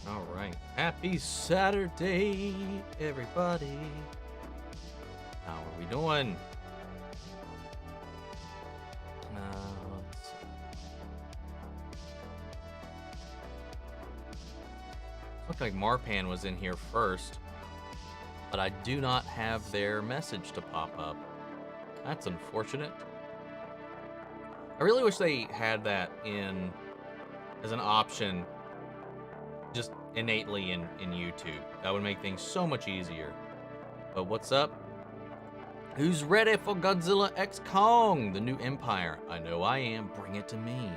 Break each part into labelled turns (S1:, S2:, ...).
S1: All right. Happy Saturday, everybody. How are we doing? Let's see. Looked like Marpan was in here first, but I do not have their message to pop up. That's unfortunate. I really wish they had that in as an option just innately in YouTube. That would make things so much easier. But what's up? Who's ready for Godzilla X Kong, the new empire? I know I am. Bring it to me.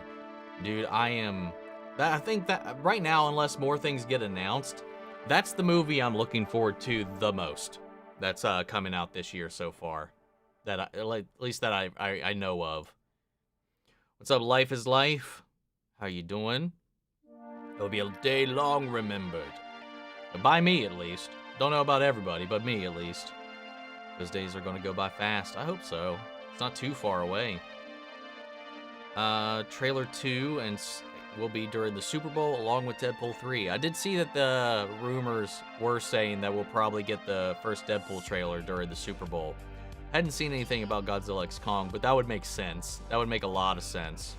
S1: Dude, I am. I think that right now, unless more things get announced, that's the movie I'm looking forward to the most. That's coming out this year so far. At least that I know of. What's up, Life is Life? How you doing? It'll be a day long remembered. By me, at least. Don't know about everybody, but me, at least. Those days are going to go by fast. I hope so. It's not too far away. Trailer 2 and will be during the Super Bowl along with Deadpool 3. I did see that the rumors were saying that we'll probably get the first Deadpool trailer during the Super Bowl. Hadn't seen anything about Godzilla X Kong, but that would make sense. That would make a lot of sense.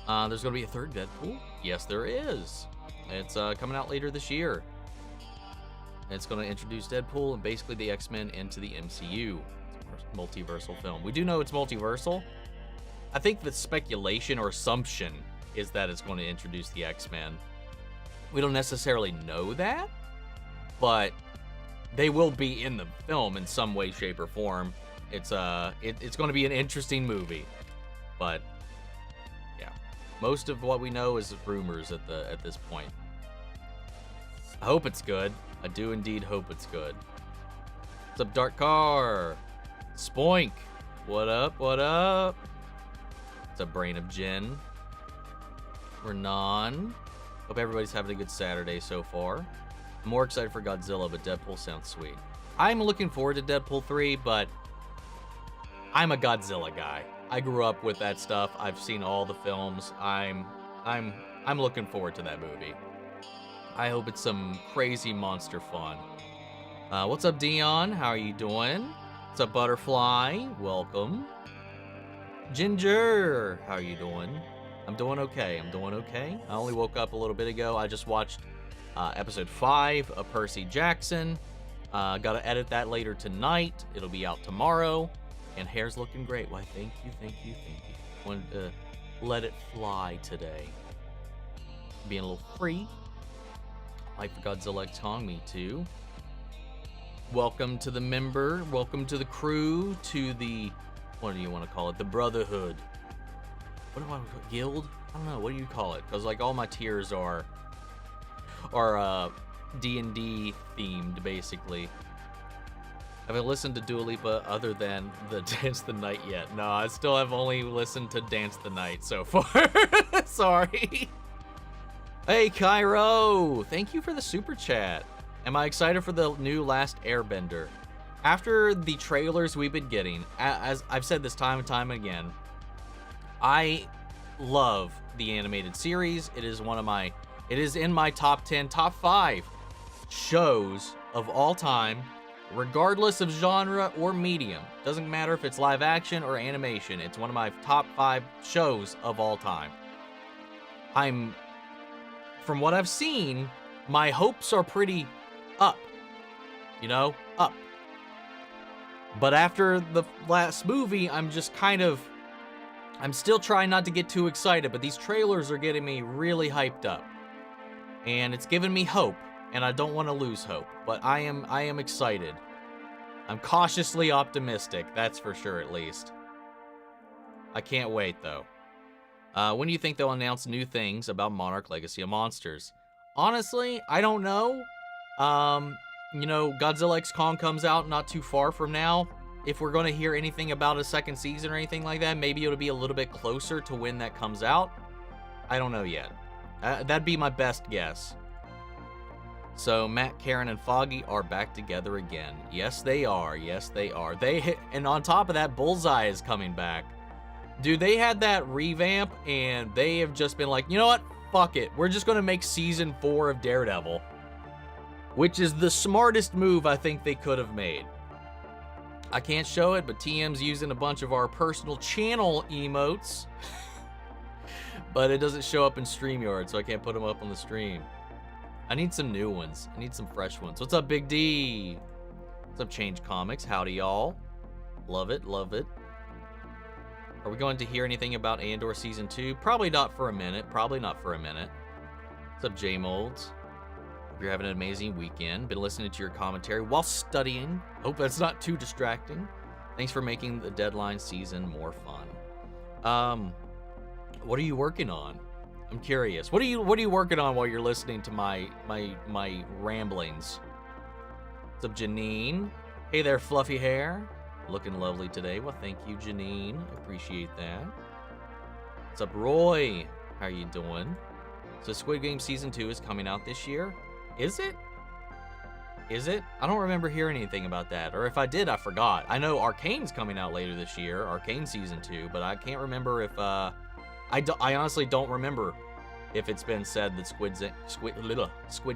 S1: There's going to be a third Deadpool? Yes, there is. It's coming out later this year. It's going to introduce Deadpool and basically the X-Men into the MCU. It's a multiversal film. We do know it's multiversal. I think the speculation or assumption is that it's going to introduce the X-Men. We don't necessarily know that, but they will be in the film in some way, shape, or form. It's going to be an interesting movie, but yeah, most of what we know is rumors at this point. I hope it's good. I do indeed hope it's good. What's up, Dark Car? Spoink. What up? What up? What's up, Brain of Jin? Renan. Hope everybody's having a good Saturday so far. I'm more excited for Godzilla, but Deadpool sounds sweet. I'm looking forward to Deadpool 3, but I'm a Godzilla guy. I grew up with that stuff. I've seen all the films. I'm looking forward to that movie. I hope it's some crazy monster fun. What's up, Dion? How are you doing? What's up, Butterfly? Welcome. Ginger, how are you doing? I'm doing okay. I'm doing okay. I only woke up a little bit ago. I just watched episode 5 of Percy Jackson. Gotta edit that later tonight. It'll be out tomorrow. And hair's looking great. Why, thank you, thank you, thank you. Wanted to let it fly today. Being a little free. Like for Godzilla X Kong, me too. Welcome to the member. Welcome to the crew. To the, what do you want to call it? The Brotherhood. What do I call it? Guild? I don't know. What do you call it? Because like all my tiers are D&D themed, basically. Have I listened to Dua Lipa other than the Dance the Night yet? No, I still have only listened to Dance the Night so far. Sorry. Hey, Cairo. Thank you for the super chat. Am I excited for the new Last Airbender? After the trailers we've been getting, as I've said this time and time again, I love the animated series. It is in my top 10, top 5 shows of all time, regardless of genre or medium. Doesn't matter if it's live action or animation. It's one of my top 5 shows of all time. From what I've seen, my hopes are pretty up. You know, up. But after the last movie, I'm still trying not to get too excited, but these trailers are getting me really hyped up. And it's giving me hope, and I don't want to lose hope, but I am excited. I'm cautiously optimistic, that's for sure at least. I can't wait though. When do you think they'll announce new things about Monarch Legacy of Monsters? Honestly, I don't know. You know, Godzilla X Kong comes out not too far from now. If we're going to hear anything about a second season or anything like that, maybe it'll be a little bit closer to when that comes out. I don't know yet. That'd be my best guess. So Matt, Karen, and Foggy are back together again. Yes, they are. Yes, they are. And on top of that, Bullseye is coming back. Dude, they had that revamp, and they have just been like, you know what? fuck it. We're just gonna make season 4 of Daredevil, which is the smartest move I think they could have made. I can't show it, but TM's using a bunch of our personal channel emotes, but it doesn't show up in StreamYard, so I can't put them up on the stream. I need some new ones. I need some fresh ones. What's up, Big D? What's up, Change Comics? Howdy, y'all. Love it, love it. Are we going to hear anything about Andor Season 2? Probably not for a minute. Probably not for a minute. What's up, J-Molds? Hope you're having an amazing weekend. Been listening to your commentary while studying. Hope that's not too distracting. Thanks for making the Deadline season more fun. What are you working on? I'm curious. What are you working on while you're listening to my ramblings? What's up, Janine? Hey there, fluffy hair. Looking lovely today. Well, thank you, Janine. Appreciate that. What's up, Roy? How are you doing? So Squid Game Season 2 is coming out this year. Is it? Is it? I don't remember hearing anything about that. Or if I did, I forgot. I know Arcane's coming out later this year. Arcane Season 2. But I can't remember if... I honestly don't remember if it's been said that Squid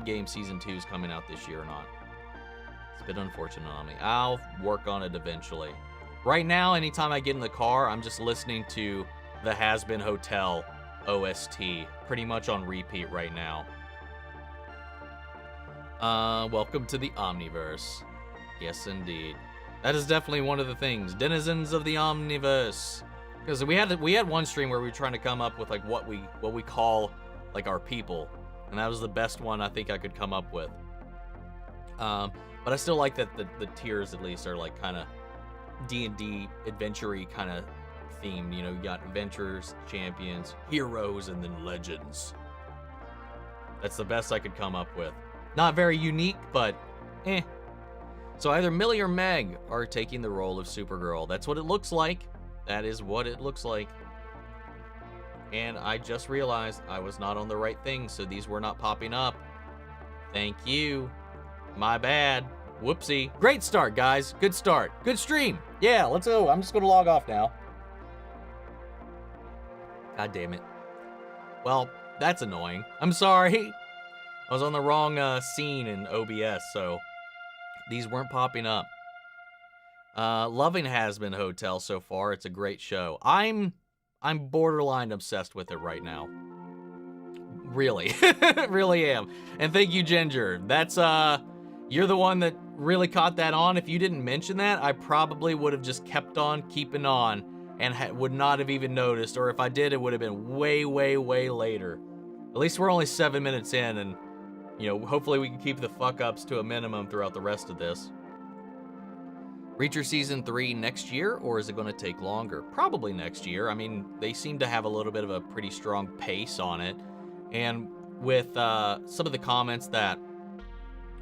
S1: Game Season 2 is coming out this year or not. It's a bit unfortunate on me. I'll work on it eventually. Right now, anytime I get in the car, I'm just listening to the Has Been Hotel OST. Pretty much on repeat right now. Welcome to the Omniverse. Yes, indeed. That is definitely one of the things. Denizens of the Omniverse. Because we had one stream where we were trying to come up with like what we call like our people, and that was the best one I think I could come up with. But I still like that the tiers at least are like kind of D&D adventure-y kind of themed. You know, you got adventurers, champions, heroes, and then legends. That's the best I could come up with. Not very unique, but eh. So either Millie or Meg are taking the role of Supergirl. That's what it looks like. That is what it looks like. And I just realized I was not on the right thing, so these were not popping up. Thank you. My bad. Whoopsie. Great start, guys. Good start. Good stream. Yeah, let's go. I'm just going to log off now. God damn it. Well, that's annoying. I'm sorry. I was on the wrong scene in OBS, so these weren't popping up. Loving Has Been Hotel so far. It's a great show. I'm borderline obsessed with it right now. Really. Really am. And thank you, Ginger. That's, you're the one that really caught that on. If you didn't mention that, I probably would have just kept on keeping on and would not have even noticed. Or if I did, it would have been way, way, way later. At least we're only 7 minutes in, and, you know, hopefully we can keep the fuck-ups to a minimum throughout the rest of this. Reacher Season 3 next year, or is it going to take longer? Probably next year. I mean, they seem to have a little bit of a pretty strong pace on it. And with some of the comments that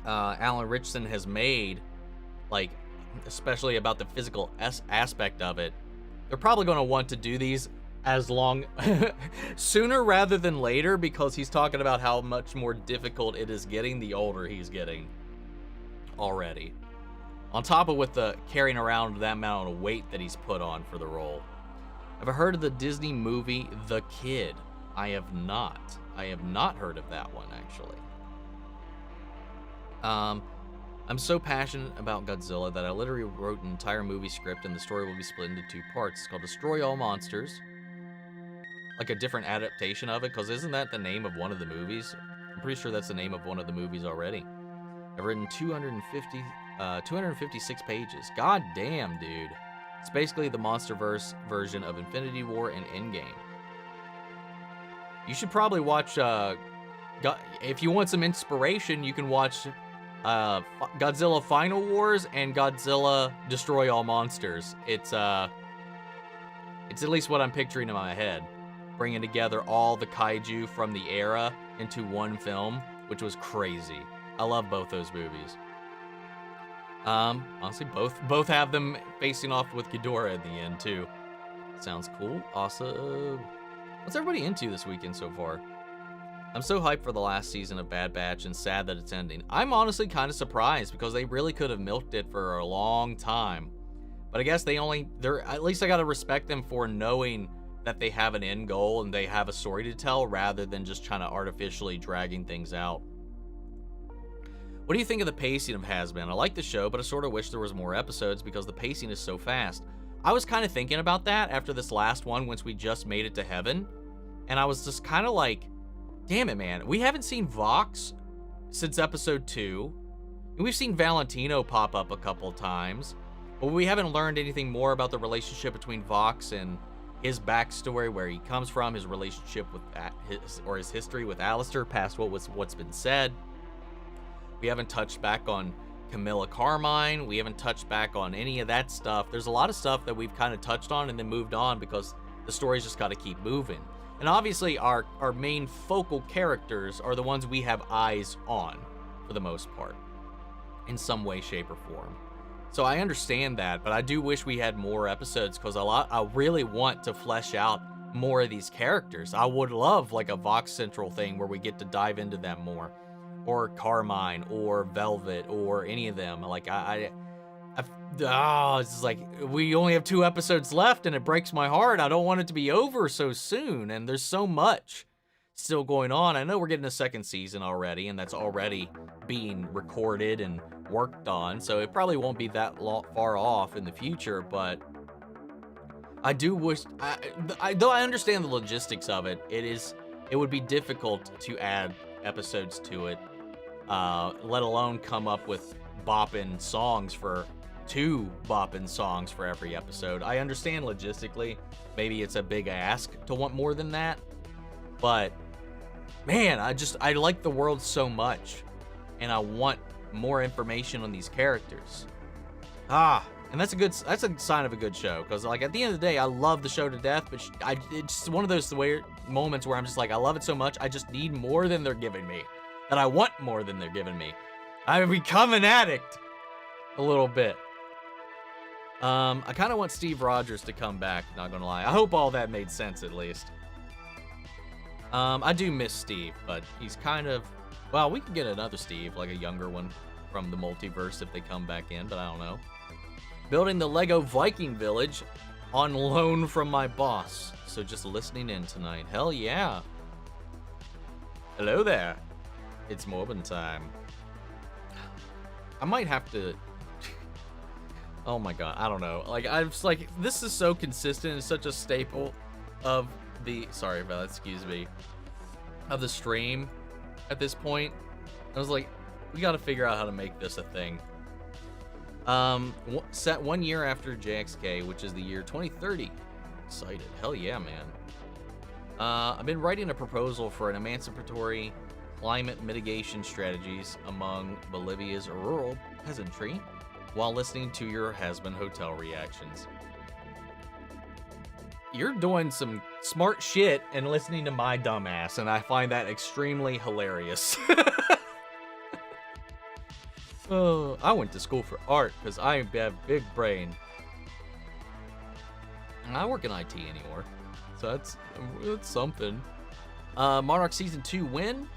S1: Alan Richardson has made, like, especially about the physical aspect of it, they're probably going to want to do these as long sooner rather than later, because he's talking about how much more difficult it is getting the older he's getting already. On top of with the carrying around that amount of weight that he's put on for the role. Have I heard of the Disney movie The Kid? I have not. I have not heard of that one, actually. I'm so passionate about Godzilla that I literally wrote an entire movie script, and the story will be split into 2 parts. It's called Destroy All Monsters. Like a different adaptation of it, because isn't that the name of one of the movies? I'm pretty sure that's the name of one of the movies already. I've written 256 pages. God damn, dude. It's basically the MonsterVerse version of Infinity War and Endgame. You should probably watch, if you want some inspiration, you can watch Godzilla Final Wars and Godzilla Destroy All Monsters. It's at least what I'm picturing in my head. Bringing together all the kaiju from the era into one film, which was crazy. I love both those movies. Honestly, both have them facing off with Ghidorah at the end, too. Sounds cool. Awesome. What's everybody into this weekend so far? I'm so hyped for the last season of Bad Batch and sad that it's ending. I'm honestly kind of surprised because they really could have milked it for a long time. But I guess at least I gotta respect them for knowing that they have an end goal and they have a story to tell rather than just trying to artificially dragging things out. What do you think of the pacing of Has-Been? I like the show, but I sort of wish there was more episodes because the pacing is so fast. I was kind of thinking about that after this last one once we just made it to heaven. And I was just kind of like, damn it, man. We haven't seen Vox since episode 2. And we've seen Valentino pop up a couple times. But we haven't learned anything more about the relationship between Vox and his backstory, where he comes from, his relationship with his history with Alistair, past what's been said. We haven't touched back on Camilla Carmine. We haven't touched back on any of that stuff. There's a lot of stuff that we've kind of touched on and then moved on because the story's just got to keep moving. And obviously our main focal characters are the ones we have eyes on for the most part, in some way, shape, or form. So I understand that, but I do wish we had more episodes because I really want to flesh out more of these characters. I would love like a Vox Central thing where we get to dive into them more, or Carmine, or Velvet, or any of them. Like it's just like we only have 2 episodes left, and it breaks my heart. I don't want it to be over so soon, and there's so much still going on. I know we're getting a 2nd season already, and that's already being recorded and worked on, so it probably won't be that far off in the future, but I do wish, though I understand the logistics of it, it would be difficult to add episodes to it, let alone come up with bopping songs for 2 bopping songs for every episode. I understand logistically, maybe it's a big ask to want more than that, but man, I like the world so much, and I want more information on these characters. And that's a sign of a good show, because like at the end of the day, I love the show to death, but it's just one of those weird moments where I'm just like, I love it so much, I just need more than they're giving me, that I want more than they're giving me. I've become an addict a little bit. I kind of want Steve Rogers to come back, not gonna lie. I hope all that made sense at least. I do miss Steve, but he's kind of, well, we could get another Steve, like a younger one from the multiverse if they come back in, but I don't know. Building the Lego Viking Village on loan from my boss. So just listening in tonight. Hell yeah. Hello there. It's Morbin time. I might have to... Oh my god, I don't know. Like, I'm just like, this is so consistent and such a staple of the... Sorry about that, excuse me. Of the stream at this point. I was like, we gotta figure out how to make this a thing. Set 1 year after JXK, which is the year 2030. Excited. Hell yeah, man. I've been writing a proposal for an emancipatory climate mitigation strategies among Bolivia's rural peasantry while listening to your Has-Been Hotel reactions. You're doing some smart shit and listening to my dumbass, and I find that extremely hilarious. Oh, I went to school for art because I have a big brain. And I work in IT anymore, so that's something. Monarch Season 2 when?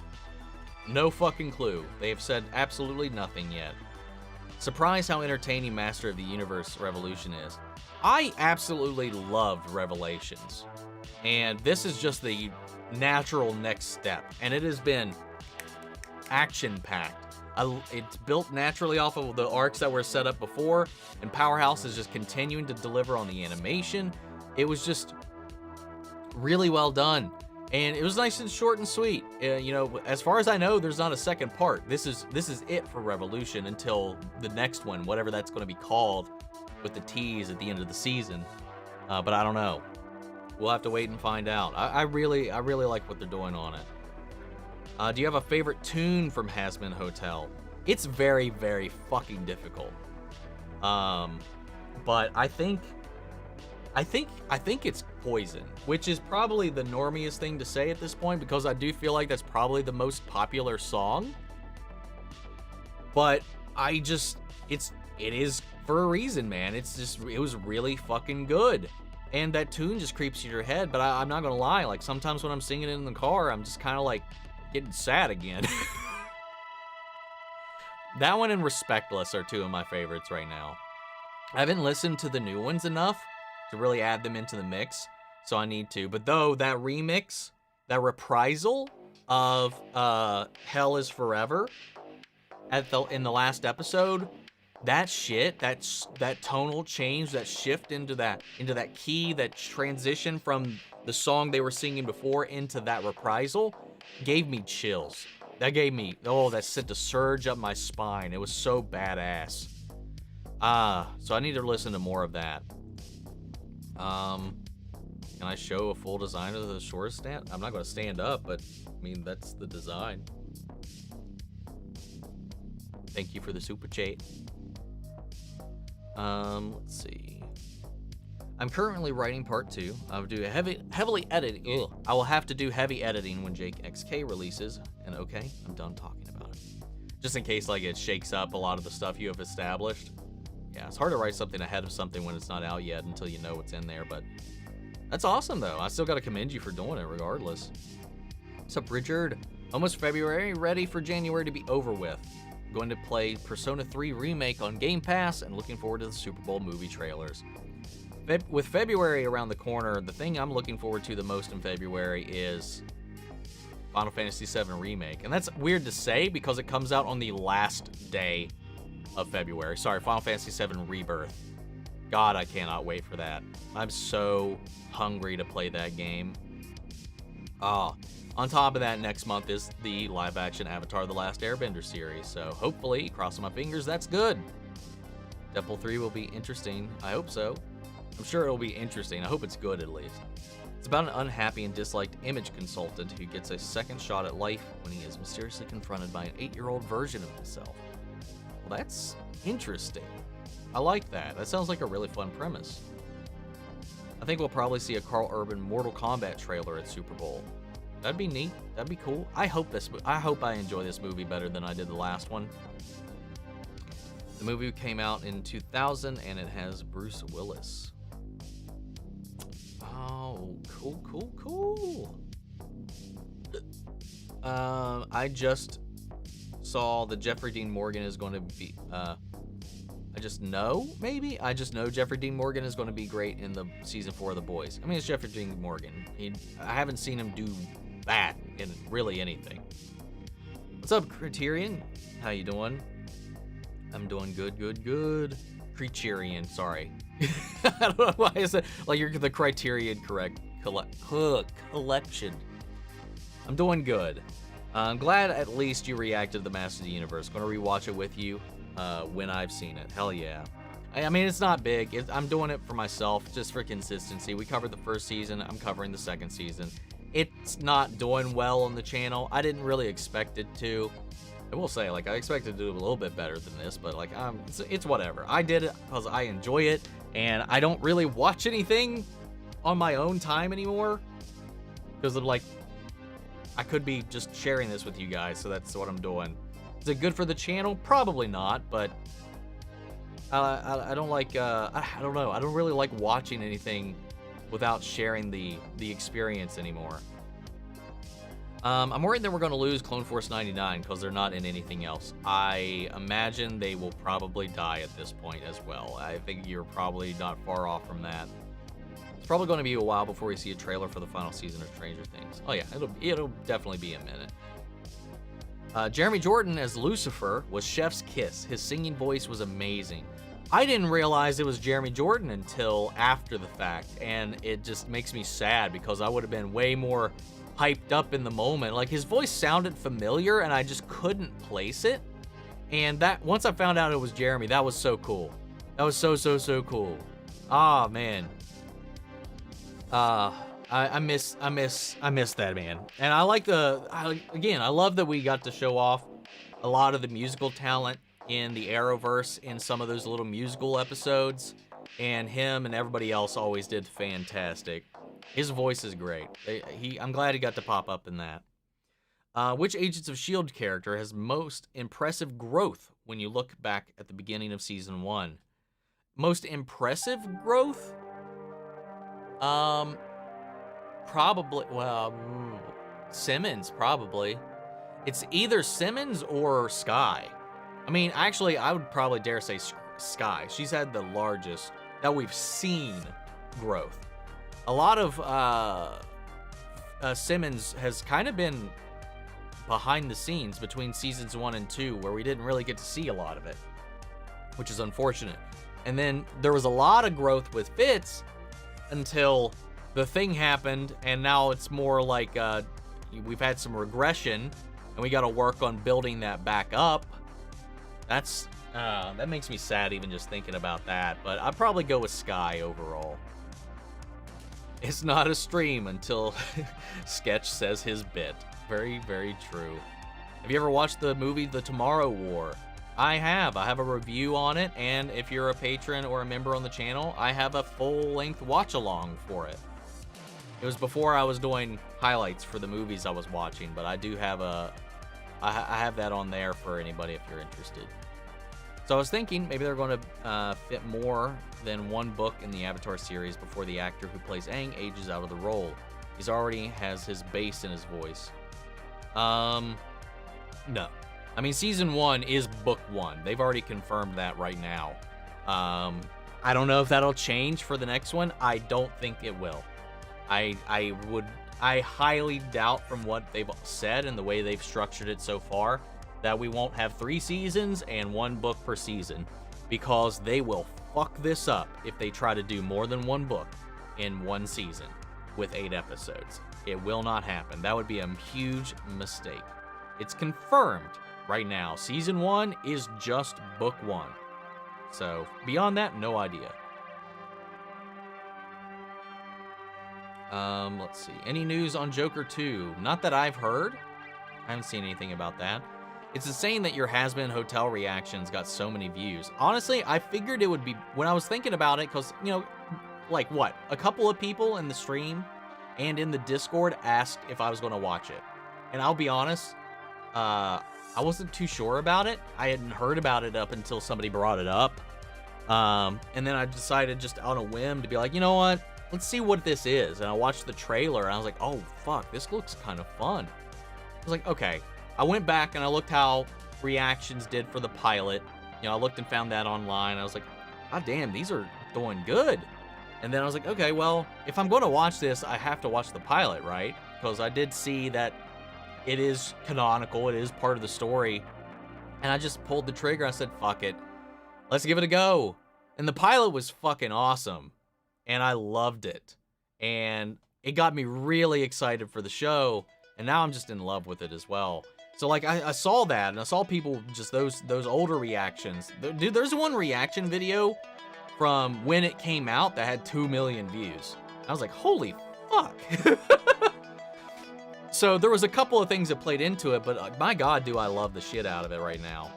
S1: No fucking clue. They have said absolutely nothing yet. Surprised how entertaining Master of the Universe Revolution is. I absolutely loved Revelations, and this is just the natural next step, and it has been action-packed. It's built naturally off of the arcs that were set up before, and Powerhouse is just continuing to deliver on the animation. It was just really well done, and it was nice and short and sweet. You know, as far as I know, there's not a second part. This is it for Revolution until the next one, whatever that's going to be called, with the tease at the end of the season. But I don't know. We'll have to wait and find out. I really like what they're doing on it. Do you have a favorite tune from Has-Been Hotel? It's very, very fucking difficult. But I think it's Poison, which is probably the normiest thing to say at this point, because I do feel like that's probably the most popular song. But it is for a reason, man. It was really fucking good. And that tune just creeps in your head, but I'm not gonna lie, like sometimes when I'm singing it in the car, I'm just kind of like getting sad again. That one and Respectless are 2 of my favorites right now. I haven't listened to the new ones enough to really add them into the mix, so I need to. But though that remix, that reprisal of Hell is Forever in the last episode, that shit, that tonal change, that shift into that key, that transition from the song they were singing before into that reprisal gave me chills. That gave me, that sent a surge up my spine. It was so badass. So I need to listen to more of that. Can I show a full design of the short stand? I'm not going to stand up, but I mean, that's the design. Thank you for the super chat. Let's see. I'm currently writing part 2. I will do heavily editing. Ugh. I will have to do heavy editing when Jake XK releases. And okay, I'm done talking about it. Just in case like it shakes up a lot of the stuff you have established. Yeah, it's hard to write something ahead of something when it's not out yet until you know what's in there, but that's awesome though. I still gotta commend you for doing it regardless. What's up, Richard? Almost February, ready for January to be over with. Going to play Persona 3 Remake on Game Pass and looking forward to the Super Bowl movie trailers. With February around the corner, the thing I'm looking forward to the most in February is Final Fantasy VII Remake. And that's weird to say because it comes out on the last day of February. Sorry, Final Fantasy VII Rebirth. God, I cannot wait for that. I'm so hungry to play that game. On top of that, next month is the live-action Avatar: The Last Airbender series. So hopefully, crossing my fingers, that's good. Deadpool 3 will be interesting. I hope so. I'm sure it'll be interesting. I hope it's good, at least. It's about an unhappy and disliked image consultant who gets a second shot at life when he is mysteriously confronted by an 8-year-old version of himself. Well, that's interesting. I like that. That sounds like a really fun premise. I think we'll probably see a Carl Urban Mortal Kombat trailer at Super Bowl. That'd be neat. That'd be cool. I hope I enjoy this movie better than I did the last one. The movie came out in 2000 and it has Bruce Willis. Oh, cool. I just saw that Jeffrey Dean Morgan is going to be, I just know Jeffrey Dean Morgan is going to be great in the season 4 of The Boys. I mean, it's Jeffrey Dean Morgan. I haven't seen him do that in really anything. What's up, Criterion? How you doing? I'm doing good. Criterion, sorry. I don't know why I said, like, you're the Criterion correct collection. I'm doing good. I'm glad at least you reacted to the Masters of the Universe. Gonna rewatch it with you when I've seen it. Hell yeah. I mean, it's not big. I'm doing it for myself, just for consistency. We covered the first season. I'm covering the second season. It's not doing well on the channel. I didn't really expect it to. I will say, like, I expected to do a little bit better than this, but, like, it's whatever. I did it because I enjoy it, and I don't really watch anything on my own time anymore. Because, like, I could be just sharing this with you guys, so that's what I'm doing. Is it good for the channel? Probably not, but I don't like, I don't know. I don't really like watching anything without sharing the experience anymore. I'm worried that we're going to lose Clone Force 99 because they're not in anything else. I imagine they will probably die at this point as well. I think you're probably not far off from that. It's probably going to be a while before we see a trailer for the final season of Stranger Things. Oh yeah, it'll definitely be a minute. Jeremy Jordan as Lucifer was chef's kiss. His singing voice was amazing. I didn't realize it was Jeremy Jordan until after the fact, and it just makes me sad because I would have been way more hyped up in the moment. Like, his voice sounded familiar and I just couldn't place it. And that, once I found out it was Jeremy, that was so cool. That was so cool. Ah, man. I miss that, man. And I like I love that we got to show off a lot of the musical talent in the Arrowverse in some of those little musical episodes. And him and everybody else always did fantastic. His voice is great. I'm glad he got to pop up in that. Which Agents of S.H.I.E.L.D. character has most impressive growth when you look back at the beginning of Season 1? Most impressive growth? Probably, well, Simmons, probably. It's either Simmons or Skye. I mean, actually, I would probably dare say Skye. She's had the largest that we've seen growth. a lot of Simmons has kind of been behind the scenes between seasons 1 and 2, where we didn't really get to see a lot of it, which is unfortunate. And then there was a lot of growth with Fitz until the thing happened, and now it's more like we've had some regression, and we got to work on building that back up. That makes me sad even just thinking about that, but I'd probably go with Sky overall. It's not a stream until Sketch says his bit. Very, very true. Have you ever watched the movie The Tomorrow War? I have. I have a review on it, and if you're a patron or a member on the channel, I have a full-length watch-along for it. It was before I was doing highlights for the movies I was watching, but I do have I have that on there for anybody if you're interested. So I was thinking maybe they're going to fit more than one book in the Avatar series before the actor who plays Aang ages out of the role. He's already has his bass in his voice. No. I mean, season 1 is book 1. They've already confirmed that right now. I don't know if that'll change for the next one. I don't think it will. I highly doubt, from what they've said and the way they've structured it so far, that we won't have 3 seasons and 1 book per season, because they will fuck this up if they try to do more than 1 book in 1 season with 8 episodes. It will not happen. That would be a huge mistake. It's confirmed right now. Season 1 is just book 1. So beyond that, no idea. Let's see. Any news on Joker 2? Not that I've heard. I haven't seen anything about that. It's insane that your Has-Been Hotel reactions got so many views. Honestly, I figured it would be, when I was thinking about it, because, you know, like what? A couple of people in the stream and in the Discord asked if I was going to watch it. And I'll be honest, I wasn't too sure about it. I hadn't heard about it up until somebody brought it up. And then I decided just on a whim to be like, you know what? Let's see what this is. And I watched the trailer and I was like, oh, fuck, this looks kind of fun. I was like, okay. I went back and I looked how reactions did for the pilot. You know, I looked and found that online. I was like, god damn, these are doing good. And then I was like, okay, well, if I'm going to watch this, I have to watch the pilot, right? Because I did see that it is canonical. It is part of the story. And I just pulled the trigger. I said, fuck it. Let's give it a go. And the pilot was fucking awesome. And I loved it. And it got me really excited for the show. And now I'm just in love with it as well. So, like, I saw that, and I saw people, just those older reactions. Dude, there's one reaction video from when it came out that had 2 million views. I was like, holy fuck. So there was a couple of things that played into it, but my god, do I love the shit out of it right now.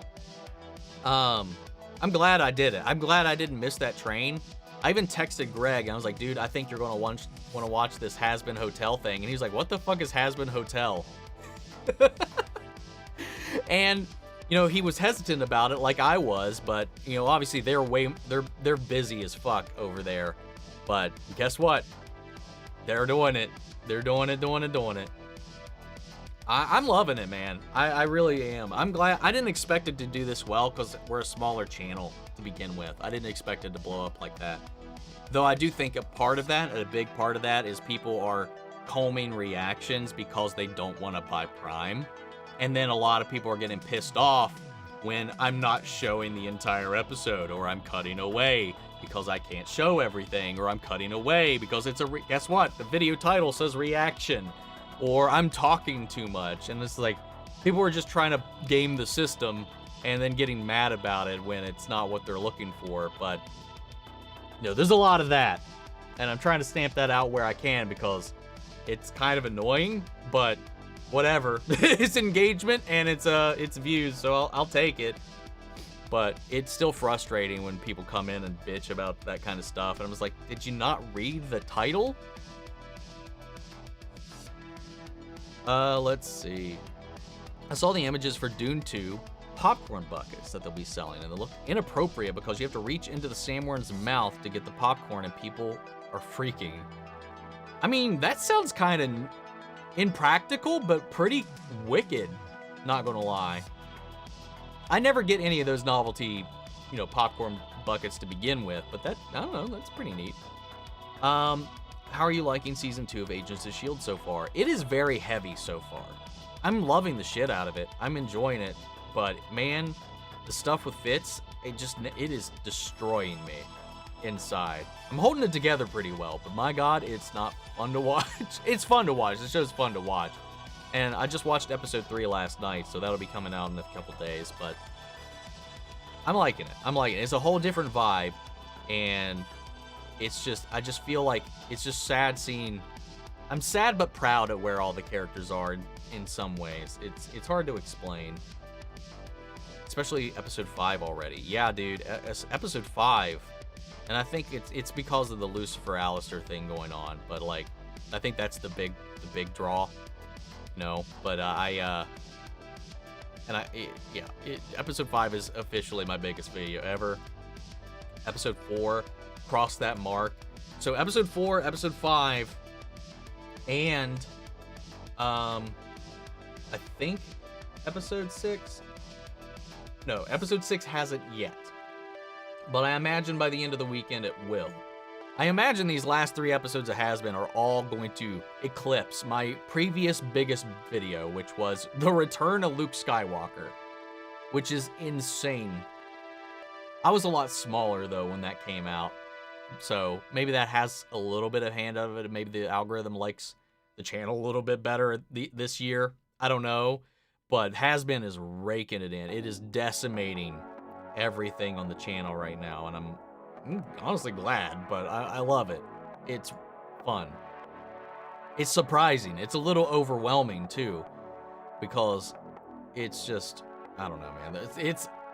S1: I'm glad I did it. I'm glad I didn't miss that train. I even texted Greg, and I was like, dude, I think you're going to want to watch this Has-Been Hotel thing. And he's like, what the fuck is Has-Been Hotel? And, you know, he was hesitant about it like I was, but, you know, obviously they're busy as fuck over there. But guess what? They're doing it. They're doing it. I'm loving it, man. I really am. I'm glad. I didn't expect it to do this well because we're a smaller channel to begin with. I didn't expect it to blow up like that. Though I do think a big part of that is people are combing reactions because they don't want to buy Prime. And then a lot of people are getting pissed off when I'm not showing the entire episode, or I'm cutting away because I can't show everything, or I'm cutting away because it's guess what? The video title says reaction, or I'm talking too much. And it's like, people are just trying to game the system and then getting mad about it when it's not what they're looking for. But, you know, there's a lot of that. And I'm trying to stamp that out where I can because it's kind of annoying, but whatever. It's engagement and it's views, so I'll take it. But it's still frustrating when people come in and bitch about that kind of stuff. And I'm just like, did you not read the title? Let's see. I saw the images for Dune 2 popcorn buckets that they'll be selling, and they look inappropriate because you have to reach into the Samwern's mouth to get the popcorn, and people are freaking. I mean, that sounds kind of impractical, but pretty wicked, not gonna lie. I never get any of those novelty, you know, popcorn buckets to begin with, but that, I don't know, that's pretty neat. how are you liking season 2 of Agents of S.H.I.E.L.D. so far? It is very heavy so far. I'm loving the shit out of it. I'm enjoying it, but man, the stuff with Fitz, it is destroying me inside. I'm holding it together pretty well, but my God, it's not fun to watch. It's fun to watch. The show's fun to watch. And I just watched episode 3 last night, so that'll be coming out in a couple days, but I'm liking it. I'm liking it. It's a whole different vibe, and it's just, I just feel like it's just sad seeing, I'm sad but proud at where all the characters are in some ways. It's hard to explain. Especially episode 5 already. Yeah, dude, episode 5, and I think it's because of the Lucifer Alistair thing going on, but like, I think that's the big draw. No, but episode 5 is officially my biggest video ever. Episode 4 crossed that mark. So episode 4, episode 5, and I think episode 6. No, episode 6 hasn't yet, but I imagine by the end of the weekend it will. I imagine these last 3 episodes of Has-Been are all going to eclipse my previous biggest video, which was the return of Luke Skywalker, which is insane. I was a lot smaller, though, when that came out, so maybe that has a little bit of hand of it. Maybe the algorithm likes the channel a little bit better this year. I don't know, but Has-Been is raking it in. It is decimating everything on the channel right now, and I'm honestly glad, but I love it. It's fun. It's surprising. It's a little overwhelming too, because it's just, I don't know, man.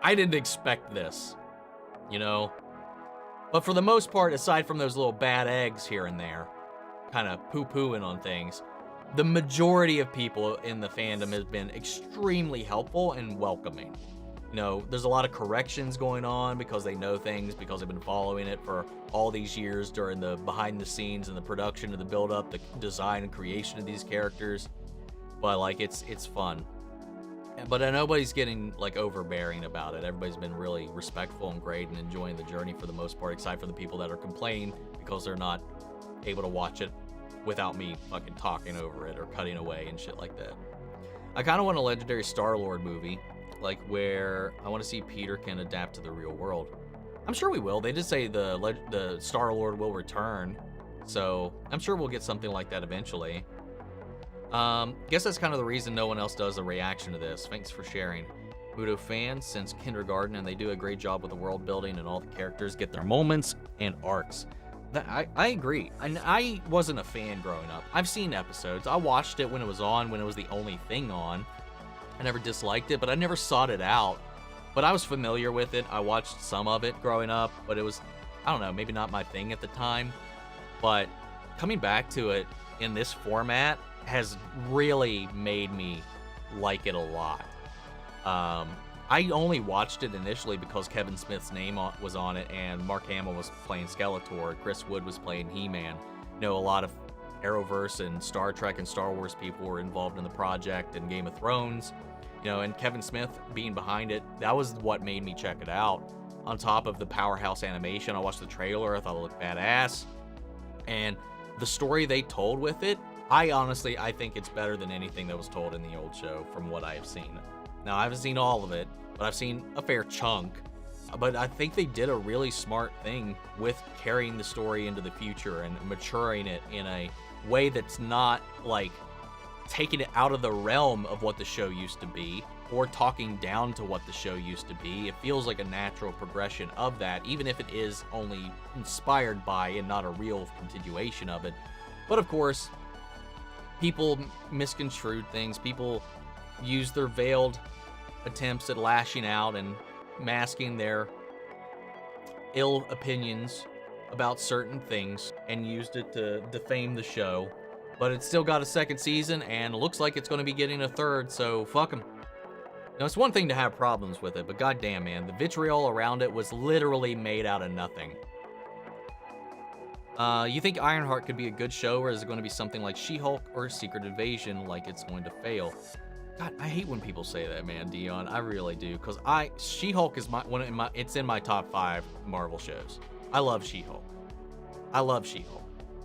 S1: I didn't expect this, you know? But for the most part, aside from those little bad eggs here and there, kind of poo-pooing on things, the majority of people in the fandom has been extremely helpful and welcoming. You know, there's a lot of corrections going on because they know things, because they've been following it for all these years during the behind the scenes and the production and the build up, the design and creation of these characters. But like, it's fun. But nobody's getting like overbearing about it. Everybody's been really respectful and great and enjoying the journey for the most part, aside from the people that are complaining because they're not able to watch it without me fucking talking over it or cutting away and shit like that. I kind of want a Legendary Star-Lord movie, like where I want to see Peter can adapt to the real world. I'm sure we will. They did say the Star-Lord will return, so I'm sure we'll get something like that eventually. Guess that's kind of the reason no one else does a reaction to this. Thanks for sharing. Muto fans since kindergarten, and they do a great job with the world building, and all the characters get their moments and arcs. I agree. And I wasn't a fan growing up. I've seen episodes. I watched it when it was on, when it was the only thing on. I never disliked it, but I never sought it out. But I was familiar with it. I watched some of it growing up, but it was, I don't know, maybe not my thing at the time. But coming back to it in this format has really made me like it a lot. I only watched it initially because Kevin Smith's name was on it, and Mark Hamill was playing Skeletor, Chris Wood was playing He-Man. You know, a lot of Arrowverse and Star Trek and Star Wars people were involved in the project, and Game of Thrones. You know, and Kevin Smith being behind it, that was what made me check it out. On top of the powerhouse animation, I watched the trailer, I thought it looked badass. And the story they told with it, I think it's better than anything that was told in the old show from what I have seen. Now, I haven't seen all of it, but I've seen a fair chunk. But I think they did a really smart thing with carrying the story into the future and maturing it in a way that's not like taking it out of the realm of what the show used to be or talking down to what the show used to be. It feels like a natural progression of that, even if it is only inspired by and not a real continuation of it. But of course, people misconstrued things. People used their veiled attempts at lashing out and masking their ill opinions about certain things and used it to defame the show. But it's still got a second season and looks like it's going to be getting a third, so fuck them. Now, it's one thing to have problems with it, but goddamn, man, the vitriol around it was literally made out of nothing. You think Ironheart could be a good show, or is it going to be something like She-Hulk or Secret Invasion, like it's going to fail? God, I hate when people say that, man, Dion. I really do, because She-Hulk is it's in my top 5 Marvel shows. I love She-Hulk. I love She-Hulk.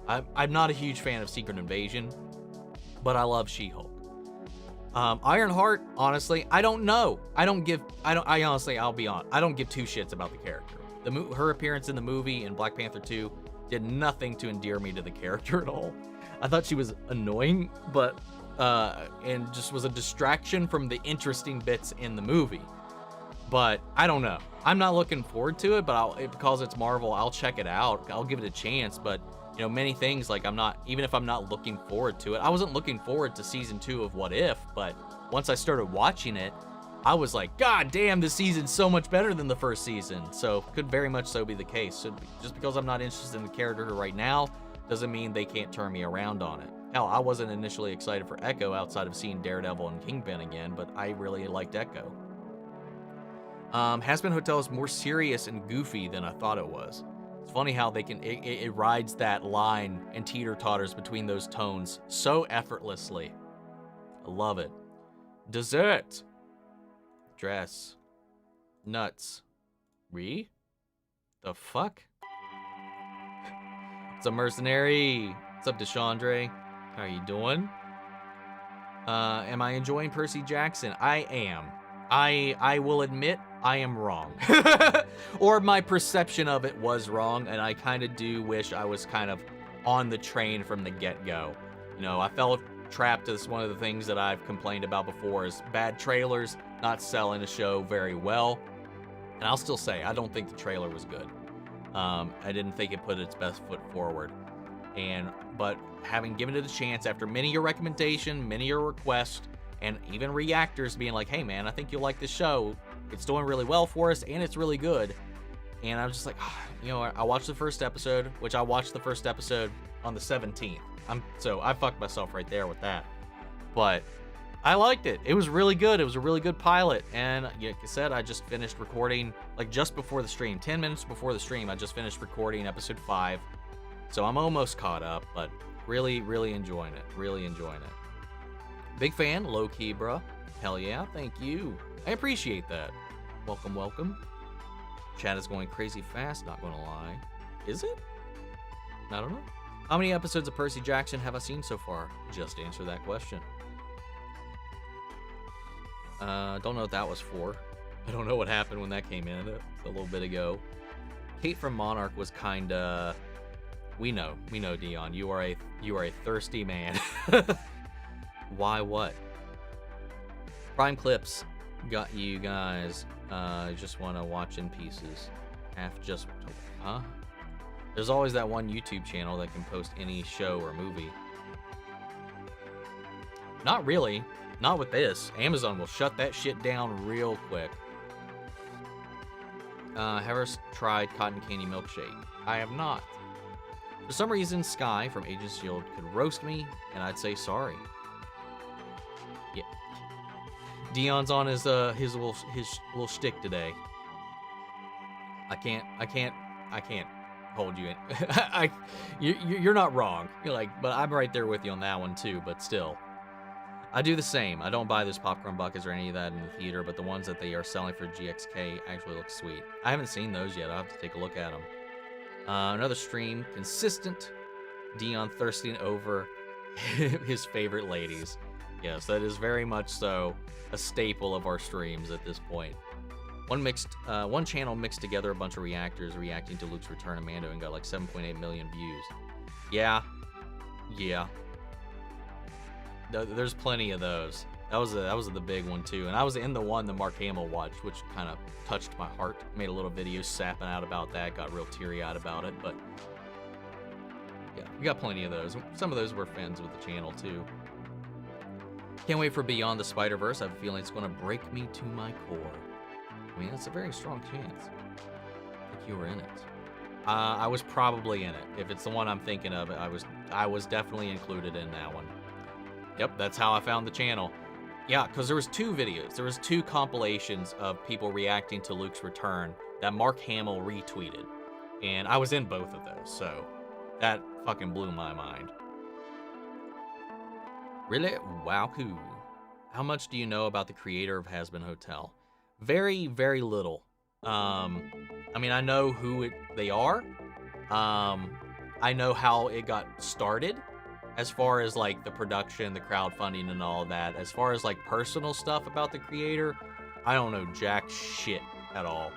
S1: I'm not a huge fan of Secret Invasion, but I love She-Hulk. Ironheart, honestly, I don't know. I honestly, I'll be honest, I don't give two shits about the character. Her appearance in the movie in Black Panther 2 did nothing to endear me to the character at all. I thought she was annoying, but and just was a distraction from the interesting bits in the movie. But I don't know. I'm not looking forward to it, but because it's Marvel, I'll check it out. I'll give it a chance. But you know, many things, like even if I'm not looking forward to it, I wasn't looking forward to season 2 of What If, but once I started watching it, I was like, God damn, this season's so much better than the first season. So could very much so be the case. So just because I'm not interested in the character right now doesn't mean they can't turn me around on it. Hell, I wasn't initially excited for Echo outside of seeing Daredevil and Kingpin again, but I really liked Echo. Hazbin Hotel is more serious and goofy than I thought it was. It's funny how it rides that line and teeter-totters between those tones so effortlessly. I love it. Dessert. Dress. Nuts. The fuck? What's up, Mercenary? What's up, Deshandre? How are you doing? Am I enjoying Percy Jackson? I am. I will admit I am wrong. Or my perception of it was wrong, and I kind of do wish I was kind of on the train from the get-go. You know, I felt trapped as one of the things that I've complained about before is bad trailers, not selling a show very well. And I'll still say, I don't think the trailer was good. I didn't think it put its best foot forward. But having given it a chance after many of your recommendation, many of your requests, and even reactors being like, hey man, I think you'll like this show. It's doing really well for us, and it's really good. And I was just like, you know, I watched the first episode, which I watched the first episode on the 17th. So I fucked myself right there with that. But I liked it. It was really good. It was a really good pilot. And like I said, I just finished recording, like just before the stream, 10 minutes before the stream, I just finished recording episode 5. So I'm almost caught up, but really, really enjoying it. Really enjoying it. Big fan, low key, bruh. Hell yeah, thank you. I appreciate that. Welcome, welcome. Chat is going crazy fast, not gonna lie. Is it? I don't know. How many episodes of Percy Jackson have I seen so far? Just answer that question. Don't know what that was for. I don't know what happened when that came in a little bit ago. Kate from Monarch was kinda... We know, Dion. You are a thirsty man. Why what? Prime Clips got you guys. Just want to watch in pieces. Huh? There's always that one YouTube channel that can post any show or movie. Not really. Not with this. Amazon will shut that shit down real quick. Have ever tried cotton candy milkshake? I have not. For some reason, Sky from Agents of S.H.I.E.L.D. could roast me, and I'd say sorry. Yeah. Dion's on his little shtick today. I can't hold you in. You're not wrong. You're like, but I'm right there with you on that one too. But still, I do the same. I don't buy those popcorn buckets or any of that in the theater, but the ones that they are selling for GXK actually look sweet. I haven't seen those yet. I'll have to take a look at them. Another stream, consistent. Dion thirsting over his favorite ladies. Yes, that is very much so a staple of our streams at this point. One channel mixed together a bunch of reactors reacting to Luke's return to Mando and got like 7.8 million views. Yeah. There's plenty of those. That was the big one too, and I was in the one that Mark Hamill watched, which kind of touched my heart. Made a little video sapping out about that, got real teary-eyed about it, but yeah, we got plenty of those. Some of those were fans with the channel too. Can't wait for Beyond the Spider-Verse. I have a feeling it's going to break me to my core. I mean, that's a very strong chance. I think you were in it. I was probably in it. If it's the one I'm thinking of, I was definitely included in that one. Yep, that's how I found the channel. Yeah, because there was 2 videos. There was 2 compilations of people reacting to Luke's return that Mark Hamill retweeted. And I was in both of those, so that fucking blew my mind. Really? Wow, cool. How much do you know about the creator of Hazbin Hotel? Very, very little. I mean, I know who they are. I know how it got started, as far as like the production, the crowdfunding, and all that. As far as like personal stuff about the creator, I don't know jack shit at all.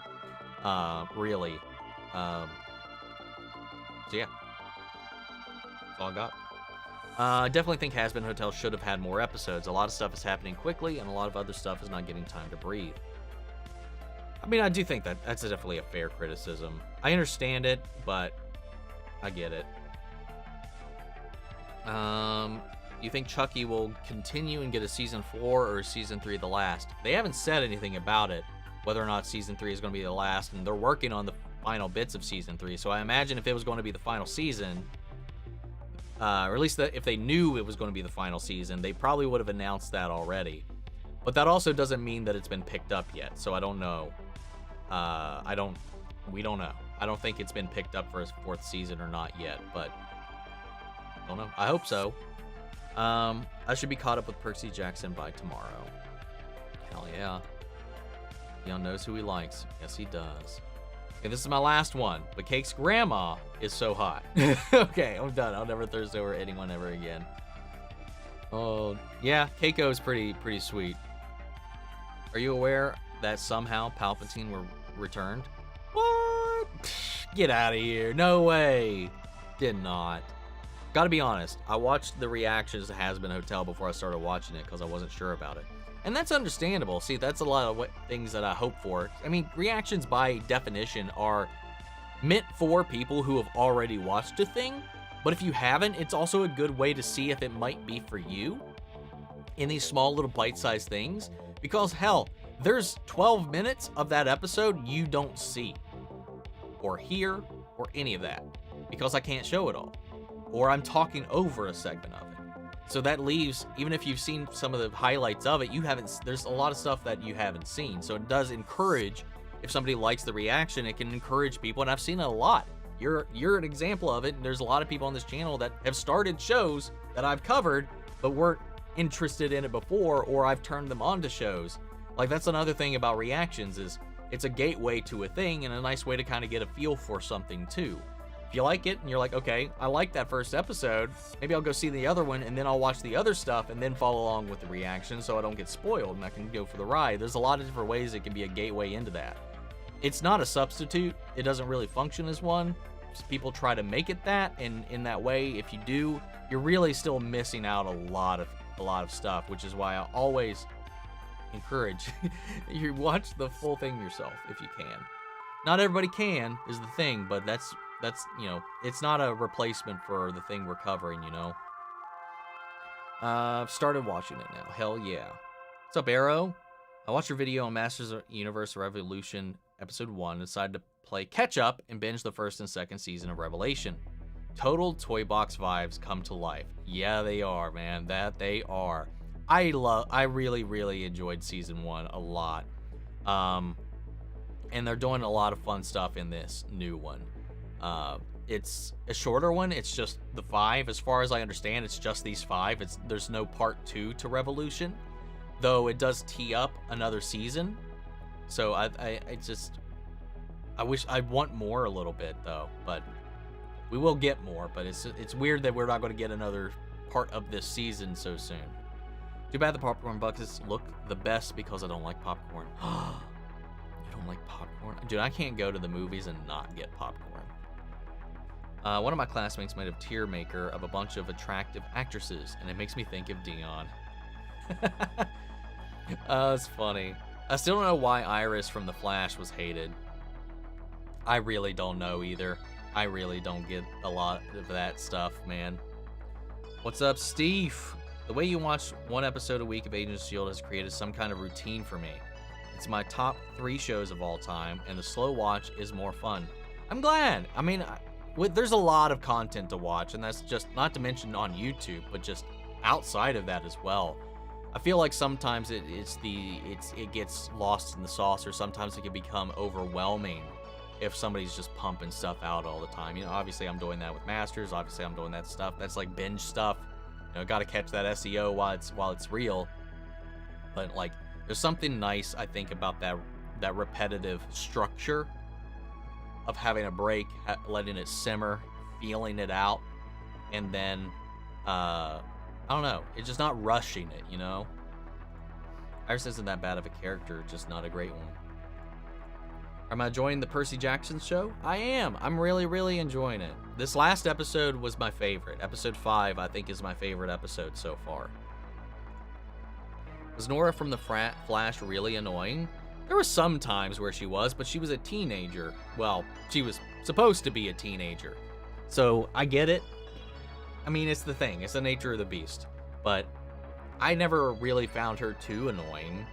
S1: Really. So yeah, that's all I got. I definitely think Has Been Hotel should have had more episodes. A lot of stuff is happening quickly, and a lot of other stuff is not getting time to breathe. I mean, I do think that that's definitely a fair criticism. I understand it, but I get it. You think Chucky will continue and get a season 4 or season 3 the last? They haven't said anything about it, whether or not season 3 is going to be the last, and they're working on the final bits of season 3. So I imagine if it was going to be the final season, or at least if they knew it was going to be the final season, they probably would have announced that already. But that also doesn't mean that it's been picked up yet, so I don't know. We don't know. I don't think it's been picked up for a 4th season or not yet, but I don't know. I hope so. I should be caught up with Percy Jackson by tomorrow. Hell yeah. Leon knows who he likes. Yes, he does. Okay, this is my last one, but Cake's grandma is so hot. Okay, I'm done. I'll never thirst over anyone ever again. Oh, yeah, Keiko is pretty sweet. Are you aware that somehow Palpatine were returned? What? Get out of here. No way. Did not. Gotta be honest, I watched the reactions to Has Been Hotel before I started watching it because I wasn't sure about it. And that's understandable. See, that's a lot of things that I hope for. I mean, reactions by definition are meant for people who have already watched a thing. But if you haven't, it's also a good way to see if it might be for you in these small little bite-sized things. Because hell, there's 12 minutes of that episode you don't see or hear or any of that because I can't show it all. Or I'm talking over a segment of it. So that leaves, even if you've seen some of the highlights of it, there's a lot of stuff that you haven't seen. So it does encourage, if somebody likes the reaction, it can encourage people, and I've seen it a lot. You're an example of it, and there's a lot of people on this channel that have started shows that I've covered, but weren't interested in it before, or I've turned them on to shows. Like, that's another thing about reactions, is it's a gateway to a thing, and a nice way to kind of get a feel for something too. If you like it and you're like, okay, I like that first episode, maybe I'll go see the other one and then I'll watch the other stuff and then follow along with the reaction so I don't get spoiled and I can go for the ride. There's a lot of different ways it can be a gateway into that. It's not a substitute. It doesn't really function as one. People try to make it that, and in that way, if you do, you're really still missing out a lot of stuff, which is why I always encourage you watch the full thing yourself if you can. Not everybody can is the thing, but that's you know, it's not a replacement for the thing we're covering, you know. I've started watching it now. Hell yeah. What's up, Arrow? I watched your video on Masters of Universe Revolution episode 1 and decided to play catch up and binge the first and second season of Revelation. Total toy box vibes come to life. Yeah, they are, man. That they are. I really enjoyed season 1 a lot. And they're doing a lot of fun stuff in this new one. It's a shorter one. It's just the 5. As far as I understand, it's just these 5. There's no part 2 to Revolution, though it does tee up another season. So I wish I want more a little bit though, but we will get more. But it's weird that we're not going to get another part of this season so soon. Too bad the popcorn buckets look the best because I don't like popcorn. You don't like popcorn? Dude, I can't go to the movies and not get popcorn. One of my classmates made a tier maker of a bunch of attractive actresses, and it makes me think of Dion. It's funny. I still don't know why Iris from The Flash was hated. I really don't know either. I really don't get a lot of that stuff, man. What's up, Steve? The way you watch one episode a week of Agents of S.H.I.E.L.D. has created some kind of routine for me. It's my top 3 shows of all time, and the slow watch is more fun. I'm glad. I mean, there's a lot of content to watch, and that's just not to mention on YouTube, but just outside of that as well. I feel like sometimes it gets lost in the sauce, or sometimes it can become overwhelming if somebody's just pumping stuff out all the time. You know, obviously I'm doing that with Masters. Obviously I'm doing that stuff. That's like binge stuff. You know, got to catch that SEO while it's real. But like, there's something nice I think about that repetitive structure of having a break, letting it simmer, feeling it out, and then, I don't know, it's just not rushing it, you know? Iris isn't that bad of a character, just not a great one. Am I enjoying the Percy Jackson show? I am. I'm really, really enjoying it. This last episode was my favorite. Episode 5, I think, is my favorite episode so far. Was Nora from the Flash really annoying? There were some times where she was, but she was a teenager. Well, she was supposed to be a teenager. So, I get it. I mean, it's the thing. It's the nature of the beast. But I never really found her too annoying.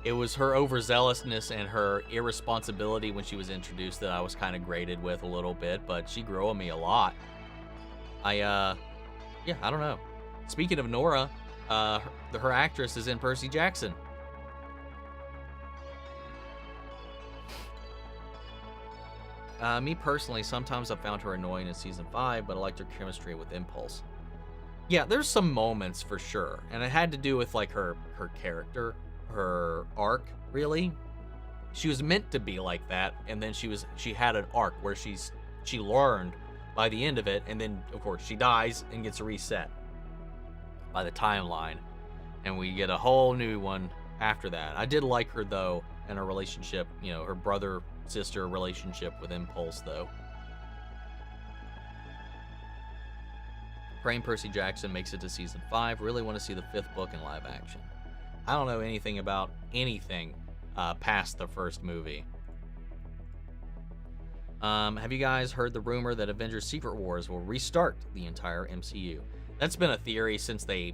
S1: It was her overzealousness and her irresponsibility when she was introduced that I was kind of grated with a little bit, but she grew on me a lot. Yeah, I don't know. Speaking of Nora, her actress is in Percy Jackson. Me personally, sometimes I found her annoying in season 5, but I liked her chemistry with Impulse. Yeah, there's some moments for sure, and it had to do with like her character, her arc, really. She was meant to be like that, and then she had an arc where she learned by the end of it, and then of course she dies and gets reset by the timeline, and we get a whole new one after that. I did like her though, and her relationship, you know, her brother-sister relationship with Impulse though. Praying Percy Jackson makes it to season 5. Really want to see the 5th book in live action. I don't know anything about anything past the first movie. Have you guys heard the rumor that Avengers Secret Wars will restart the entire MCU? That's been a theory since they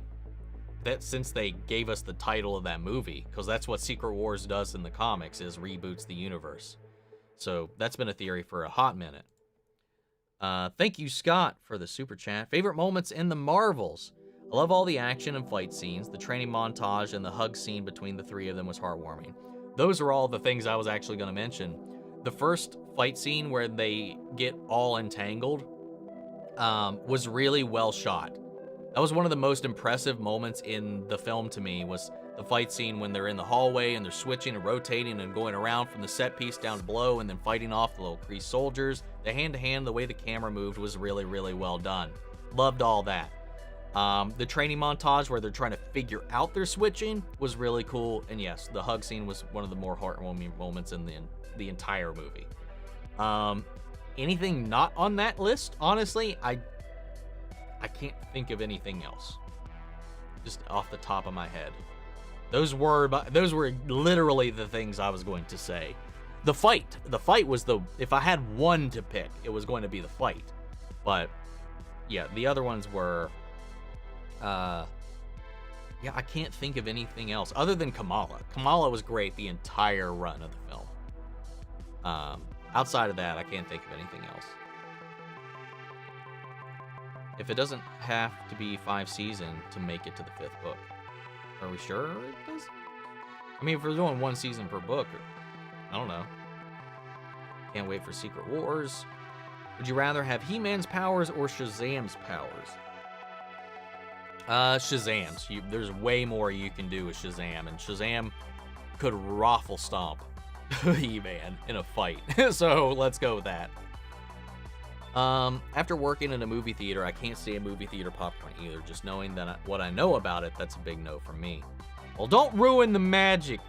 S1: gave us the title of that movie, because that's what Secret Wars does in the comics, is reboots the universe. So that's been a theory for a hot minute. Thank you, Scott, for the super chat. Favorite moments in the Marvels? I love all the action and fight scenes. The training montage and the hug scene between the three of them was heartwarming. Those are all the things I was actually going to mention. The first fight scene where they get all entangled was really well shot. That was one of the most impressive moments in the film to me, was the fight scene when they're in the hallway and they're switching and rotating and going around from the set piece down below and then fighting off the little Kree soldiers. The hand-to-hand, the way the camera moved was really, really well done. Loved all that. The training montage where they're trying to figure out their switching was really cool. And yes, the hug scene was one of the more heartwarming moments in the entire movie. Anything not on that list, honestly, I can't think of anything else. Just off the top of my head. Those were literally the things I was going to say. The fight was if I had one to pick, it was going to be the fight. But yeah, the other ones were, yeah, I can't think of anything else other than Kamala. Kamala was great the entire run of the film. Outside of that, I can't think of anything else. If it doesn't have to be 5 seasons to make it to the 5th book, are we sure it does? I mean, if we're doing 1 season per book, I don't know. Can't wait for Secret Wars. Would you rather have He-Man's powers or Shazam's powers? Shazam's. There's way more you can do with Shazam, and Shazam could raffle stomp He-Man in a fight. So let's go with that. After working in a movie theater, I can't stand movie theater popcorn either. Just knowing that what I know about it, that's a big no for me. Well, don't ruin the magic.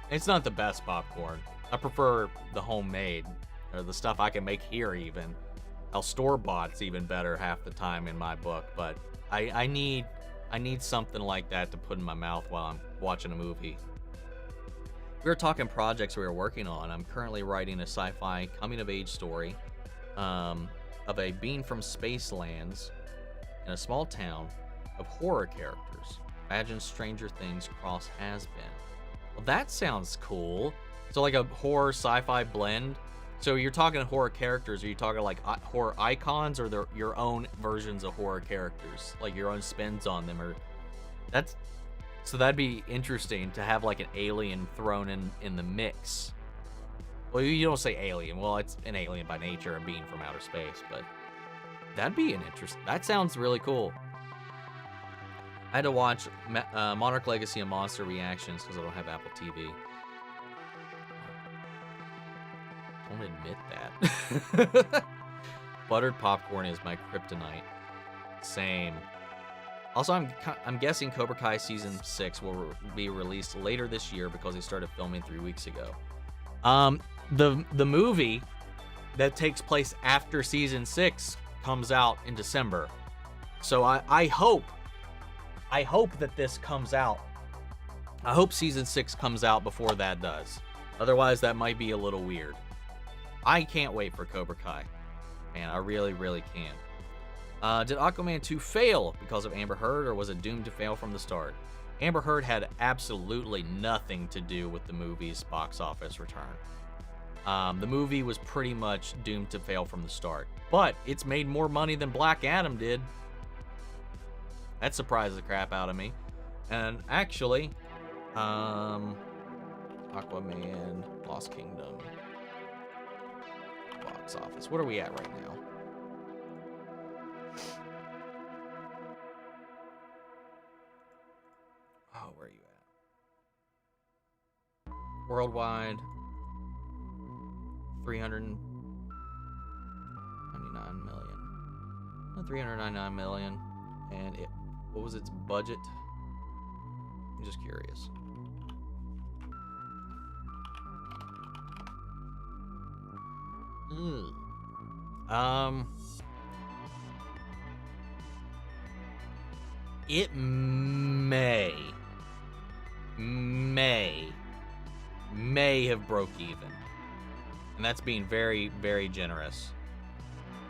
S1: It's not the best popcorn. I prefer the homemade, or the stuff I can make here even. Store-bought's even better half the time in my book, but I need something like that to put in my mouth while I'm watching a movie. We were talking projects we were working on. I'm currently writing a sci-fi coming-of-age story of a being from Spacelands in a small town of horror characters. Imagine Stranger Things cross has been. Well, that sounds cool. So like a horror sci-fi blend. So you're talking horror characters, or are you talking like horror icons, or they're your own versions of horror characters, like your own spins on them? Or so that'd be interesting to have like an alien thrown in the mix. Well, you don't say alien. Well, it's an alien by nature, a being from outer space, but that'd be that sounds really cool. I had to watch Monarch Legacy and Monster reactions because I don't have Apple TV. Don't admit that. Buttered popcorn is my kryptonite. Same. Also, I'm guessing Cobra Kai Season 6 will be released later this year because they started filming 3 weeks ago. The movie that takes place after Season 6 comes out in December. So I hope that this comes out. I hope Season 6 comes out before that does. Otherwise, that might be a little weird. I can't wait for Cobra Kai. Man, I really, really can't. Did Aquaman 2 fail because of Amber Heard, or was it doomed to fail from the start? Amber Heard had absolutely nothing to do with the movie's box office return. The movie was pretty much doomed to fail from the start. But it's made more money than Black Adam did. That surprised the crap out of me. And actually, Aquaman, Lost Kingdom, box office. What are we at right now? Oh, where are you at? Worldwide, 399 million. 399 million. And what was its budget? I'm just curious. It may have broke even. And that's being very, very generous.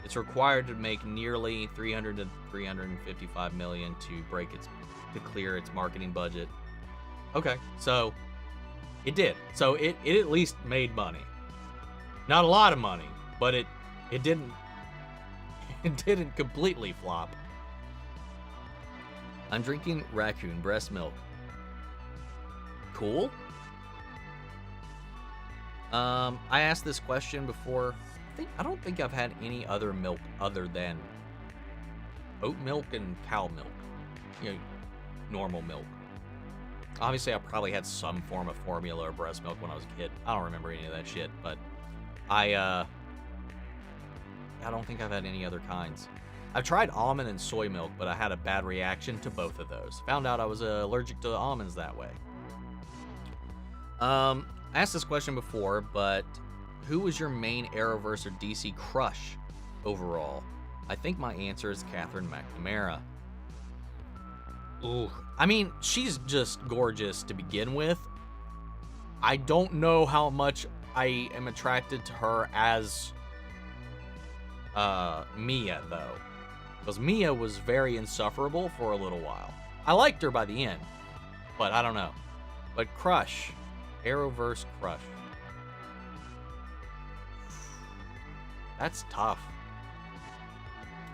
S1: It's required to make nearly 300 to 355 million to clear its marketing budget. Okay, so it did. So it at least made money. Not a lot of money, but it didn't completely flop. I'm drinking raccoon breast milk. Cool. I asked this question before. I don't think I've had any other milk other than oat milk and cow milk. You know, normal milk. Obviously, I probably had some form of formula or breast milk when I was a kid. I don't remember any of that shit, but I don't think I've had any other kinds. I've tried almond and soy milk, but I had a bad reaction to both of those. Found out I was allergic to almonds that way. I asked this question before, but who was your main Arrowverse or DC crush overall? I think my answer is Catherine McNamara. Ooh, I mean, she's just gorgeous to begin with. I don't know how much I am attracted to her as Mia, though. Because Mia was very insufferable for a little while. I liked her by the end, but I don't know. But crush. Arrowverse crush. That's tough.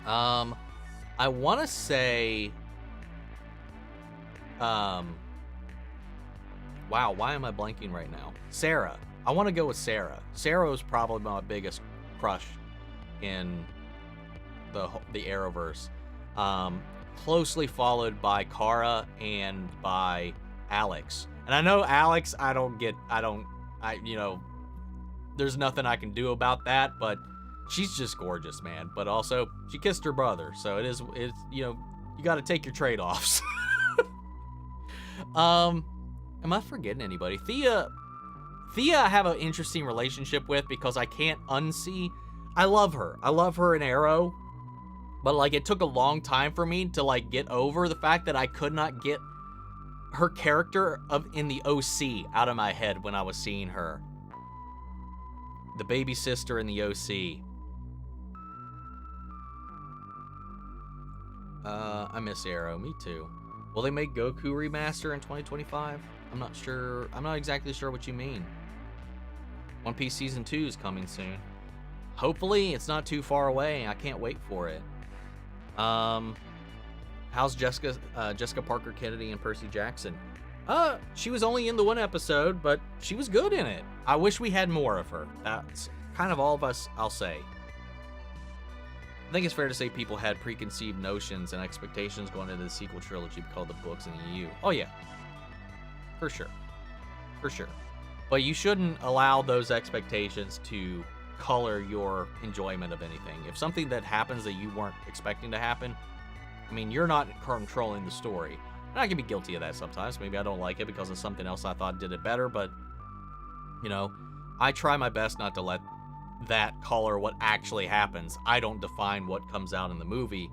S1: I want to say... wow, why am I blanking right now? Sarah. I want to go with Sarah. Sarah was probably my biggest crush in the Arrowverse. Closely followed by Kara and by Alex. And I know Alex, there's nothing I can do about that, but she's just gorgeous, man. But also, she kissed her brother, so it's you got to take your trade-offs. Am I forgetting anybody? Thea I have an interesting relationship with because I can't unsee. I love her in Arrow, but like it took a long time for me to like get over the fact that I could not get her character in the OC out of my head when I was seeing her. The baby sister in the OC. I miss Arrow. Me too. Will they make Goku remaster in 2025? I'm not sure. I'm not exactly sure what you mean. One Piece Season 2 is coming soon. Hopefully, it's not too far away. I can't wait for it. How's Jessica Parker Kennedy and Percy Jackson? She was only in the one episode, but she was good in it. I wish we had more of her. That's kind of all of us, I'll say. I think it's fair to say people had preconceived notions and expectations going into the sequel trilogy because of the books in the EU. Oh, yeah. For sure. For sure. But you shouldn't allow those expectations to color your enjoyment of anything. If something that happens that you weren't expecting to happen, I mean, you're not controlling the story. And I can be guilty of that sometimes. Maybe I don't like it because of something else I thought did it better, but, you know, I try my best not to let that color what actually happens. I don't define what comes out in the movie,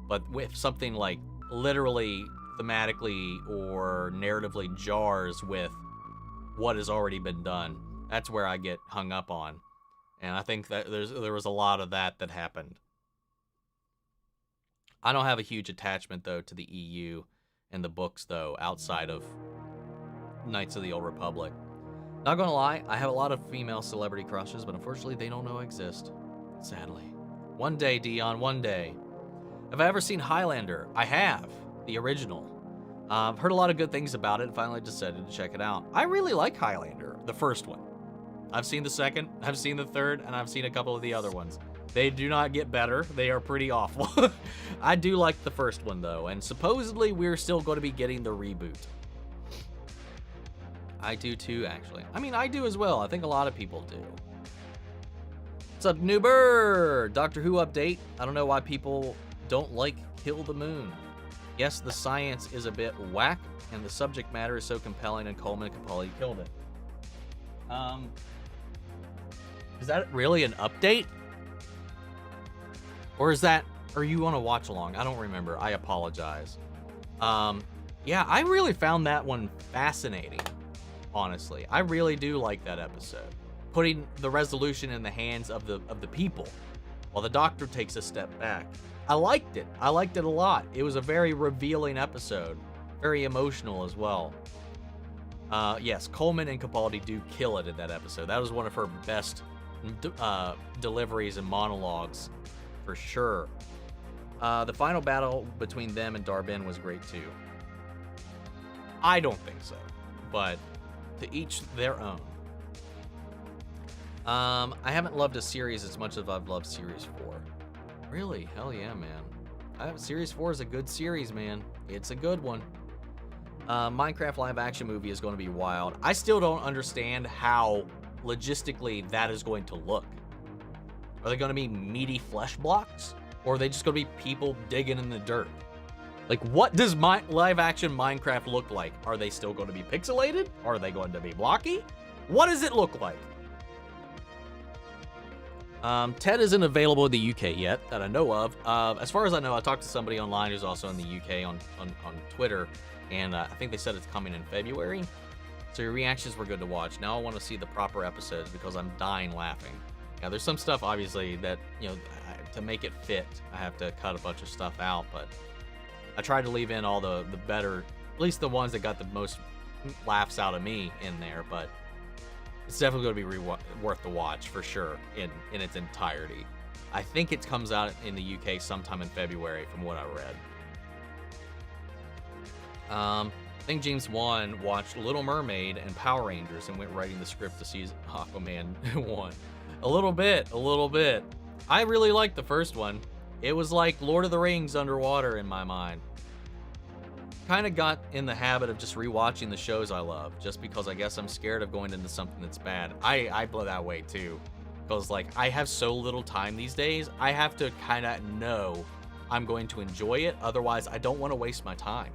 S1: but with something like literally thematically or narratively jars with what has already been done, that's where I get hung up on. And I think that there was a lot of that happened. I don't have a huge attachment, though, to the EU and the books, though, outside of Knights of the Old Republic. Not gonna lie, I have a lot of female celebrity crushes, but unfortunately they don't know I exist. Sadly. One day, Dion, one day. Have I ever seen Highlander? I have. The original. I've heard a lot of good things about it and finally decided to check it out. I really like Highlander, the first one. I've seen the second, I've seen the third, and I've seen a couple of the other ones. They do not get better. They are pretty awful. I do like the first one, though, and supposedly we're still going to be getting the reboot. I do, too, actually. I mean, I do as well. I think a lot of people do. What's up, Noober? Doctor Who update. I don't know why people don't like Kill the Moon. Yes, the science is a bit whack, and the subject matter is so compelling, and Coleman and Capaldi killed it. Is that really an update? Or is that, or you want to watch along? I don't remember. I apologize. Yeah, I really found that one fascinating, honestly. I really do like that episode. Putting the resolution in the hands of the people while the Doctor takes a step back. I liked it. I liked it a lot. It was a very revealing episode. Very emotional as well. Yes, Coleman and Capaldi do kill it in that episode. That was one of her best deliveries and monologues, for sure. The final battle between them and Dar-Benn was great too. I don't think so, but to each their own. I haven't loved a series as much as I've loved Series 4. Really? Hell yeah, man. Series 4 is a good series, man. It's a good one. Minecraft live action movie is going to be wild. I still don't understand how logistically that is going to look. Are they going to be meaty flesh blocks? Or are they just going to be people digging in the dirt? Like, what does live action Minecraft look like? Are they still going to be pixelated? Are they going to be blocky? What does it look like? Ted isn't available in the UK yet, that I know of. As far as I know, I talked to somebody online who's also in the UK on Twitter, and I think they said it's coming in February. So your reactions were good to watch. Now I want to see the proper episodes because I'm dying laughing. Now there's some stuff obviously that, you know, to make it fit, I have to cut a bunch of stuff out, but I tried to leave in all the better, at least the ones that got the most laughs out of me in there, but it's definitely going to be worth the watch for sure in its entirety. I think it comes out in the UK sometime in February from what I read. I think James Wan watched Little Mermaid and Power Rangers and went writing the script to see Aquaman 1. A little bit. I really liked the first one. It was like Lord of the Rings underwater in my mind. Kind of got in the habit of just rewatching the shows I love, just because I guess I'm scared of going into something that's bad. I blow that way too, because like I have so little time these days. I have to kind of know I'm going to enjoy it. Otherwise, I don't want to waste my time.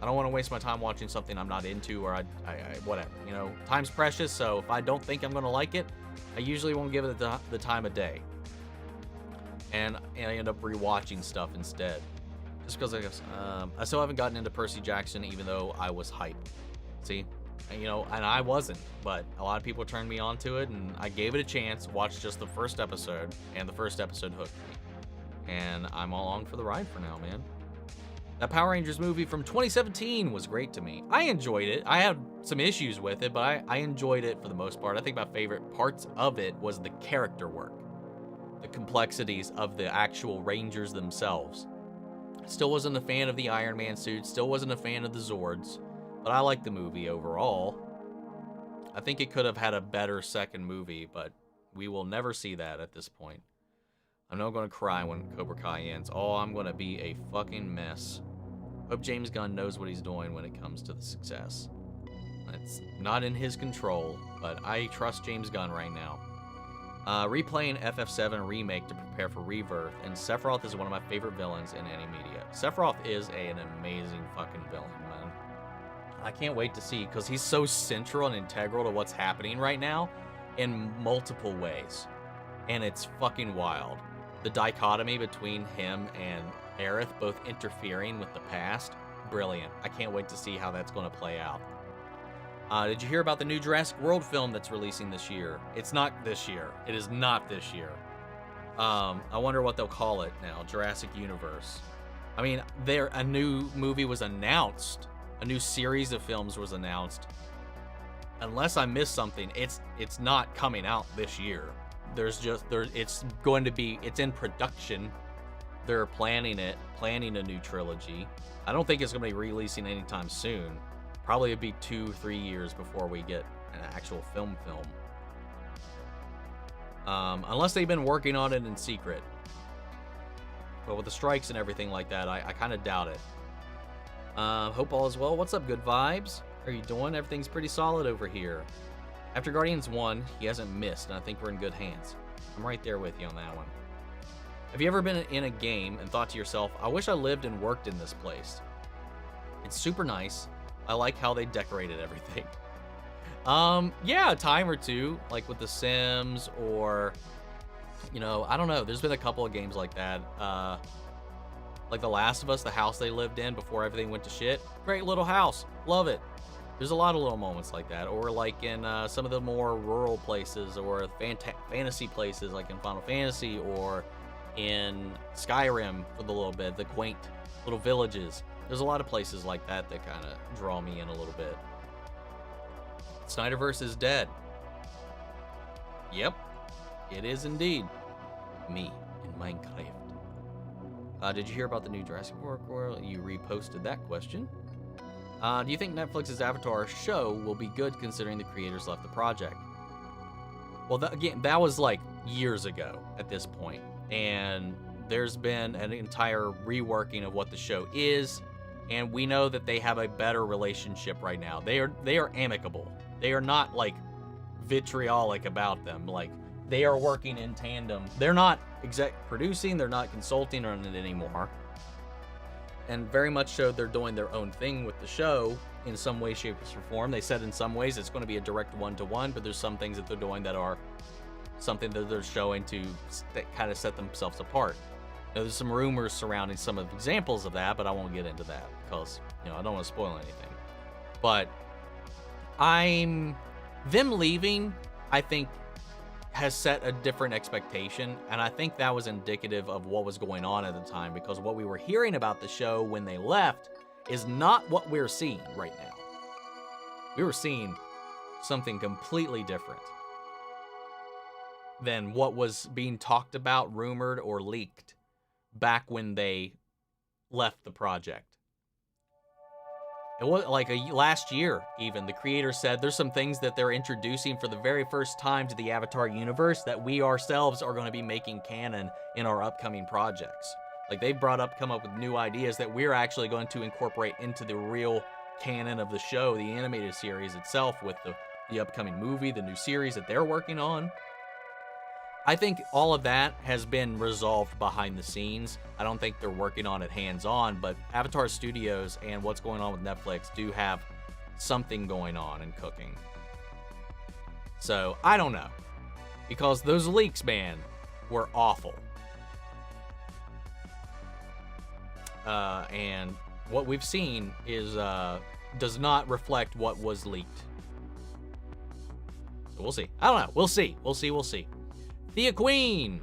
S1: I don't want to waste my time watching something I'm not into, or I whatever. You know, time's precious, so if I don't think I'm going to like it, I usually won't give it the time of day. And I end up rewatching stuff instead. Just because I guess, I still haven't gotten into Percy Jackson, even though I was hyped. See? And, you know, and I wasn't, but a lot of people turned me on to it, and I gave it a chance, watched just the first episode, and the first episode hooked me. And I'm along for the ride for now, man. That Power Rangers movie from 2017 was great to me. I enjoyed it. I had some issues with it, but I enjoyed it for the most part. I think my favorite parts of it was the character work, the complexities of the actual Rangers themselves. Still wasn't a fan of the Iron Man suit, still wasn't a fan of the Zords, but I liked the movie overall. I think it could have had a better second movie, but we will never see that at this point. I'm not going to cry when Cobra Kai ends. Oh, I'm going to be a fucking mess. Hope James Gunn knows what he's doing when it comes to the success. It's not in his control, but I trust James Gunn right now. Replaying FF7 Remake to prepare for Rebirth, and Sephiroth is one of my favorite villains in any media. Sephiroth is an amazing fucking villain, man. I can't wait to see, because he's so central and integral to what's happening right now in multiple ways. And it's fucking wild. The dichotomy between him and Aerith both interfering with the past, brilliant. I can't wait to see how that's going to play out. Did you hear about the new Jurassic World film that's releasing this year? It's not this year. It is not this year. I wonder what they'll call it now. Jurassic Universe. I mean, a new movie was announced. A new series of films was announced. Unless I missed something, it's not coming out this year. It's in production. They're planning a new trilogy. I don't think it's going to be releasing anytime soon. Probably it'd be 2-3 years before we get an actual film. Unless they've been working on it in secret. But with the strikes and everything like that, I kind of doubt it. Hope all is well. What's up, good vibes? How are you doing? Everything's pretty solid over here. After Guardians 1, he hasn't missed, and I think we're in good hands. I'm right there with you on that one. Have you ever been in a game and thought to yourself, I wish I lived and worked in this place? It's super nice. I like how they decorated everything. Yeah, a time or two, like with The Sims or, I don't know. There's been a couple of games like that. Like The Last of Us, the house they lived in before everything went to shit. Great little house. Love it. There's a lot of little moments like that. Or like in some of the more rural places or fantasy places like in Final Fantasy or in Skyrim for the little bit, the quaint little villages. There's a lot of places like that that kind of draw me in a little bit. Snyderverse is dead. Yep, it is indeed. Me in Minecraft. Did you hear about the new Jurassic World? You reposted that question. Do you think Netflix's Avatar show will be good considering the creators left the project? Well, again, that was like years ago at this point. And there's been an entire reworking of what the show is. And we know that they have a better relationship right now. They are amicable. They are not like vitriolic about them. Like they are working in tandem. They're not producing. They're not consulting on it anymore. And very much so, they're doing their own thing with the show in some way, shape, or form. They said in some ways it's going to be a direct one-to-one, but there's some things that they're doing that are something that they're showing that kind of set themselves apart. There's some rumors surrounding some of the examples of that, but I won't get into that because, I don't want to spoil anything. But them leaving, I think, has set a different expectation, and I think that was indicative of what was going on at the time, because what we were hearing about the show when they left is not what we're seeing right now. We were seeing something completely different than what was being talked about, rumored, or leaked back when they left the project. It was like last year, even. The creator said there's some things that they're introducing for the very first time to the Avatar universe that we ourselves are going to be making canon in our upcoming projects. Like they've come up with new ideas that we're actually going to incorporate into the real canon of the show, the animated series itself, with the upcoming movie, the new series that they're working on. I think all of that has been resolved behind the scenes. I don't think they're working on it hands-on, but Avatar Studios and what's going on with Netflix do have something going on and cooking. So, I don't know. Because those leaks, man, were awful. And what we've seen is does not reflect what was leaked. So we'll see. I don't know. We'll see. We'll see. Thea Queen.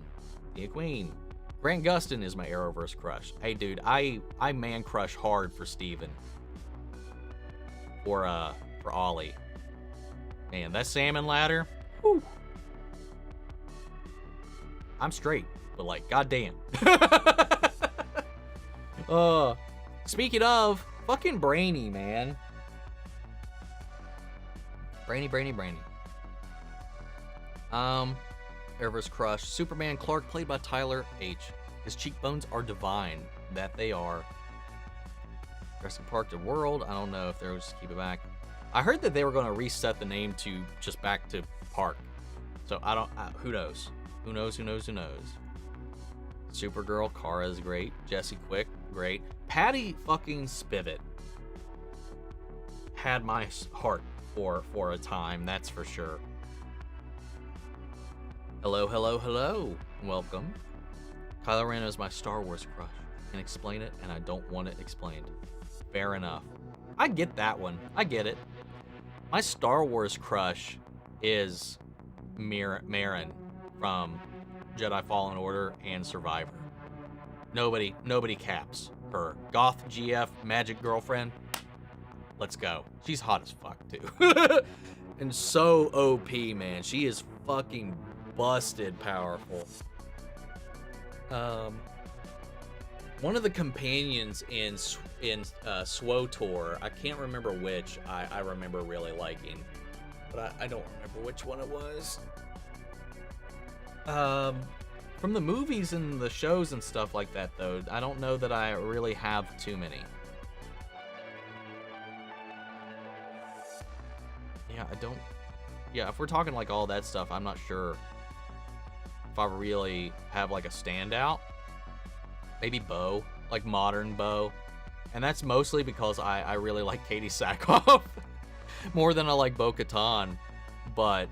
S1: Grant Gustin is my Arrowverse crush. Hey, dude, I man crush hard for Steven. For Ollie. Man, that salmon ladder. Whew. I'm straight, but like, goddamn. Speaking of, fucking Brainy, man. Brainy. Arrowverse crush. Superman Clark, played by Tyler H. His cheekbones are divine. That they are. Jurassic Park to World. I don't know if they'll just keep it back. I heard that they were going to reset the name to just back to Park. So I don't, who knows? Who knows? Supergirl, Kara is great. Jessie Quick, great. Patty fucking Spivot had my heart for a time, that's for sure. Hello. Welcome. Kylo Ren is my Star Wars crush. Can explain it, and I don't want it explained. Fair enough. I get that one. I get it. My Star Wars crush is Marin from Jedi Fallen Order and Survivor. Nobody caps her. Goth GF magic girlfriend. Let's go. She's hot as fuck too. And so OP, man. She is fucking busted powerful. One of the companions in SWOTOR, I can't remember which, I remember really liking, but I don't remember which one it was. From the movies and the shows and stuff like that, though, I don't know that I really have too many. Yeah, if we're talking like all that stuff, I'm not sure if I really have like a standout. Maybe Bo, like modern Bo. And that's mostly because I really like Katie Sackhoff more than I like Bo-Katan. But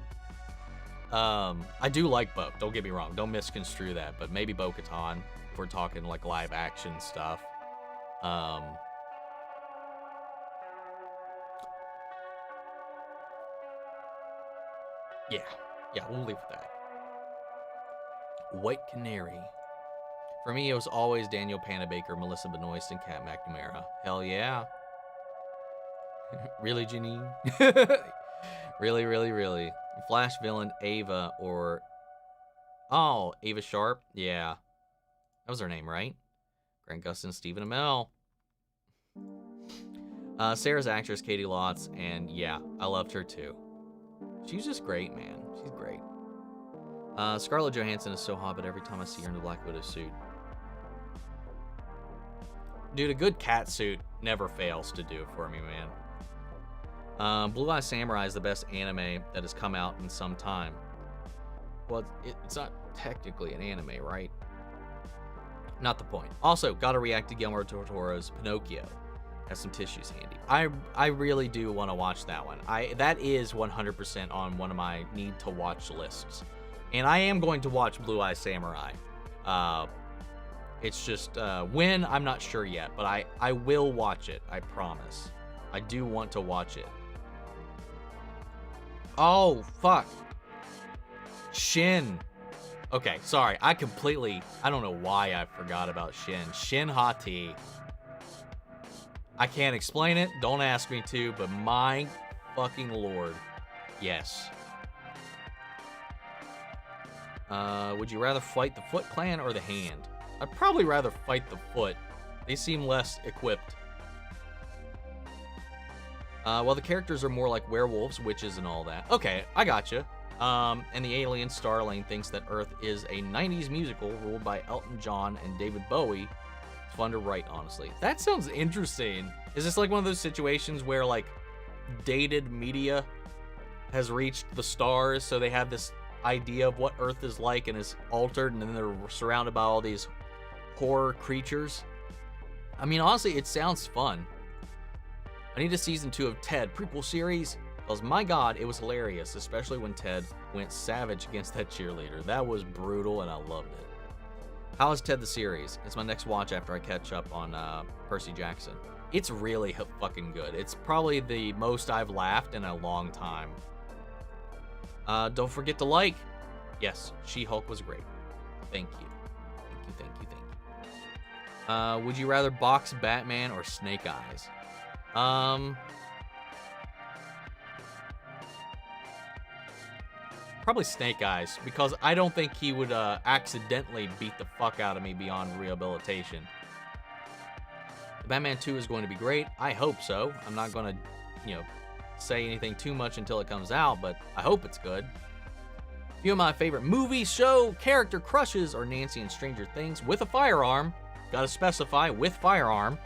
S1: I do like Bo, don't get me wrong, don't misconstrue that, but maybe Bo-Katan if we're talking like live action stuff. Yeah, we'll leave with that. White Canary. For me, it was always Daniel Panabaker, Melissa Benoist, and Kat McNamara. Hell yeah. Really, Janine? Really. Flash villain Ava or... Oh, Ava Sharp? Yeah. That was her name, right? Grant Gustin, Stephen Amell. Sarah's actress, Katie Lotz, and yeah, I loved her too. She's just great, man. She's great. Scarlett Johansson is so hot, but every time I see her in the Black Widow suit. Dude, a good cat suit never fails to do it for me, man. Blue Eye Samurai is the best anime that has come out in some time. Well, it's not technically an anime, right? Not the point. Also, gotta react to Guillermo del Toro's Pinocchio. Has some tissues handy. I really do want to watch that one. That is 100% on one of my need to watch lists. And I am going to watch Blue Eye Samurai. It's just when, I'm not sure yet, but I will watch it, I promise. I do want to watch it. Oh, fuck. Shin. Okay, sorry. I don't know why I forgot about Shin. Shin Hati. I can't explain it. Don't ask me to, but my fucking lord. Yes. Would you rather fight the Foot Clan or the Hand? I'd probably rather fight the Foot. They seem less equipped. Well, the characters are more like werewolves, witches, and all that. Okay, I gotcha. And the alien Starling thinks that Earth is a 90s musical ruled by Elton John and David Bowie. It's fun to write, honestly. That sounds interesting. Is this like one of those situations where, like, dated media has reached the stars, so they have this idea of what Earth is like and is altered, and then they're surrounded by all these horror creatures? I mean, honestly, it sounds fun. I need a season 2 of Ted prequel series, because my god, it was hilarious, especially when Ted went savage against that cheerleader. That was brutal, and I loved it. How is Ted the series? It's my next watch after I catch up on Percy Jackson. It's really fucking good. It's probably the most I've laughed in a long time. Don't forget to like. Yes, She-Hulk was great. Thank you. Thank you. Would you rather box Batman or Snake Eyes? Probably Snake Eyes, because I don't think he would accidentally beat the fuck out of me beyond rehabilitation. Batman 2 is going to be great. I hope so. I'm not going to, say anything too much until it comes out, but I hope it's good. A few of my favorite movie, show, character crushes are Nancy in Stranger Things with a firearm. Gotta specify, with firearm.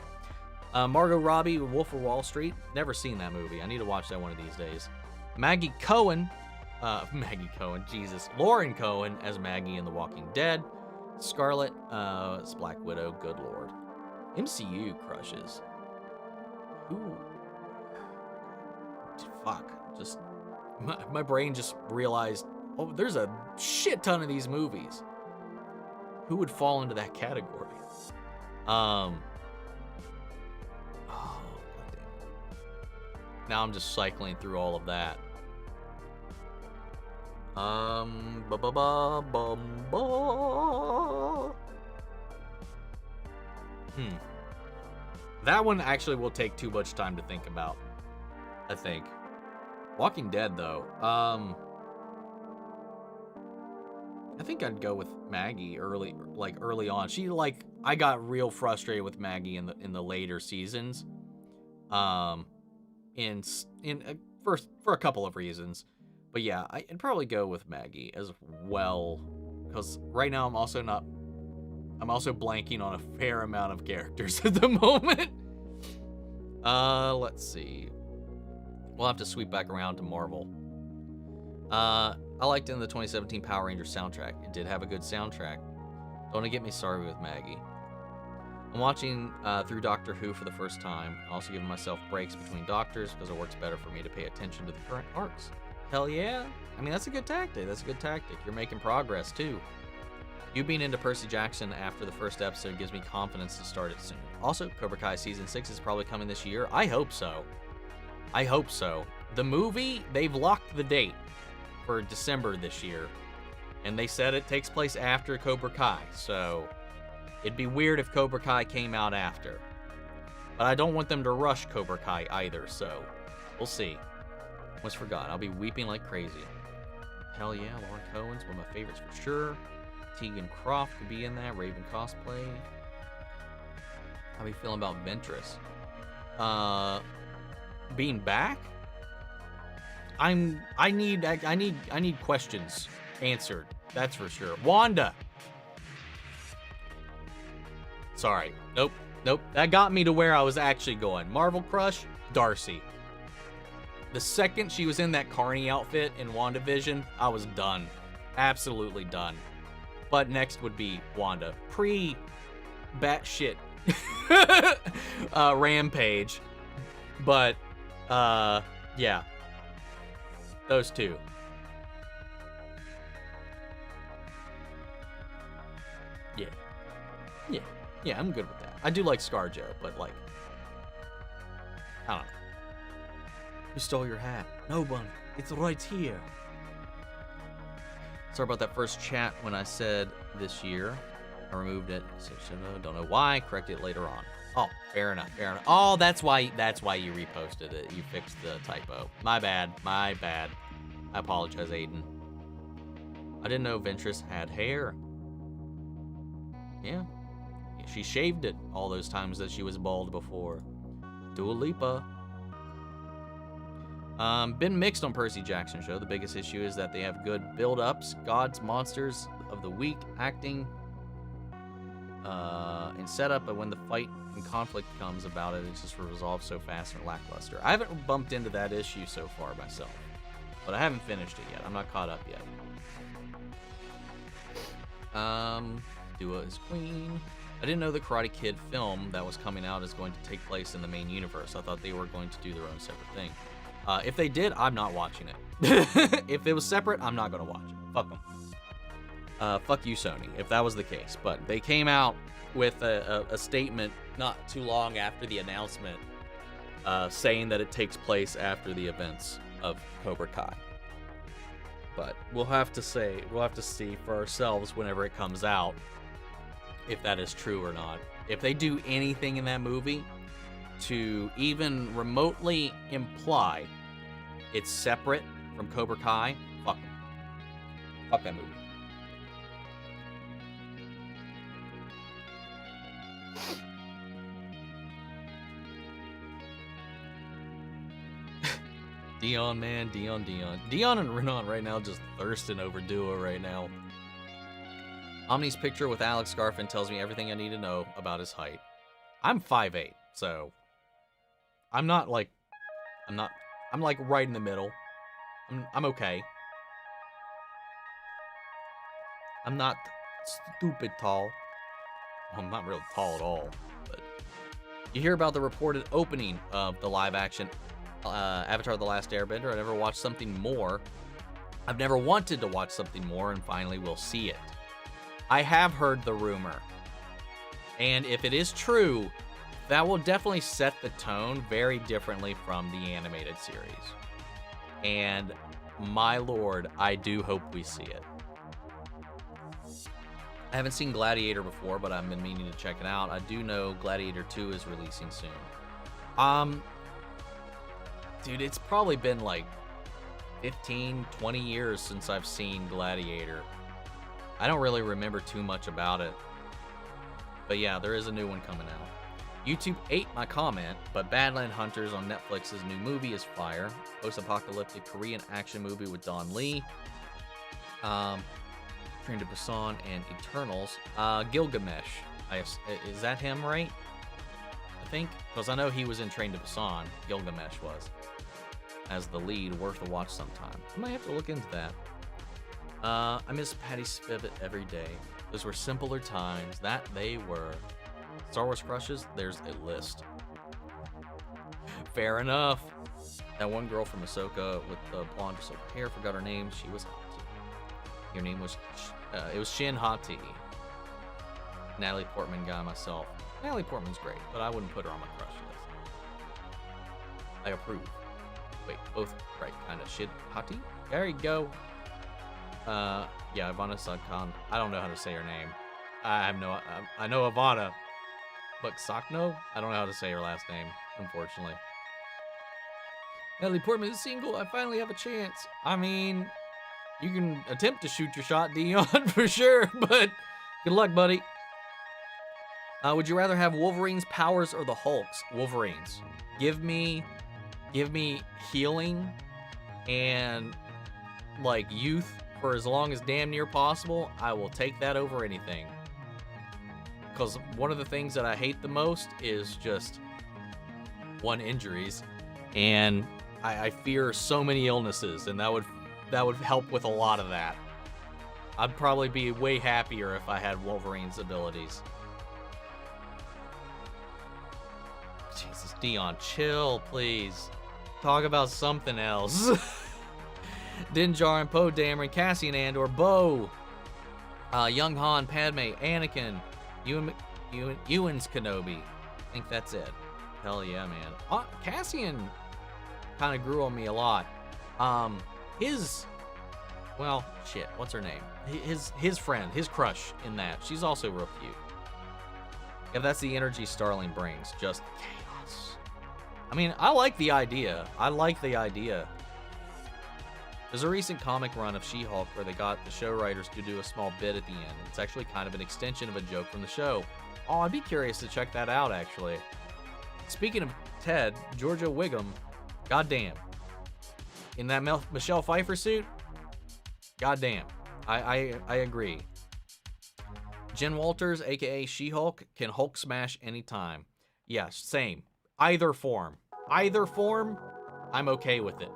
S1: Margot Robbie, Wolf of Wall Street. Never seen that movie. I need to watch that one of these days. Maggie Cohen, Maggie Cohen, Jesus. Lauren Cohen as Maggie in The Walking Dead. Scarlett as Black Widow, good lord. MCU crushes. Who? Fuck. Just, my brain just realized, oh, there's a shit ton of these movies. Who would fall into that category? Oh, goddamn. Now I'm just cycling through all of that. That one actually will take too much time to think about, I think. Walking Dead, though. I think I'd go with Maggie early on. I got real frustrated with Maggie in the later seasons. For a couple of reasons. But yeah, I'd probably go with Maggie as well, because right now I'm also blanking on a fair amount of characters at the moment. Let's see. We'll have to sweep back around to Marvel. I liked in the 2017 Power Rangers soundtrack. It did have a good soundtrack. Don't get me started with Maggie. I'm watching through Doctor Who for the first time. Also giving myself breaks between doctors because it works better for me to pay attention to the current arcs. Hell yeah. I mean, that's a good tactic. You're making progress, too. You being into Percy Jackson after the first episode gives me confidence to start it soon. Also, Cobra Kai Season 6 is probably coming this year. I hope so. The movie, they've locked the date for December this year. And they said it takes place after Cobra Kai. So, it'd be weird if Cobra Kai came out after. But I don't want them to rush Cobra Kai either, so we'll see. Almost forgot. I'll be weeping like crazy. Hell yeah, Lauren Cohen's one of my favorites for sure. Tegan Croft could be in that. Raven cosplay. How we feeling about Ventress? Being back? I need questions answered. That's for sure. Wanda. Sorry. Nope. That got me to where I was actually going. Marvel crush, Darcy. The second she was in that Carney outfit in WandaVision, I was done. Absolutely done. But next would be Wanda. Pre-batshit Rampage. But, yeah. Those two. Yeah, I'm good with that. I do like ScarJo, but like, I don't know. Who stole your hat? No one. It's right here. Sorry about that first chat when I said this year. I removed it. So, don't know why. Correct it later on. Oh, fair enough. Oh, that's why you reposted it. You fixed the typo. My bad. I apologize, Aiden. I didn't know Ventress had hair. Yeah. She shaved it all those times that she was bald before. Dua Lipa. Been mixed on Percy Jackson show. The biggest issue is that they have good build-ups, gods, monsters of the week, acting, and setup, but when the fight and conflict comes about it, it's just resolved so fast and lackluster. I haven't bumped into that issue so far myself, but I haven't finished it yet. I'm not caught up yet. Dua is queen. I didn't know the Karate Kid film that was coming out is going to take place in the main universe. I thought they were going to do their own separate thing. If they did, I'm not watching it. If it was separate, I'm not going to watch it. Fuck them. Fuck you, Sony, if that was the case. But they came out with a statement not too long after the announcement saying that it takes place after the events of Cobra Kai. But we'll have to see for ourselves whenever it comes out if that is true or not. If they do anything in that movie to even remotely imply it's separate from Cobra Kai, fuck them. Fuck that movie. Dion, man, Dion. Dion and Renan right now just thirsting over Dua right now. Omni's picture with Alex Garfin tells me everything I need to know about his height. I'm 5'8", so I'm like right in the middle. I'm okay. I'm not stupid tall. Well, I'm not real tall at all, but you hear about the reported opening of the live-action Avatar: The Last Airbender. I never watched something more. I've never wanted to watch something more, and finally we'll see it. I have heard the rumor, and if it is true, that will definitely set the tone very differently from the animated series. And my lord, I do hope we see it. I haven't seen Gladiator before, but I've been meaning to check it out. I do know Gladiator 2 is releasing soon. Dude, it's probably been like 15, 20 years since I've seen Gladiator. I don't really remember too much about it. But yeah, there is a new one coming out. YouTube ate my comment, but Badland Hunters on Netflix's new movie is fire. Post-apocalyptic Korean action movie with Don Lee. Train to Busan and Eternals. Gilgamesh. Is that him, right? I think. Because I know he was in Train to Busan. Gilgamesh was. As the lead. Worth a watch sometime. I might have to look into that. I miss Patty Spivot every day. Those were simpler times. That they were. Star Wars crushes, there's a list. Fair enough. That one girl from Ahsoka with the blonde or silver hair, forgot her name. She was hot. Your name was, it was Shin Hati. Natalie Portman guy myself. Natalie Portman's great, but I wouldn't put her on my crush list. I approve. Wait, both right, kind of. Shin Hati? There you go. Yeah, Ivana Sadkan. I don't know how to say her name. I know Ivana. But Sakno? I don't know how to say her last name, unfortunately. Natalie Portman is single. I finally have a chance. I mean, you can attempt to shoot your shot, Dion, for sure, but good luck, buddy. Would you rather have Wolverine's powers or the Hulk's? Wolverine's. Give me healing and, like, youth for as long as damn near possible. I will take that over anything. Because one of the things that I hate the most is just injuries, and I fear so many illnesses, and that would help with a lot of that. I'd probably be way happier if I had Wolverine's abilities. Jesus, Dion, chill, please. Talk about something else. Dinjar and Poe Dameron, Cassian Andor, Bo, Young Han, Padme, Anakin, Ewan's Kenobi. I think that's it. Hell yeah, man. Cassian kind of grew on me a lot. Well, shit, what's her name? His friend, his crush in that. She's also real cute. If that's the energy Starling brings, just chaos. I mean, I like the idea. There's a recent comic run of She-Hulk where they got the show writers to do a small bit at the end. It's actually kind of an extension of a joke from the show. Oh, I'd be curious to check that out, actually. Speaking of Ted, Georgia Wiggum, goddamn. In that Michelle Pfeiffer suit, goddamn. I agree. Jen Walters, aka She-Hulk, can Hulk smash anytime. Yes, same. Either form, I'm okay with it.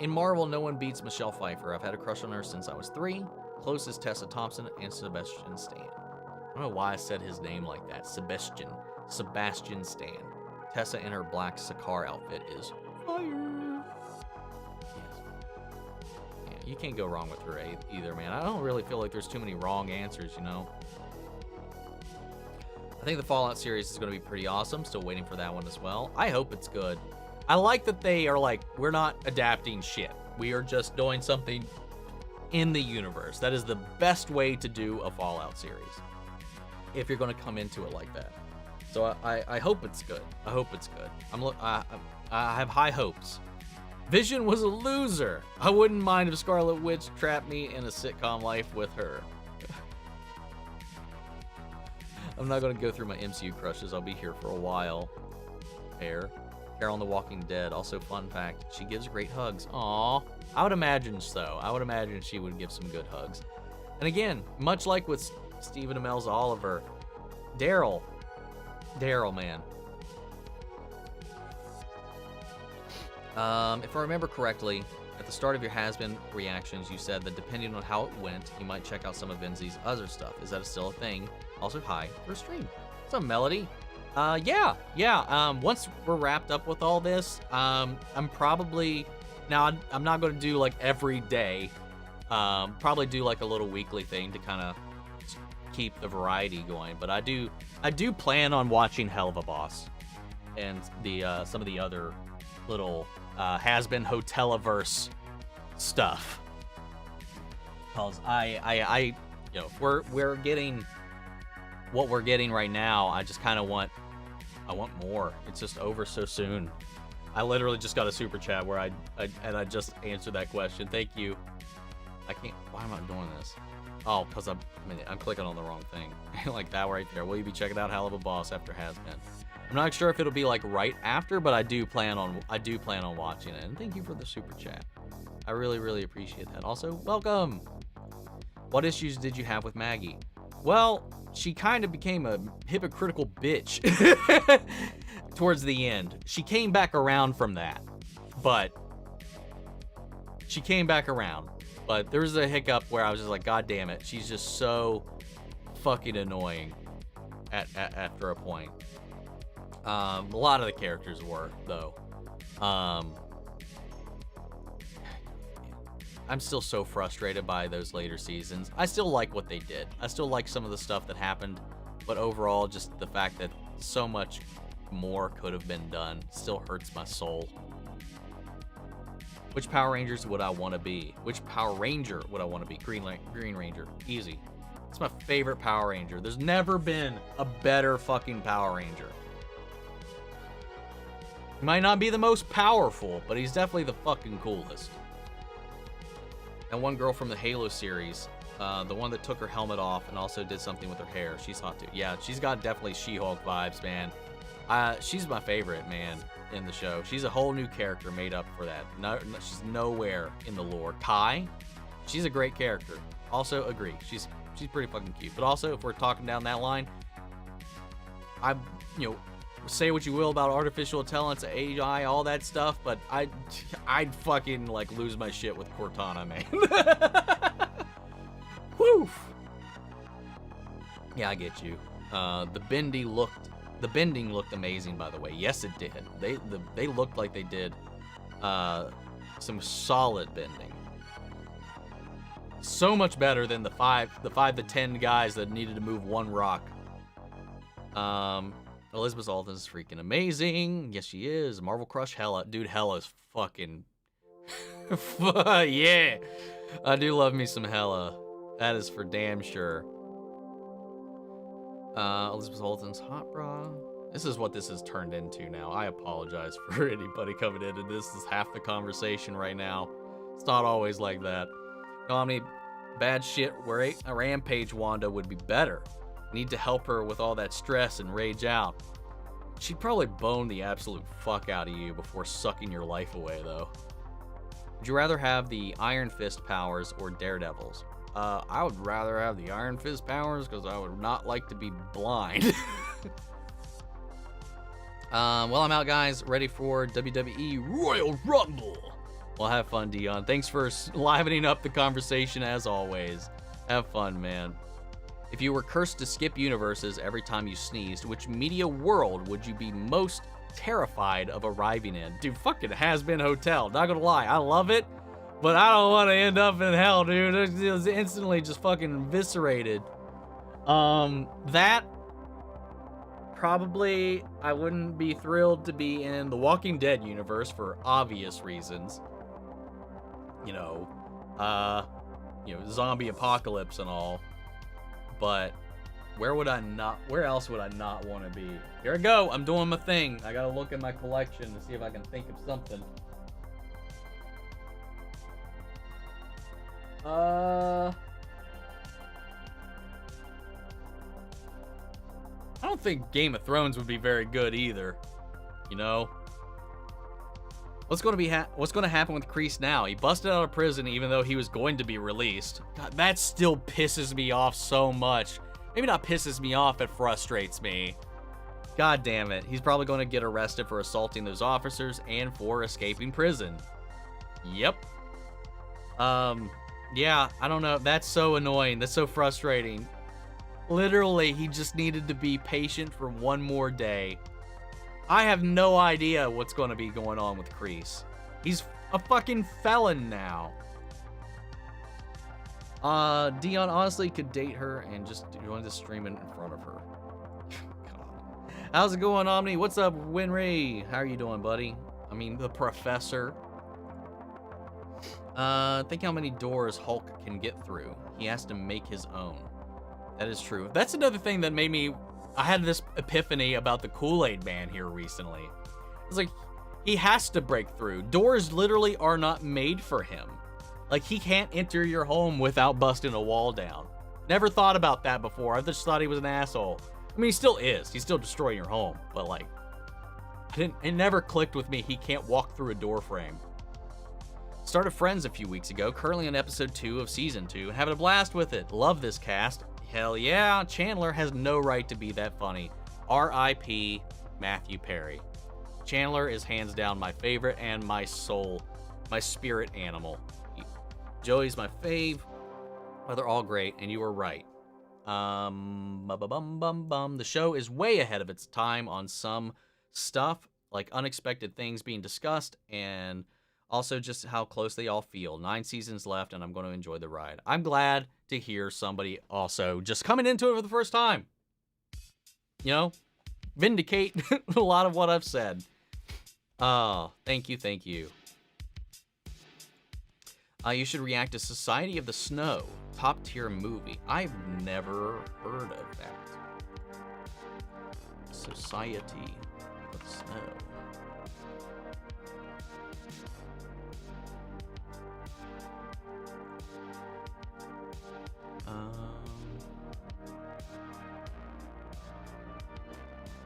S1: In Marvel, no one beats Michelle Pfeiffer. I've had a crush on her since I was 3. Closest Tessa Thompson and Sebastian Stan. I don't know why I said his name like that. Sebastian Stan. Tessa in her black Sakaar outfit is fire. Yes. Yeah, you can't go wrong with her either, man. I don't really feel like there's too many wrong answers, you know? I think the Fallout series is going to be pretty awesome. Still waiting for that one as well. I hope it's good. I like that they are like, we're not adapting shit. We are just doing something in the universe. That is the best way to do a Fallout series, if you're going to come into it like that. So I hope it's good. I hope it's good. I have high hopes. Vision was a loser. I wouldn't mind if Scarlet Witch trapped me in a sitcom life with her. I'm not going to go through my MCU crushes. I'll be here for a while. Carol in The Walking Dead. Also, fun fact, she gives great hugs. Aww. I would imagine so. I would imagine she would give some good hugs. And again, much like with Stephen Amell's Oliver, Daryl, man. If I remember correctly, At the start of your Has-Been reactions, you said that depending on how it went, you might check out some of Vinzi's other stuff. Is that still a thing? Also, hi for a stream. What's up, Melody? Yeah. Once we're wrapped up with all this, I'm probably... Now, I'm not going to do, like, every day. Probably do, like, a little weekly thing to kind of keep the variety going. But I do plan on watching Hell of a Boss. And the some of the other little Has-Been Hoteliverse stuff. Because I you know, if we're getting what we're getting right now, I just kind of want more. It's just over so soon. I literally just got a super chat where I just answered that question. Thank you. I can't. Why am I doing this? Oh, because I'm clicking on the wrong thing. Like that right there. Will you be checking out Hell of a Boss after Has-Been? I'm not sure if it'll be like right after, but I do plan on watching it. And thank you for the super chat. I really appreciate that. Also, welcome. What issues did you have with Maggie? Well, she kind of became a hypocritical bitch towards the end. She came back around from that, but she came back around. But there was a hiccup where I was just like, God damn it, she's just so fucking annoying after a point. A lot of the characters were, though. I'm still so frustrated by those later seasons. I still like what they did. I still like some of the stuff that happened, but overall, just the fact that so much more could have been done still hurts my soul. Which Power Rangers would I want to be? Which Power Ranger would I want to be? Green Ranger. Easy. It's my favorite Power Ranger. There's never been a better fucking Power Ranger. He might not be the most powerful, but he's definitely the fucking coolest. And one girl from the Halo series, the one that took her helmet off and also did something with her hair. She's hot too. Yeah, she's got definitely She-Hulk vibes, man. She's my favorite, man, in the show. She's a whole new character made up for that. No, she's nowhere in the lore. Kai, she's a great character. Also agree. She's pretty fucking cute. But also, if we're talking down that line, say what you will about artificial intelligence, AI, all that stuff, but I'd fucking like lose my shit with Cortana, man. Woo! Yeah, I get you. The bending looked amazing, by the way. Yes, it did. They looked like they did some solid bending. So much better than the 5 to 10 guys that needed to move one rock. Elizabeth Alden is freaking amazing. Yes, she is. Marvel Crush Hella. Dude, Hella's fucking... yeah. I do love me some Hella. That is for damn sure. Elizabeth Alden's hot bra. This is what this has turned into now. I apologize for anybody coming in, and this is half the conversation right now. It's not always like that. You know how many bad shit where a Rampage Wanda would be better? Need to help her with all that stress and rage out. She'd probably bone the absolute fuck out of you before sucking your life away, though. Would you rather have the Iron Fist powers or Daredevil's? I would rather have the Iron Fist powers because I would not like to be blind. Well, I'm out, guys. Ready for WWE Royal Rumble. Well, have fun, Dion. Thanks for livening up the conversation as always. Have fun, man. If you were cursed to skip universes every time you sneezed, which media world would you be most terrified of arriving in? Dude, fucking Has-Been Hotel. Not gonna lie, I love it, but I don't want to end up in hell, dude. It was instantly just fucking eviscerated. That probably I wouldn't be thrilled to be in the Walking Dead universe for obvious reasons. You know, zombie apocalypse and all. But where else would I not want to be? Here I go. I'm doing my thing. I gotta look at my collection to see if I can think of something. I don't think Game of Thrones would be very good either. You know? What's going to happen with Kreese now? He busted out of prison even though he was going to be released. God, that still pisses me off so much. Maybe not pisses me off, it frustrates me. God damn it. He's probably going to get arrested for assaulting those officers and for escaping prison. Yep. Yeah, I don't know. That's so annoying. That's so frustrating. Literally, he just needed to be patient for one more day. I have no idea what's going to be going on with Kreese. He's a fucking felon now. Dion honestly could date her and just join the stream in front of her. God. How's it going, Omni? What's up, Winry? How are you doing, buddy? I mean, the professor. Think how many doors Hulk can get through. He has to make his own. That is true. That's another thing that made me... I had this epiphany about the Kool-Aid Man here recently. It's like, he has to break through. Doors literally are not made for him. Like, he can't enter your home without busting a wall down. Never thought about that before. I just thought he was an asshole. I mean, he still is. He's still destroying your home. But, like, it never clicked with me. He can't walk through a door frame. Started Friends a few weeks ago. Currently on episode 2 of season 2. Having a blast with it. Love this cast. Hell yeah. Chandler has no right to be that funny. R.I.P. Matthew Perry. Chandler is hands down my favorite and my soul, my spirit animal. Joey's my fave. Well, they're all great, and you were right. The show is way ahead of its time on some stuff, like unexpected things being discussed, and also just how close they all feel. 9 seasons left, and I'm going to enjoy the ride. I'm glad to hear somebody also just coming into it for the first time. You know, vindicate a lot of what I've said. Oh, thank you, thank you. You should react to Society of the Snow, top tier movie. I've never heard of that. Society of the Snow.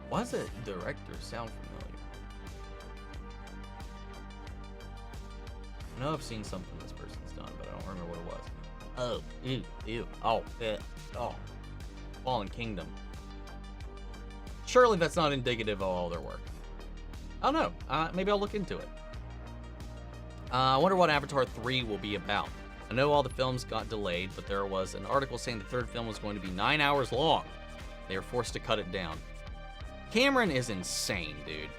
S1: Why does the director sound familiar? I know I've seen something this person's done, but I don't remember what it was. Oh, ew. Oh, oh. Fallen Kingdom. Surely that's not indicative of all their work. I don't know. Maybe I'll look into it. I wonder what Avatar 3 will be about. I know all the films got delayed, but there was an article saying the third film was going to be 9 hours long. They were forced to cut it down. Cameron is insane, dude.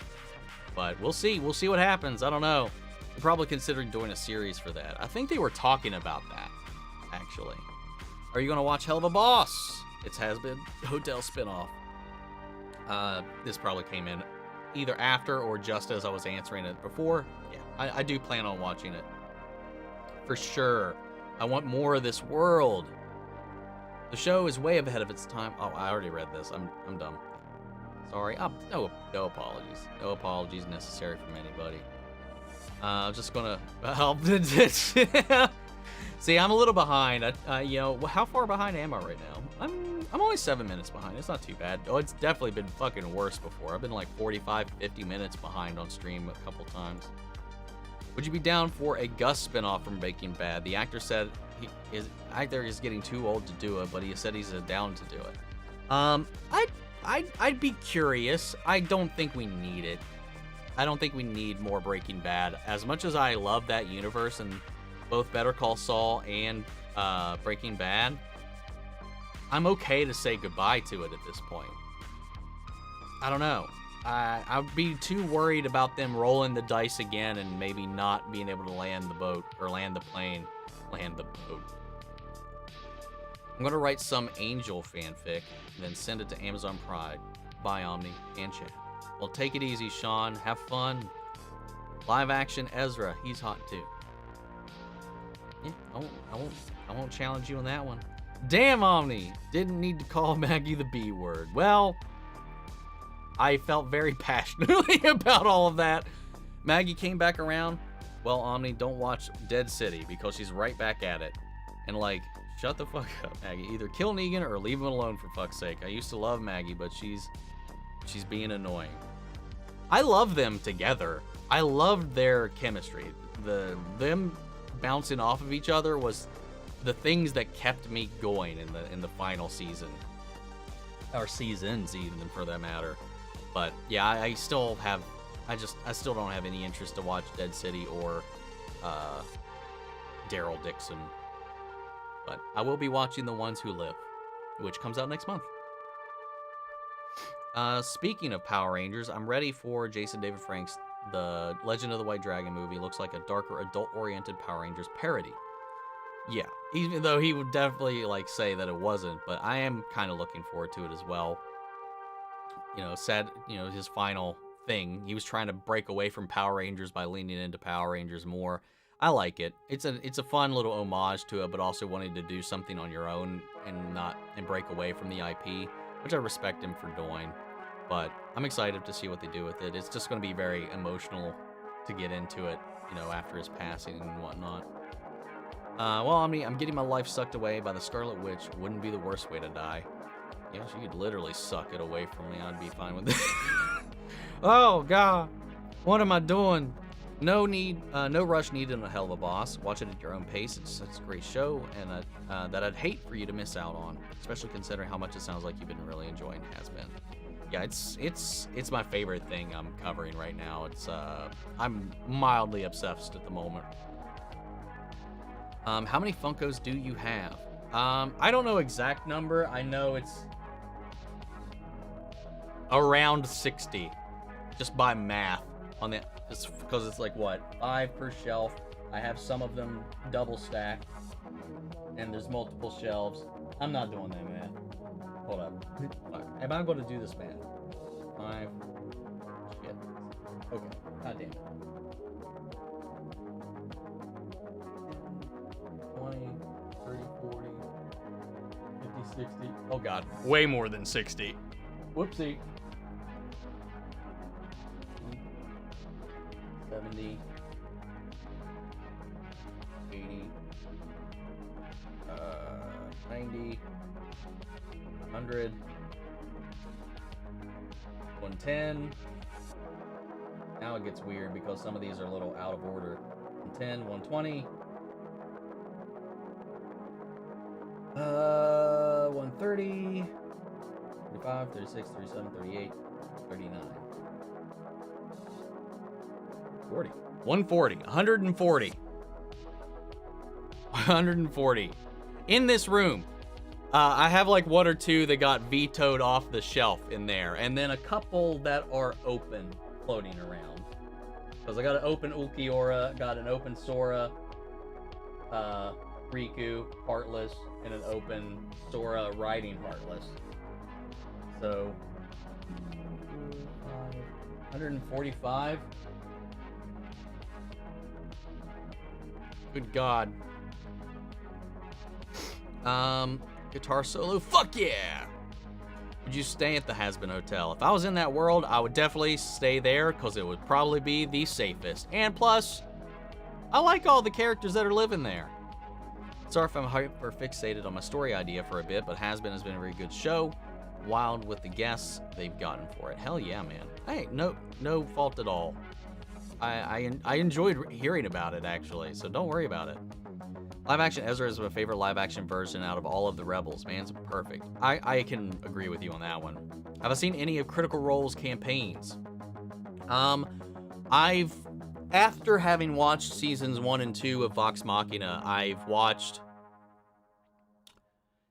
S1: But we'll see. We'll see what happens. I don't know. They're probably considering doing a series for that. I think they were talking about that, actually. Are you going to watch Hell of a Boss? It's Has-Been Hotel spinoff. This probably came in either after or just as I was answering it before. Yeah, I do plan on watching it. For sure. I want more of this world. The show is way ahead of its time. Oh, I already read this. I'm dumb. Sorry. No apologies. No apologies necessary from anybody. I'm just gonna. See, I'm a little behind. You know, how far behind am I right now? I'm only 7 minutes behind. It's not too bad. Oh, it's definitely been fucking worse before. I've been like 45, 50 minutes behind on stream a couple times. Would you be down for a Gus spinoff from Breaking Bad? The actor said either is getting too old to do it, but he said he's down to do it. I'd be curious. I don't think we need it. I don't think we need more Breaking Bad. As much as I love that universe and both Better Call Saul and Breaking Bad, I'm okay to say goodbye to it at this point. I don't know. I'd be too worried about them rolling the dice again and maybe not being able to land the boat or land the plane. Land the boat. I'm going to write some Angel fanfic and then send it to Amazon Prime. Bye, Omni and chat. Well, take it easy, Sean. Have fun. Live action Ezra. He's hot too. Yeah, I won't challenge you on that one. Damn, Omni. Didn't need to call Maggie the B word. Well, I felt very passionately about all of that. Maggie came back around. Well, Omni, don't watch Dead City because she's right back at it. And like, shut the fuck up, Maggie. Either kill Negan or leave him alone for fuck's sake. I used to love Maggie, but she's being annoying. I love them together. I loved their chemistry. Them bouncing off of each other was the things that kept me going in the final season. Or seasons even, for that matter. But yeah, I still don't have any interest to watch Dead City or Daryl Dixon. But I will be watching The Ones Who Live, which comes out next month. Speaking of Power Rangers, I'm ready for Jason David Frank's The Legend of the White Dragon movie. Looks like a darker, adult-oriented Power Rangers parody. Yeah, even though he would definitely like say that it wasn't, but I am kind of looking forward to it as well. You know, sad, you know, his final thing, he was trying to break away from Power Rangers by leaning into Power Rangers more. I like it. It's a fun little homage to it, but also wanting to do something on your own and break away from the IP, which I respect him for doing. But I'm excited to see what they do with it. It's just going to be very emotional to get into it, you know, after his passing and whatnot. Well, I'm getting my life sucked away by the Scarlet Witch. Wouldn't be the worst way to die. Yeah, she could literally suck it away from me. I'd be fine with it. Oh, God. What am I doing? No rush needed on a hell of a boss. Watch it at your own pace. It's such a great show, and that I'd hate for you to miss out on, especially considering how much it sounds like you've been really enjoying Has Been. Yeah, it's my favorite thing I'm covering right now. I'm mildly obsessed at the moment. How many Funkos do you have? I don't know exact number. I know it's around 60, just by math on the. Just because it's like what, 5 per shelf. I have some of them double stacked, and there's multiple shelves. I'm not doing that, man. Hold up. Am I going to do this, man? 5. Shit. Okay. God damn it. 20, 30, 40, 50, 60. Oh God, way more than 60. Whoopsie. 70, 80, 90, 100, 110. Now it gets weird because some of these are a little out of order. 110, 120, 130, 35, 36, 37, 38, 39. 40. 140. 140. 140. In this room, I have like 1 or 2 that got vetoed off the shelf in there, and then a couple that are open floating around. Because I got an open Ulquiorra, got an open Sora, Riku, Heartless, and an open Sora Riding Heartless. So, 145. Good God. Guitar solo? Fuck yeah! Would you stay at the Has Been Hotel? If I was in that world, I would definitely stay there because it would probably be the safest. And plus, I like all the characters that are living there. Sorry if I'm hyper fixated on my story idea for a bit, but Has Been a very good show. Wild with the guests they've gotten for it. Hell yeah, man. Hey, no fault at all. I enjoyed hearing about it, actually, so don't worry about it. Live action Ezra is my favorite live action version out of all of the Rebels. Man, it's perfect. I can agree with you on that one. Have I seen any of Critical Role's campaigns? After having watched seasons 1 and 2 of Vox Machina, I've watched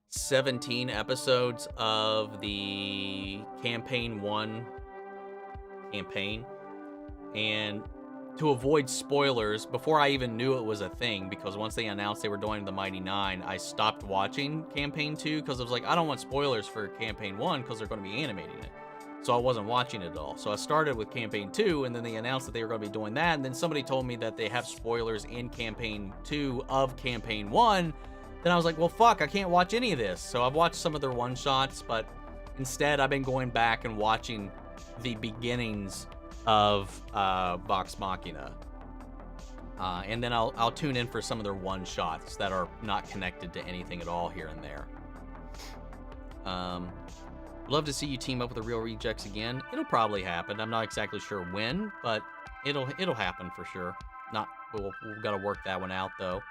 S1: 17 episodes of the Campaign 1 campaign. And to avoid spoilers, before I even knew it was a thing, because once they announced they were doing the Mighty Nine, I stopped watching Campaign 2 because I was like, I don't want spoilers for Campaign 1 because they're going to be animating it. So I wasn't watching it at all. So I started with Campaign 2, and then they announced that they were going to be doing that, and then somebody told me that they have spoilers in Campaign 2 of Campaign 1. Then I was like, well, fuck, I can't watch any of this. So I've watched some of their one-shots, but instead I've been going back and watching the beginnings of Vox Machina. And then I'll tune in for some of their one-shots that are not connected to anything at all here and there. Love to see you team up with the Real Rejects again. It'll probably happen. I'm not exactly sure when, but it'll happen for sure. We've got to work that one out, though.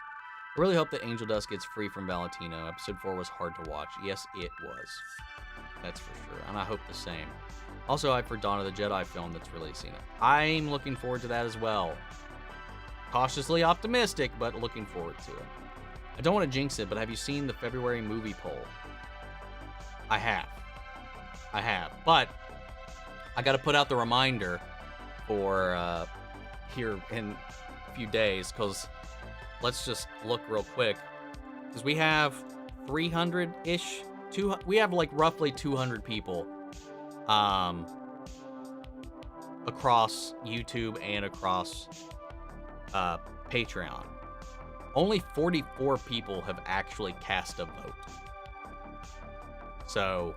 S1: I really hope that Angel Dust gets free from Valentino. Episode 4 was hard to watch. Yes, it was. That's for sure. And I hope the same. Also, hype for Dawn of the Jedi film that's releasing. I'm looking forward to that as well. cautiously optimistic, but looking forward to it. I don't want to jinx it, but have you seen the February movie poll? I have. But I got to put out the reminder for here in a few days, because let's just look real quick, because we have 300-ish, we have like roughly 200 people across YouTube and across Patreon. Only 44 people have actually cast a vote. So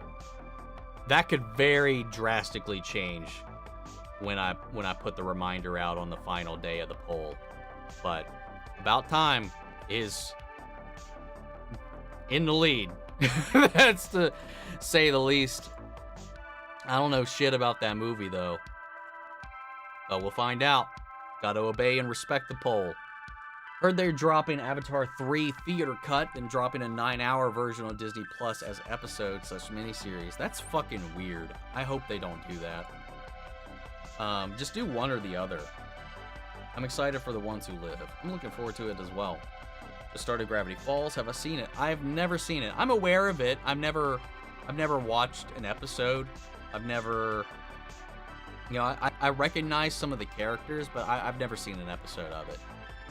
S1: that could very drastically change when I put the reminder out on the final day of the poll. But About Time is in the lead. That's to say the least. I don't know shit about that movie though. But we'll find out. Gotta obey and respect the poll. Heard they're dropping Avatar 3 theater cut and dropping a 9-hour version on Disney Plus as episodes / miniseries. That's fucking weird. I hope they don't do that. Just do one or the other. I'm excited for The Ones Who Live. I'm looking forward to it as well. Just started Gravity Falls. Have I seen it? I've never seen it. I'm aware of it. I've never watched an episode. I've never, you know, I recognize some of the characters, but I've never seen an episode of it.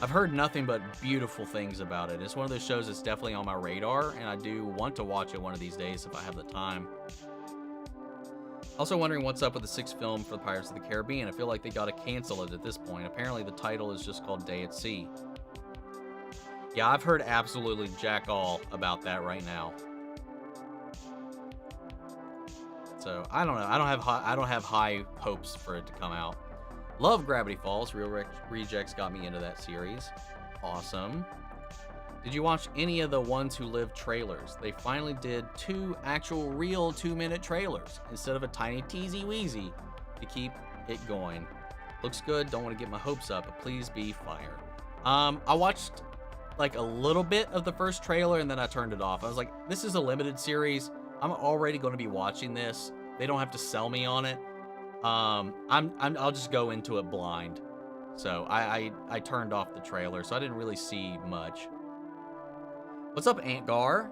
S1: I've heard nothing but beautiful things about it. It's one of those shows that's definitely on my radar, and I do want to watch it one of these days if I have the time. Also wondering what's up with the 6th film for the Pirates of the Caribbean. I feel like they gotta cancel it at this point. Apparently the title is just called Day at Sea. Yeah, I've heard absolutely jack all about that right now. So I don't know. I don't have high hopes for it to come out. Love Gravity Falls. Real Rejects got me into that series. Awesome. Did you watch any of the Ones Who Live trailers? They finally did 2 actual real 2-minute trailers instead of a tiny teasy weezy to keep it going. Looks good. Don't want to get my hopes up, but please be fire. I watched like a little bit of the first trailer and then I turned it off. I was like, this is a limited series. I'm already going to be watching this. They don't have to sell me on it. I'll just go into it blind. So I turned off the trailer, so I didn't really see much. What's up, Antgar?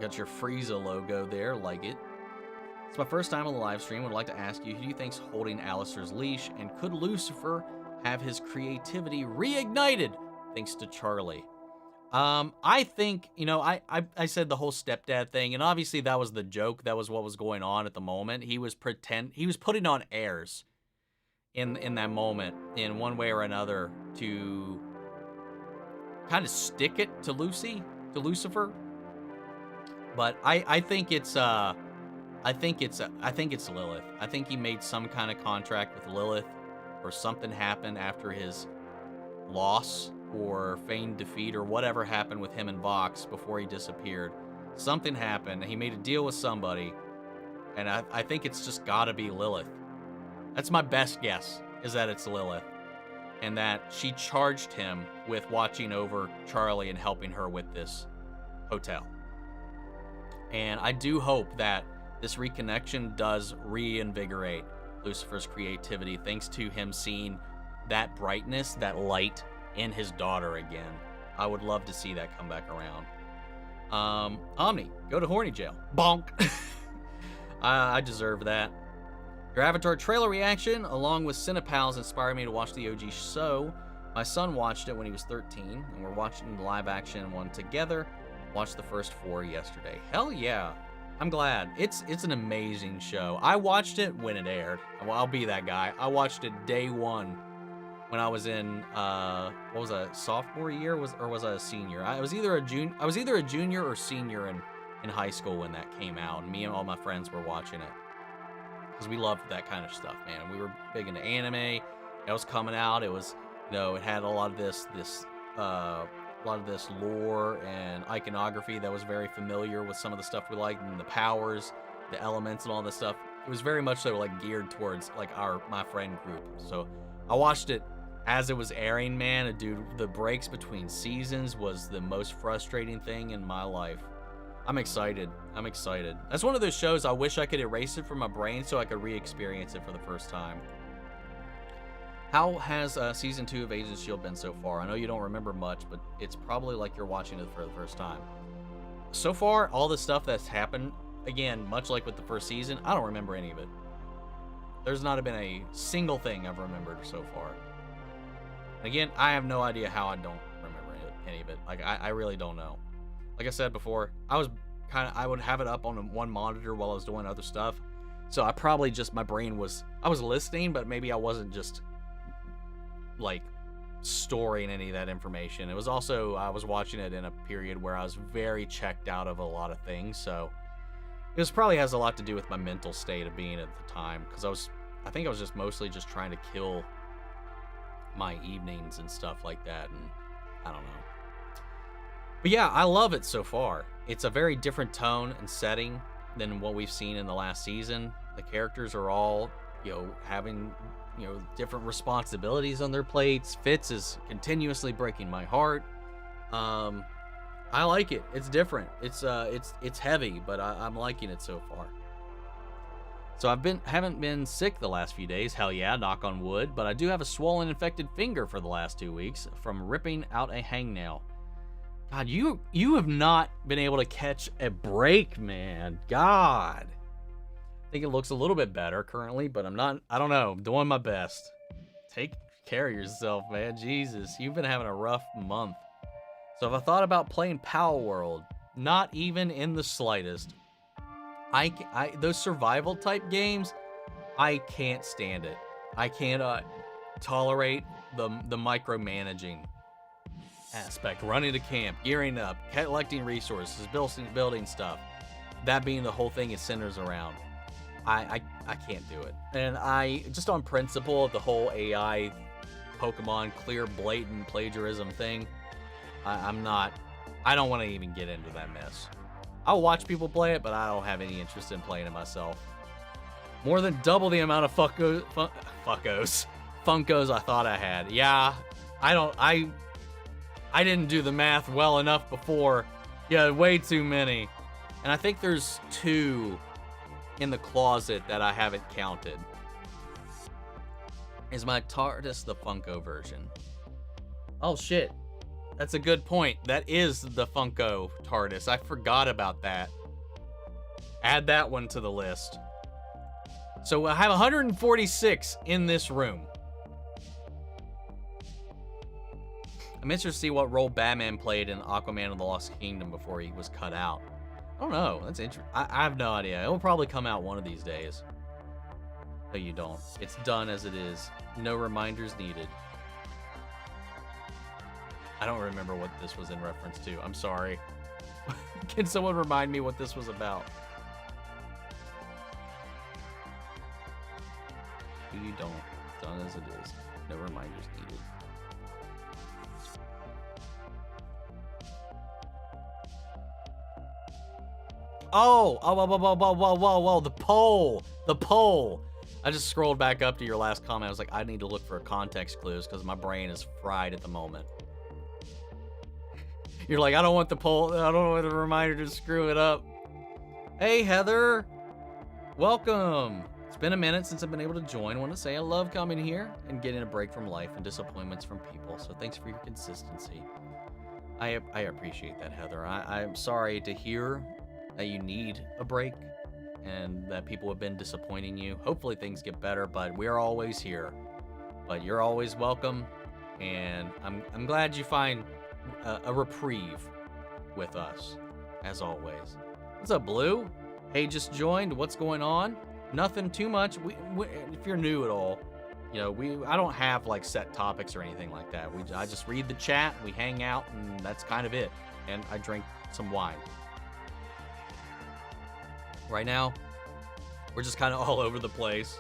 S1: Got your Frieza logo there, like it. It's my first time on the live stream. Would like to ask you, who do you think's holding Alistair's leash, and could Lucifer have his creativity reignited thanks to Charlie? I think, you know, I said the whole stepdad thing, and obviously that was the joke. That was what was going on at the moment. He was putting on airs in that moment in one way or another to kind of stick it to Lucifer. But I think it's Lilith. I think he made some kind of contract with Lilith, or something happened after his loss or feigned defeat or whatever happened with him and Vox before he disappeared. Something happened. He made a deal with somebody, and I think it's just gotta be Lilith. That's my best guess, is that it's Lilith, and that she charged him with watching over Charlie and helping her with this hotel. And I do hope that this reconnection does reinvigorate Lucifer's creativity, thanks to him seeing that brightness, that light in his daughter again. I would love to see that come back around. Omni, go to horny jail. Bonk. I deserve that. Your Avatar trailer reaction, along with Cinepals, inspired me to watch the OG show. My son watched it when he was 13, and we're watching the live action one together. Watched the first 4 yesterday. Hell yeah. I'm glad. It's an amazing show. I watched it when it aired. Well, I'll be that guy. I watched it day 1 when I was in what was I, sophomore year, or was I a senior? I was either a junior or senior in high school when that came out, and me and all my friends were watching it because we loved that kind of stuff, man. We were big into anime. It was coming out. It was, you know, it had a lot of this lore and iconography that was very familiar with some of the stuff we liked, and the powers, the elements, and all this stuff. It was very much so like geared towards like my friend group. So I watched it as it was airing, man. And dude, the breaks between seasons was the most frustrating thing in my life. I'm excited. That's one of those shows I wish I could erase it from my brain so I could re-experience it for the first time. How has season 2 of Agents of S.H.I.E.L.D. been so far? I know you don't remember much, but it's probably like you're watching it for the first time. So far, all the stuff that's happened, again, much like with the first season, I don't remember any of it. There's not been a single thing I've remembered so far. And again, I have no idea how I don't remember any of it. Like, I really don't know. Like I said before, I would have it up on one monitor while I was doing other stuff. So I probably just, my brain was, I was listening, but maybe I wasn't just, like, storing any of that information. It was also, I was watching it in a period where I was very checked out of a lot of things, so it was probably has a lot to do with my mental state of being at the time, because I think I was just mostly just trying to kill my evenings and stuff like that, and I don't know. But yeah, I love it so far. It's a very different tone and setting than what we've seen in the last season. The characters are all, having, different responsibilities on their plates. Fitz is continuously breaking my heart. I like it. It's different. It's heavy, but I'm liking it so far. So haven't been sick the last few days. Hell yeah, knock on wood. But I do have a swollen, infected finger for the last 2 weeks from ripping out a hangnail. God, you have not been able to catch a break, man. God. I think it looks a little bit better currently, but I don't know. I'm doing my best. Take care of yourself, man. Jesus, you've been having a rough month. So if I thought about playing Power World, not even in the slightest. Those survival type games, I can't stand it. I cannot tolerate the micromanaging aspect. Running to camp, gearing up, collecting resources, building stuff. That being the whole thing it centers around. I can't do it. And I, just on principle of the whole AI Pokemon clear blatant plagiarism thing, I don't want to even get into that mess. I'll watch people play it, but I don't have any interest in playing it myself. More than double the amount of Funkos I thought I had. Yeah, I didn't do the math well enough before. Yeah, way too many. And I think there's 2 in the closet that I haven't counted. Is my TARDIS the Funko version? Oh shit. That's a good point. That is the Funko TARDIS. I forgot about that. Add that one to the list. So I have 146 in this room. I'm interested to see what role Batman played in Aquaman of the Lost Kingdom before he was cut out. I don't know. That's interesting. I have no idea. It'll probably come out one of these days. No, you don't. It's done as it is. No reminders needed. I don't remember what this was in reference to. I'm sorry. Can someone remind me what this was about? You don't. It's done as it is. No reminders needed. Whoa, the poll. I just scrolled back up to your last comment. I was like, I need to look for context clues because my brain is fried at the moment. You're like, I don't want the poll. I don't want the reminder to screw it up. Hey, Heather. Welcome. It's been a minute since I've been able to join. I want to say I love coming here and getting a break from life and disappointments from people. So thanks for your consistency. I appreciate that, Heather. I'm sorry to hear that you need a break and that people have been disappointing you. Hopefully things get better, but we're always here. But you're always welcome, and I'm glad you find a reprieve with us, as always. What's up, Blue? Hey, just joined. What's going on? Nothing too much. If you're new at all, I don't have like set topics or anything like that. I just read the chat, we hang out, and that's kind of it. And I drink some wine. Right now, we're just kind of all over the place.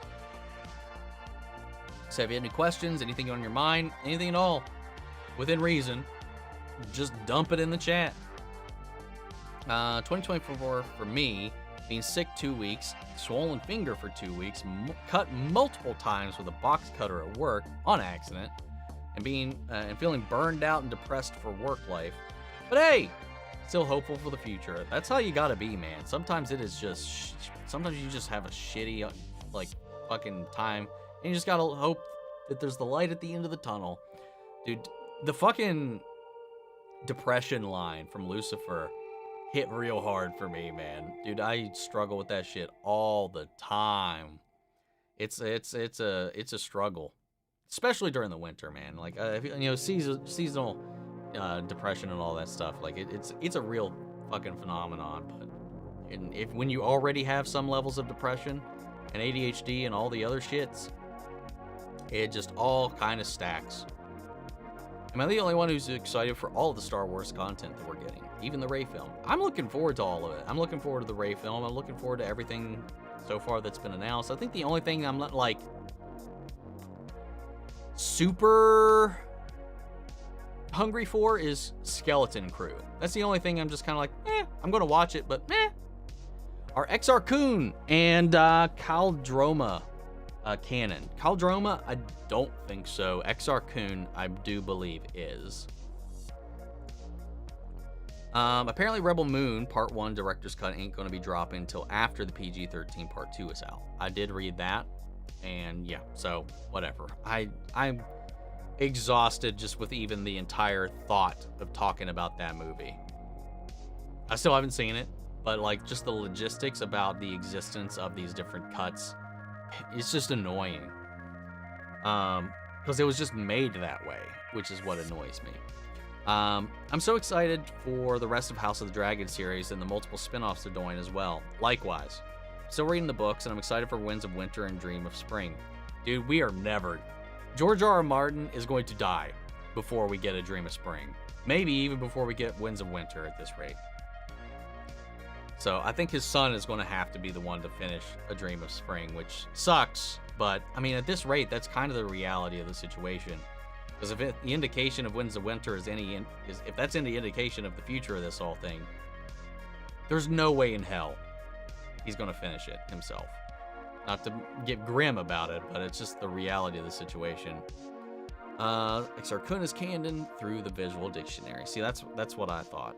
S1: So if you have any questions, anything on your mind, anything at all, within reason, just dump it in the chat. 2024 for me, being sick 2 weeks, swollen finger for 2 weeks, cut multiple times with a box cutter at work on accident, and feeling burned out and depressed for work life. But hey, still hopeful for the future. That's how you gotta be, man. Sometimes it is just, sometimes you just have a shitty, fucking time, and you just gotta hope that there's the light at the end of the tunnel. Dude, the fucking depression line from Lucifer hit real hard for me, man. Dude, I struggle with that shit all the time. It's a struggle, especially during the winter, man. Like seasonal depression and all that stuff. Like it's a real fucking phenomenon. But when you already have some levels of depression and ADHD and all the other shits, it just all kind of stacks. Am I the only one who's excited for all of the Star Wars content that we're getting? Even the Rey film. I'm looking forward to all of it. I'm looking forward to the Rey film. I'm looking forward to everything so far that's been announced. I think the only thing I'm not like super hungry for is Skeleton Crew. That's the only thing I'm just kind of like, I'm going to watch it, but Are Exar Kun and Kaldroma canon? Kaldroma, I don't think so. Exar Kun, I do believe is. Apparently Rebel Moon Part 1 Director's Cut ain't going to be dropping until after the PG-13 Part 2 is out. I did read that, and yeah, so whatever. I'm exhausted just with even the entire thought of talking about that movie. I still haven't seen it, but like just the logistics about the existence of these different cuts, it's just annoying. Because it was just made that way, which is what annoys me. I'm so excited for the rest of House of the Dragon series and the multiple spin-offs they're doing as well. Likewise, still reading the books, and I'm excited for Winds of Winter and Dream of Spring. Dude, we are never... George R.R. Martin is going to die before we get a Dream of Spring. Maybe even before we get Winds of Winter at this rate. So I think his son is going to have to be the one to finish A Dream of Spring, which sucks. But, I mean, at this rate, that's kind of the reality of the situation. Because if the indication of Winds of Winter is if that's any indication of the future of this whole thing, there's no way in hell he's going to finish it himself. Not to get grim about it, but it's just the reality of the situation. Exar Kun is canon through the visual dictionary. See, that's what I thought.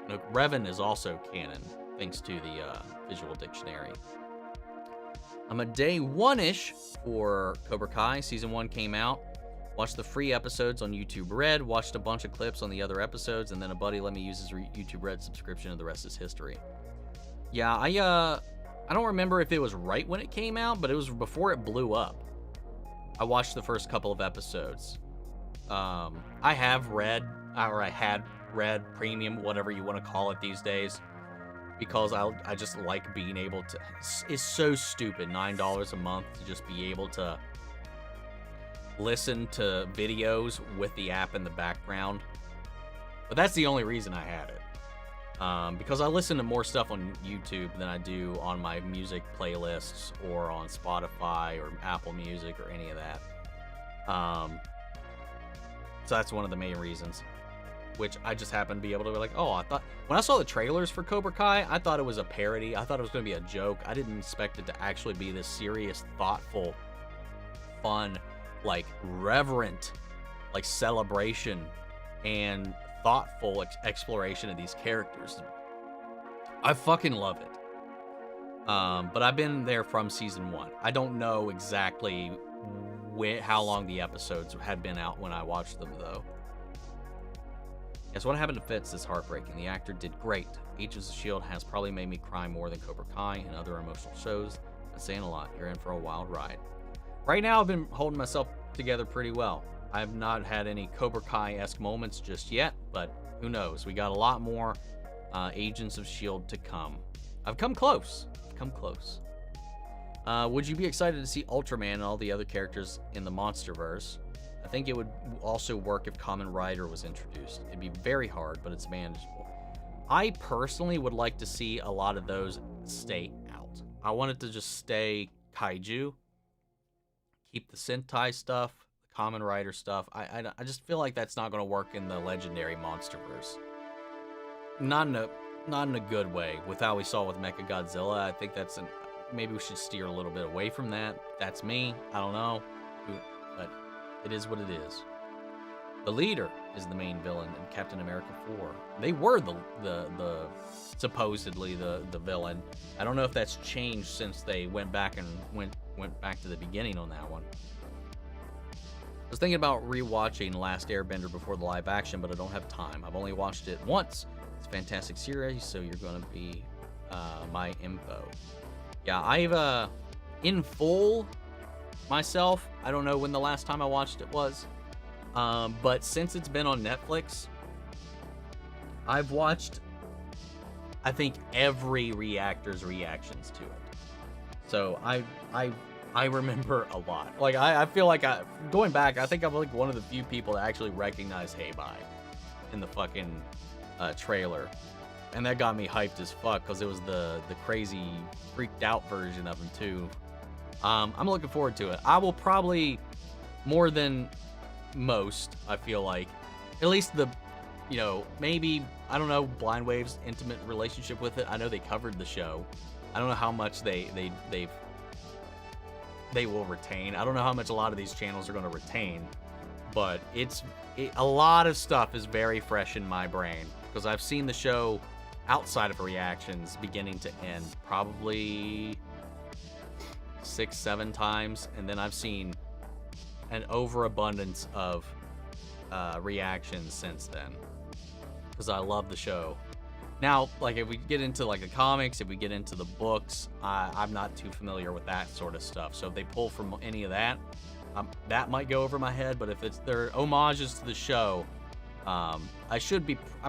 S1: No, Revan is also canon, thanks to the visual dictionary. I'm a day one-ish for Cobra Kai. Season 1 came out. Watched the free episodes on YouTube Red. Watched a bunch of clips on the other episodes, and then a buddy let me use his YouTube Red subscription, and the rest is history. Yeah, I don't remember if it was right when it came out, but it was before it blew up. I watched the first couple of episodes. I had Red Premium, whatever you want to call it these days, because I just like being able to... It's so stupid, $9 a month to just be able to listen to videos with the app in the background. But that's the only reason I had it. Because I listen to more stuff on YouTube than I do on my music playlists or on Spotify or Apple Music or any of that. So that's one of the main reasons. Which I just happened to be able to be like, oh, when I saw the trailers for Cobra Kai, I thought it was a parody. I thought it was going to be a joke. I didn't expect it to actually be this serious, thoughtful, fun, like reverent, like celebration and thoughtful exploration of these characters. I fucking love it. But I've been there from season 1. I don't know exactly how long the episodes had been out when I watched them, though. Yes, what happened to Fitz is heartbreaking. The actor did great. Agents of S.H.I.E.L.D. has probably made me cry more than Cobra Kai and other emotional shows. That's saying a lot. You're in for a wild ride. Right now, I've been holding myself together pretty well. I have not had any Cobra Kai-esque moments just yet, but who knows? We got a lot more Agents of S.H.I.E.L.D. to come. I've come close. Would you be excited to see Ultraman and all the other characters in the MonsterVerse? I think it would also work if Kamen Rider was introduced. It'd be very hard, but it's manageable. I personally would like to see a lot of those stay out. I want it to just stay kaiju, keep the Sentai stuff, the Kamen Rider stuff. I just feel like that's not going to work in the legendary MonsterVerse. Not in a good way. With how we saw with Mechagodzilla, I think maybe we should steer a little bit away from that. That's me. I don't know. But it is what it is. The leader. is the main villain in Captain America 4. They were the supposedly the villain. I don't know if that's changed since they went back and went back to the beginning on that one. I was thinking about rewatching Last Airbender before the live action, but I don't have time. I've only watched it once. It's a fantastic series, so you're going to be my info. Yeah, I've in full myself. I don't know when the last time I watched it was, but since it's been on Netflix, I've watched, I think, every reactor's reactions to it. So I remember a lot. Like, I feel like going back, I think I'm like one of the few people that actually recognize Hey Bye in the fucking trailer. And that got me hyped as fuck because it was the crazy, freaked out version of him too. I'm looking forward to it. I will probably, more than most, I feel like, at least maybe, I don't know, Blind Wave's intimate relationship with it. I know they covered the show. I don't know how much they will retain. I don't know how much a lot of these channels are going to retain, but a lot of stuff is very fresh in my brain because I've seen the show outside of reactions beginning to end probably 6-7 times, and then I've seen an overabundance of reactions since then because I love the show. Now, like, if we get into like the comics, if we get into the books, I'm not too familiar with that sort of stuff. So if they pull from any of that, that might go over my head. But if it's their homages to the show, I'm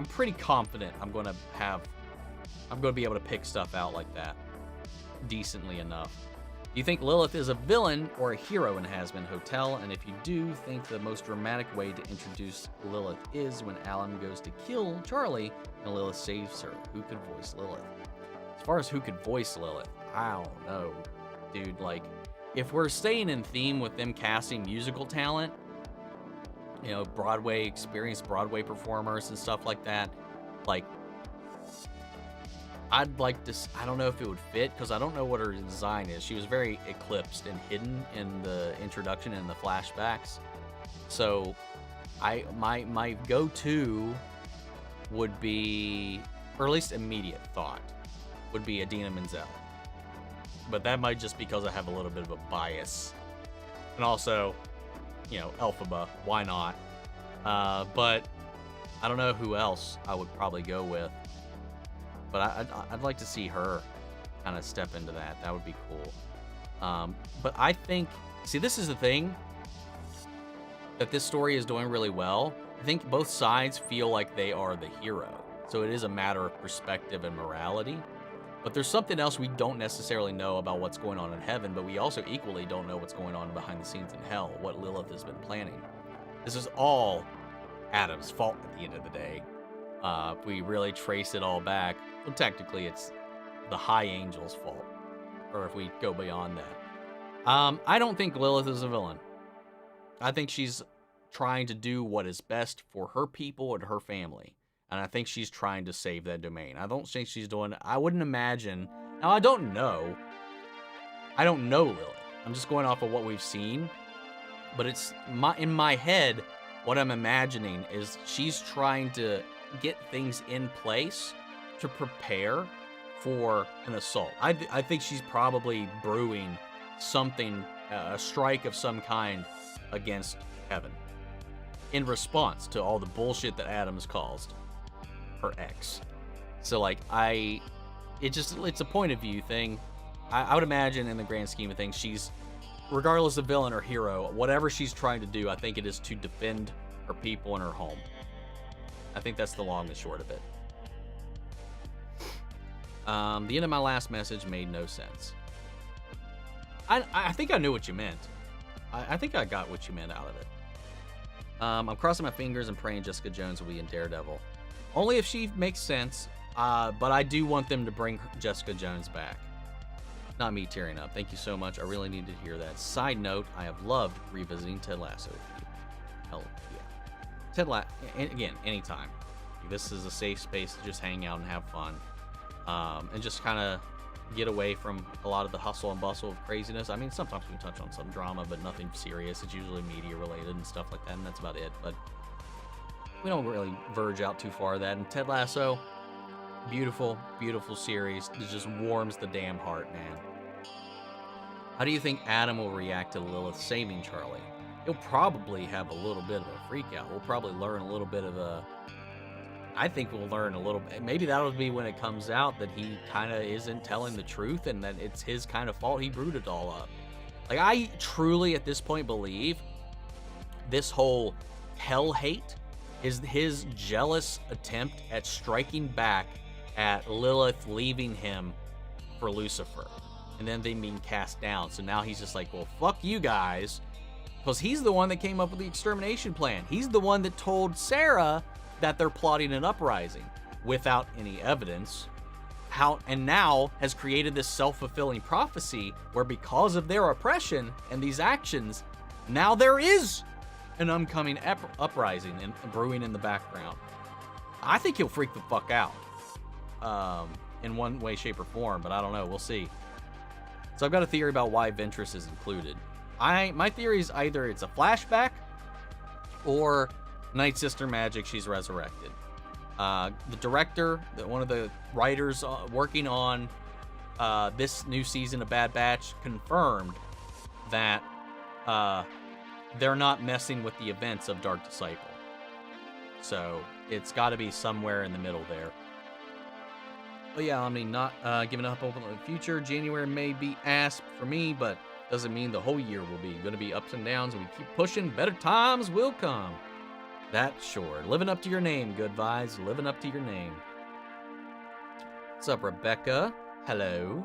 S1: pretty confident I'm going to be able to pick stuff out like that decently enough. Do you think Lilith is a villain or a hero in Hazbin Hotel? And if you do, think the most dramatic way to introduce Lilith is when Alan goes to kill Charlie and Lilith saves her. Who could voice Lilith? As far as who could voice Lilith, I don't know, dude. Like, if we're staying in theme with them casting musical talent, experienced Broadway performers and stuff like that, like, I'd like to, I don't know if it would fit because I don't know what her design is. She was very eclipsed and hidden in the introduction and the flashbacks. So my go-to would be, or at least immediate thought, would be Idina Menzel. But that might just because I have a little bit of a bias. And also, Elphaba, why not? But I don't know who else I would probably go with. But I'd like to see her kind of step into that. That would be cool. But I think, see, this is the thing that this story is doing really well. I think both sides feel like they are the hero. So it is a matter of perspective and morality. But there's something else we don't necessarily know about what's going on in heaven, but we also equally don't know what's going on behind the scenes in hell, what Lilith has been planning. This is all Adam's fault at the end of the day. If we really trace it all back, well, technically it's the High Angel's fault, or if we go beyond that. I don't think Lilith is a villain. I think she's trying to do what is best for her people and her family, and I think she's trying to save that domain. I don't think she's doing, I wouldn't imagine, now I don't know Lilith. I'm just going off of what we've seen, but it's in my head, what I'm imagining is she's trying to get things in place to prepare for an assault. I think she's probably brewing something, a strike of some kind against heaven in response to all the bullshit that Adam's caused her ex. So like, it's a point of view thing. I would imagine in the grand scheme of things, she's, regardless of villain or hero, whatever she's trying to do, I think it is to defend her people and her home. I think that's the long and short of it. The end of my last message made no sense. I think I knew what you meant. I think I got what you meant out of it. I'm crossing my fingers and praying Jessica Jones will be in Daredevil. Only if she makes sense, but I do want them to bring Jessica Jones back. Not me tearing up. Thank you so much. I really needed to hear that. Side note, I have loved revisiting Ted Lasso with you. Hell yeah. Ted Lasso, again, anytime. This is a safe space to just hang out and have fun. And just kind of get away from a lot of the hustle and bustle of craziness. I mean, sometimes we touch on some drama, but nothing serious. It's usually media related and stuff like that, and that's about it. But we don't really verge out too far of that. And Ted Lasso, beautiful, beautiful series. It just warms the damn heart, man. How do you think Adam will react to Lilith saving Charlie? He'll probably have a little bit of a freak out. We'll probably learn a little bit of a... I think we'll learn a little bit. Maybe that'll be when it comes out that he kind of isn't telling the truth and that it's his kind of fault. He brewed it all up. Like, I truly, at this point, believe this whole hell hate is his jealous attempt at striking back at Lilith leaving him for Lucifer. And then they being cast down. So now he's just like, well, fuck you guys. Because he's the one that came up with the extermination plan. He's the one that told Sarah that they're plotting an uprising without any evidence. And now has created this self-fulfilling prophecy where because of their oppression and these actions, now there is an upcoming uprising and brewing in the background. I think he'll freak the fuck out in one way, shape, or form, but I don't know. We'll see. So I've got a theory about why Ventress is included. My theory is either it's a flashback or Night Sister magic, she's resurrected. The director, one of the writers working on this new season of Bad Batch, confirmed that they're not messing with the events of Dark Disciple. So it's got to be somewhere in the middle there. But yeah, I mean, not giving up hope on the future. January may be ass for me, but doesn't mean the whole year will be. Going to be ups and downs, and we keep pushing. Better times will come. That's sure. Living up to your name, good vibes. Living up to your name. What's up, Rebecca? Hello.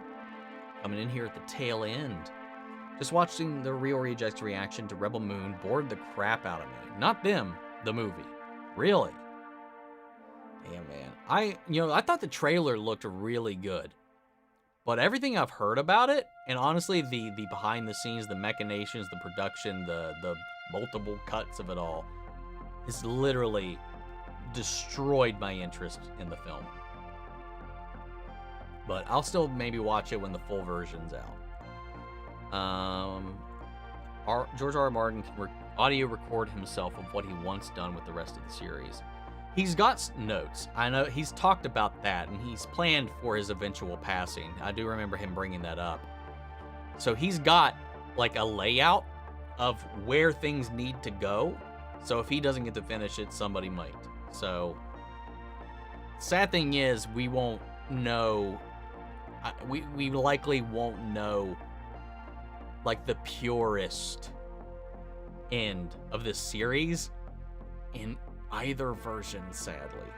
S1: Coming in here at the tail end. Just watching the Real Rejects reaction to Rebel Moon bored the crap out of me. Not them, the movie. Really? Damn, man. I thought the trailer looked really good. But everything I've heard about it, and honestly, the behind the scenes, the machinations, the production, the multiple cuts of it all, has literally destroyed my interest in the film. But I'll still maybe watch it when the full version's out. George R. R. Martin can audio record himself of what he wants done with the rest of the series. He's got notes. I know he's talked about that, and he's planned for his eventual passing. I do remember him bringing that up. So he's got like a layout of where things need to go. So if he doesn't get to finish it, somebody might. So sad thing is, we won't know. We likely won't know like the purest end of this series in either version, sadly,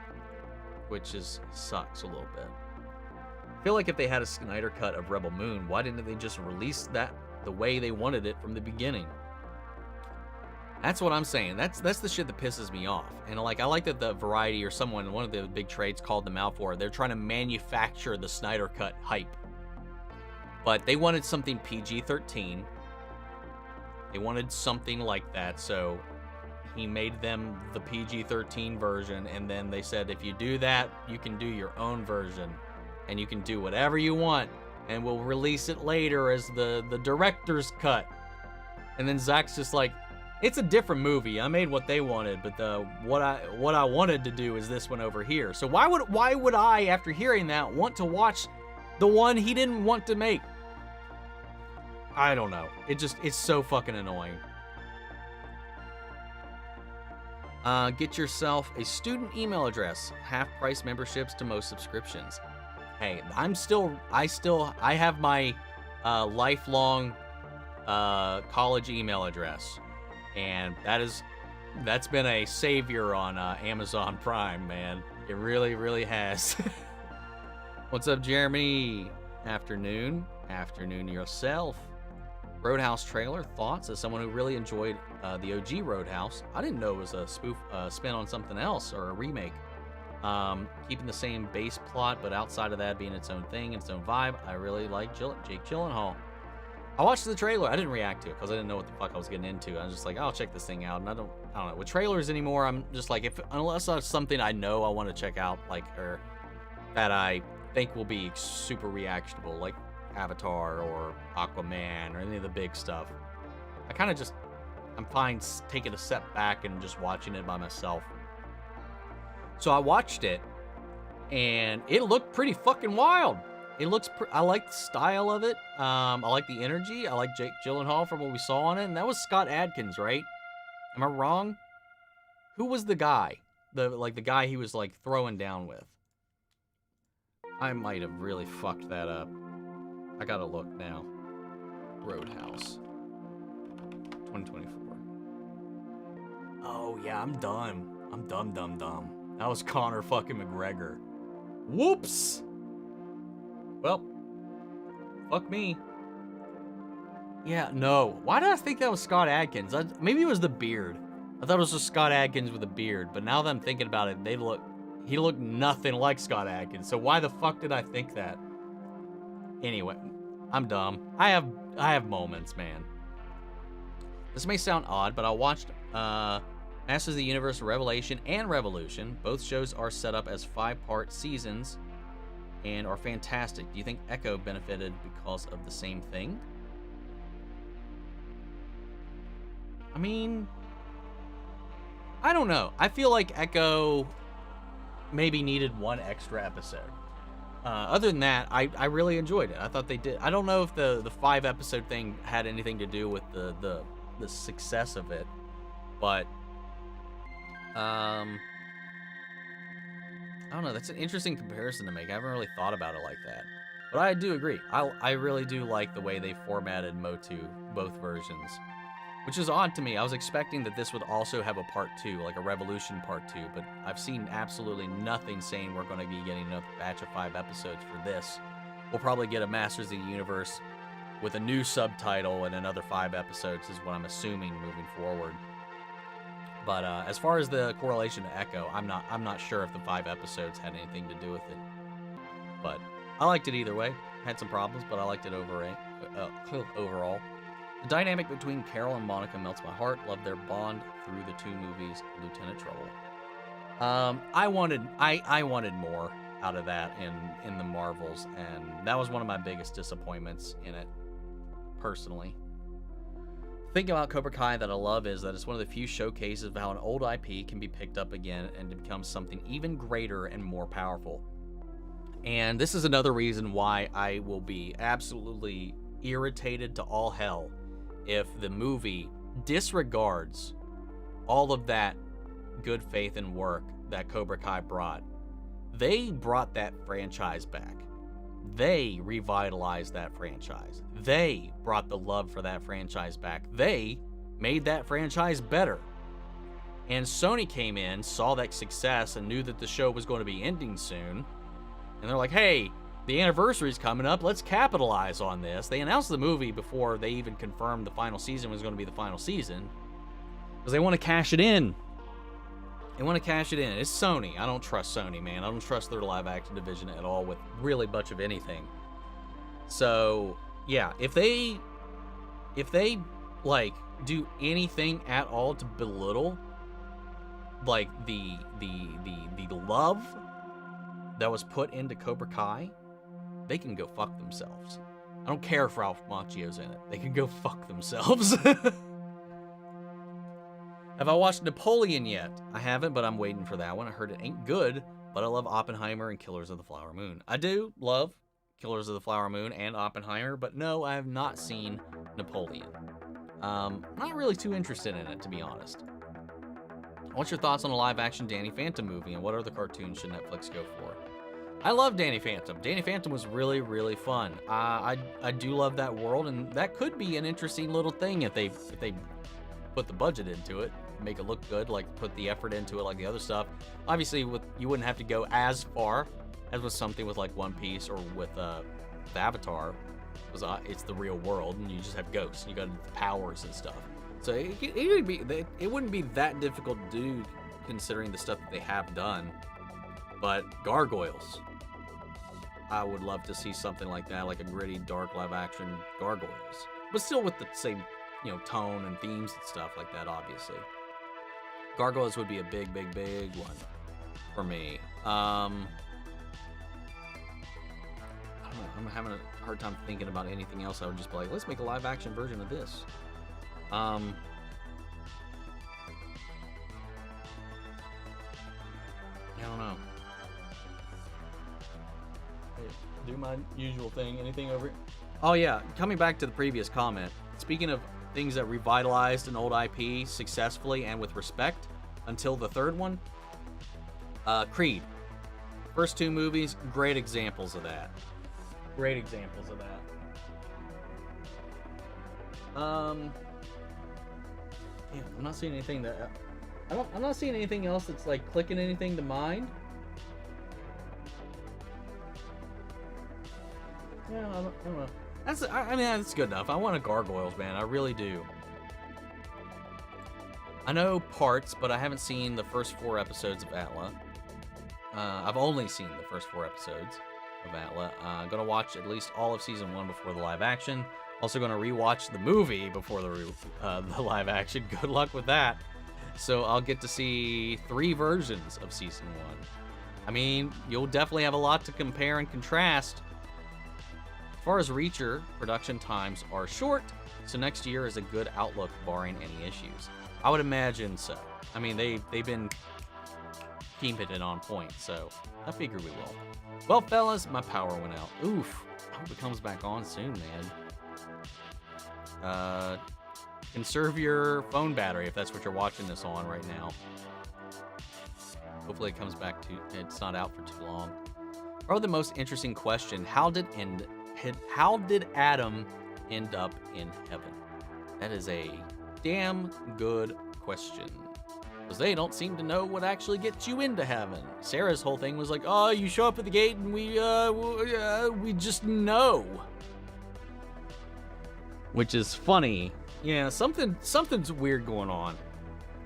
S1: which sucks a little bit. I feel like if they had a Snyder cut of Rebel Moon, why didn't they just release that the way they wanted it from the beginning? That's what I'm saying. That's the shit that pisses me off. And like, I like that the Variety or someone, one of the big trades called them out for it. They're trying to manufacture the Snyder cut hype. But they wanted something PG-13. They wanted something like that, so he made them the PG-13 version, and then they said, if you do that, you can do your own version, and you can do whatever you want, and we'll release it later as the director's cut. And then Zach's just like, it's a different movie. I made what they wanted, but what I wanted to do is this one over here. So why would I, after hearing that, want to watch the one he didn't want to make? I don't know. It's so fucking annoying. Get yourself a student email address. Half price memberships to most subscriptions. Hey, I have my lifelong college email address, and that's been a savior on Amazon Prime, man. It really, really has. What's up, Jeremy? Afternoon yourself. Roadhouse trailer, thoughts? As someone who really enjoyed the OG Roadhouse, I didn't know it was a spoof spin on something else or a remake. Keeping the same base plot, but outside of that being its own thing, its own vibe. I really like Jake Gyllenhaal. I watched the trailer. I didn't react to it because I didn't know what the fuck I was getting into. I was just like, I'll check this thing out. And I don't know. With trailers anymore, I'm just like, unless it's something I know I want to check out, like, or that I think will be super reactionable, like Avatar or Aquaman or any of the big stuff, I'm fine taking a step back and just watching it by myself. So I watched it, and it looked pretty fucking wild. It looks, I like the style of it. I like the energy. I like Jake Gyllenhaal from what we saw on it, and that was Scott Adkins, right? Am I wrong? Who was the guy? The guy he was like throwing down with. I might have really fucked that up. I gotta look now. Roadhouse. 2024. Oh yeah, I'm done. I'm dumb. That was Conor fucking McGregor. Whoops! Well, fuck me. Yeah, no. Why did I think that was Scott Adkins? Maybe it was the beard. I thought it was just Scott Adkins with a beard, but now that I'm thinking about it, he looked nothing like Scott Adkins. So why the fuck did I think that? Anyway, I'm dumb. I have moments, man. This may sound odd, but I watched Masters of the Universe, Revelation, and Revolution. Both shows are set up as 5-part seasons and are fantastic. Do you think Echo benefited because of the same thing? I mean, I don't know. I feel like Echo maybe needed one extra episode. Other than that, I really enjoyed it. I thought they did. I don't know if the 5-episode thing had anything to do with the success of it, but I don't know. That's an interesting comparison to make. I haven't really thought about it like that, but I do agree. I really do like the way they formatted Motu, both versions, which is odd to me. I was expecting that this would also have a part 2, like a Revolution part 2, but I've seen absolutely nothing saying we're going to be getting a batch of 5 episodes for this. We'll probably get a Masters of the Universe with a new subtitle and another 5 episodes is what I'm assuming moving forward. But as far as the correlation to Echo, I'm not sure if the 5 episodes had anything to do with it. But I liked it either way. Had some problems, but I liked it overall. The dynamic between Carol and Monica melts my heart. Love their bond through the 2 movies, Lieutenant Trouble. I wanted more out of that in the Marvels, and that was one of my biggest disappointments in it, personally. The thing about Cobra Kai that I love is that it's one of the few showcases of how an old IP can be picked up again and to become something even greater and more powerful. And this is another reason why I will be absolutely irritated to all hell if the movie disregards all of that good faith and work that Cobra Kai brought. They brought that franchise back. They revitalized that franchise. They brought the love for that franchise back. They made that franchise better. And Sony came in, saw that success, and knew that the show was going to be ending soon. And they're like, hey, the anniversary's coming up. Let's capitalize on this. They announced the movie before they even confirmed the final season was going to be the final season. Because they want to cash it in. They want to cash it in. It's Sony. I don't trust Sony, man. I don't trust their live action division at all with really much of anything. So, yeah, if they like do anything at all to belittle like the love that was put into Cobra Kai, they can go fuck themselves. I don't care if Ralph Macchio's in it. They can go fuck themselves. Have I watched Napoleon yet? I haven't, but I'm waiting for that one. I heard it ain't good, but I love Oppenheimer and Killers of the Flower Moon. I do love Killers of the Flower Moon and Oppenheimer, but no, I have not seen Napoleon. Not really too interested in it, to be honest. What's your thoughts on a live-action Danny Phantom movie, and what other cartoons should Netflix go for? I love Danny Phantom. Danny Phantom was really, really fun. I do love that world, and that could be an interesting little thing if they put the budget into it, make it look good, like put the effort into it like the other stuff. Obviously, you wouldn't have to go as far as with something with like One Piece or with the Avatar, because it's the real world and you just have ghosts. You got powers and stuff. So it wouldn't be that difficult to do considering the stuff that they have done. But gargoyles, I would love to see something like that, like a gritty, dark live-action gargoyles, but still with the same, tone and themes and stuff like that. Obviously, gargoyles would be a big one for me. I don't know. I'm having a hard time thinking about anything else. I would just be like, let's make a live-action version of this. do my usual thing. Anything over? Oh yeah, coming back to the previous comment. Speaking of things that revitalized an old IP successfully and with respect until the third one, Creed. First two movies, great examples of that. Great examples of that. Yeah, I'm not seeing anything that I'm not seeing anything else that's like clicking anything to mind. Yeah, I don't know. I mean, that's good enough. I want a Gargoyles, man. I really do. I know parts, but I haven't seen the first 4 episodes of Atla. I've only seen the first 4 episodes of Atla. I'm gonna watch at least all of season 1 before the live action. Also gonna rewatch the movie before the live action. Good luck with that. So I'll get to see 3 versions of season 1. I mean, you'll definitely have a lot to compare and contrast. As far as Reacher, production times are short, so next year is a good outlook barring any issues. I would imagine so. I mean, they've been keeping it on point, so I figure we will. Well, fellas, my power went out. Oof. I hope it comes back on soon, man. Conserve your phone battery if that's what you're watching this on right now. Hopefully it comes back to, it's not out for too long. Probably the most interesting question, how did Adam end up in heaven? That is a damn good question. Because they don't seem to know what actually gets you into heaven. Sarah's whole thing was like, oh, you show up at the gate and we just know. Which is funny. Yeah, something's weird going on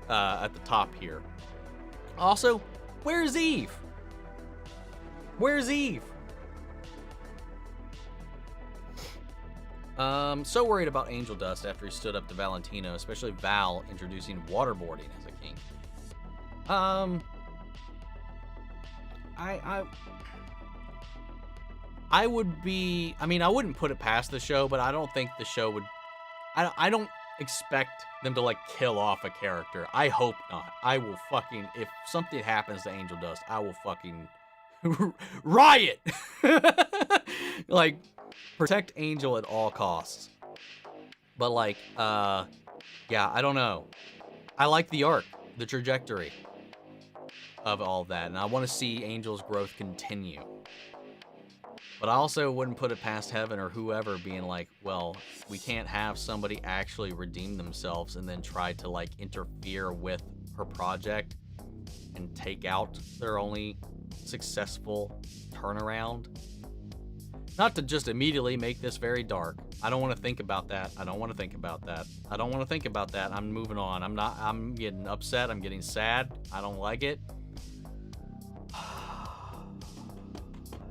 S1: at the top here. Also, where's Eve? Where's Eve? So worried about angel dust after he stood up to Valentino, especially Val introducing waterboarding as a king. I would be, I mean, I wouldn't put it past the show, but I don't think the show would, I don't expect them to like kill off a character. I hope not. I will fucking, if something happens to Angel Dust, I will fucking riot. Like, protect Angel at all costs. But like, yeah, I don't know. I like the arc, the trajectory of all that, and I want to see Angel's growth continue. But I also wouldn't put it past Heaven or whoever being like, well, we can't have somebody actually redeem themselves and then try to like interfere with her project and take out their only successful turnaround. Not to just immediately make this very dark. I don't want to think about that. I don't want to think about that. I don't want to think about that. I'm moving on. I'm getting upset. I'm getting sad. I don't like it.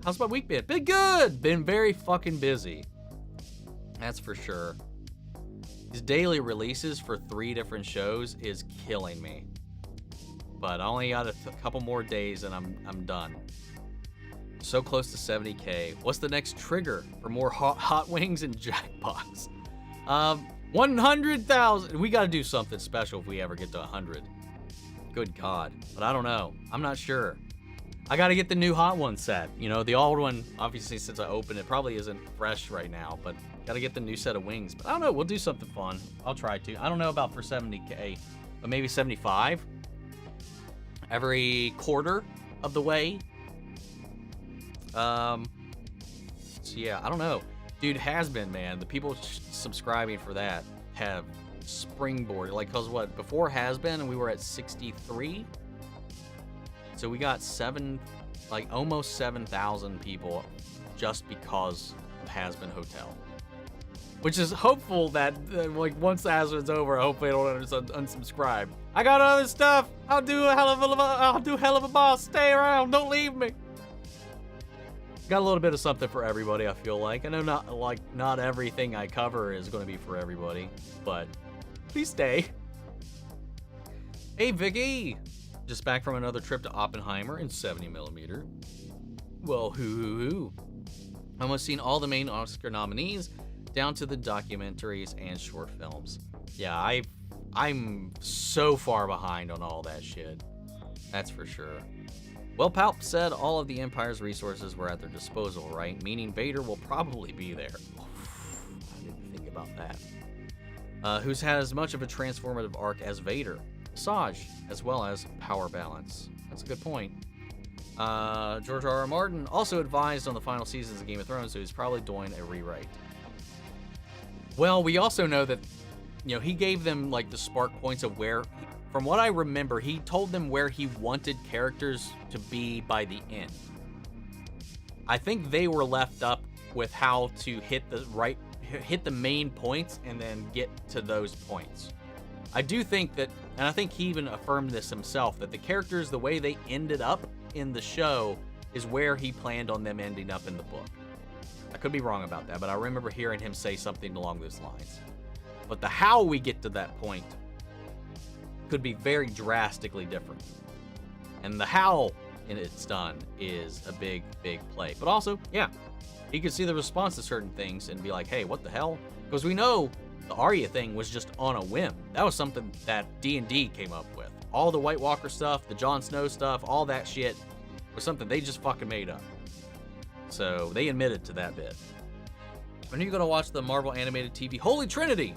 S1: How's my week been? Been good. Been very fucking busy. That's for sure. These daily releases for 3 different shows is killing me. But I only got a couple more days and I'm done. So close to 70K. What's the next trigger for more hot wings and Jackbox? 100,000. We got to do something special if we ever get to 100. Good God. But I don't know. I'm not sure. I got to get the new Hot One set. You know, the old one, obviously, since I opened it, probably isn't fresh right now, but got to get the new set of wings. But I don't know. We'll do something fun. I'll try to. I don't know about for 70K, but maybe 75 every quarter of the way. So yeah, I don't know. Dude, has been, man. The people subscribing for that have springboarded. Like, cause what, before has been, we were at 63. So we got almost 7,000 people just because of Has Been Hotel. Which is hopeful that, like, once the Has Been's over, hopefully I don't unsubscribe. I got other stuff. I'll do hell of a boss. Stay around. Don't leave me. Got a little bit of something for everybody, I feel like. I know not everything I cover is going to be for everybody, but please stay. Hey, Vicky. Just back from another trip to Oppenheimer in 70mm. Well, hoo. Almost seen all the main Oscar nominees, down to the documentaries and short films. Yeah, I'm so far behind on all that shit. That's for sure. Well, Palp said all of the Empire's resources were at their disposal, right? Meaning Vader will probably be there. I didn't think about that. Who's had as much of a transformative arc as Vader, Saj, as well as power balance. That's a good point. George R.R. Martin also advised on the final seasons of Game of Thrones, so he's probably doing a rewrite. Well, we also know that, you know, he gave them like the spark points of where, from what I remember, he told them where he wanted characters to be by the end. I think they were left up with how to hit the main points and then get to those points. I do think that, and I think he even affirmed this himself, that the characters, the way they ended up in the show is where he planned on them ending up in the book. I could be wrong about that, but I remember hearing him say something along those lines. But the how we get to that point could be very drastically different. And the how it's done is a big, big play. But also, yeah, he could see the response to certain things and be like, hey, what the hell? Because we know the Arya thing was just on a whim. That was something that D&D came up with. All the White Walker stuff, the Jon Snow stuff, all that shit was something they just fucking made up. So they admitted to that bit. When are you going to watch the Marvel animated TV Holy Trinity?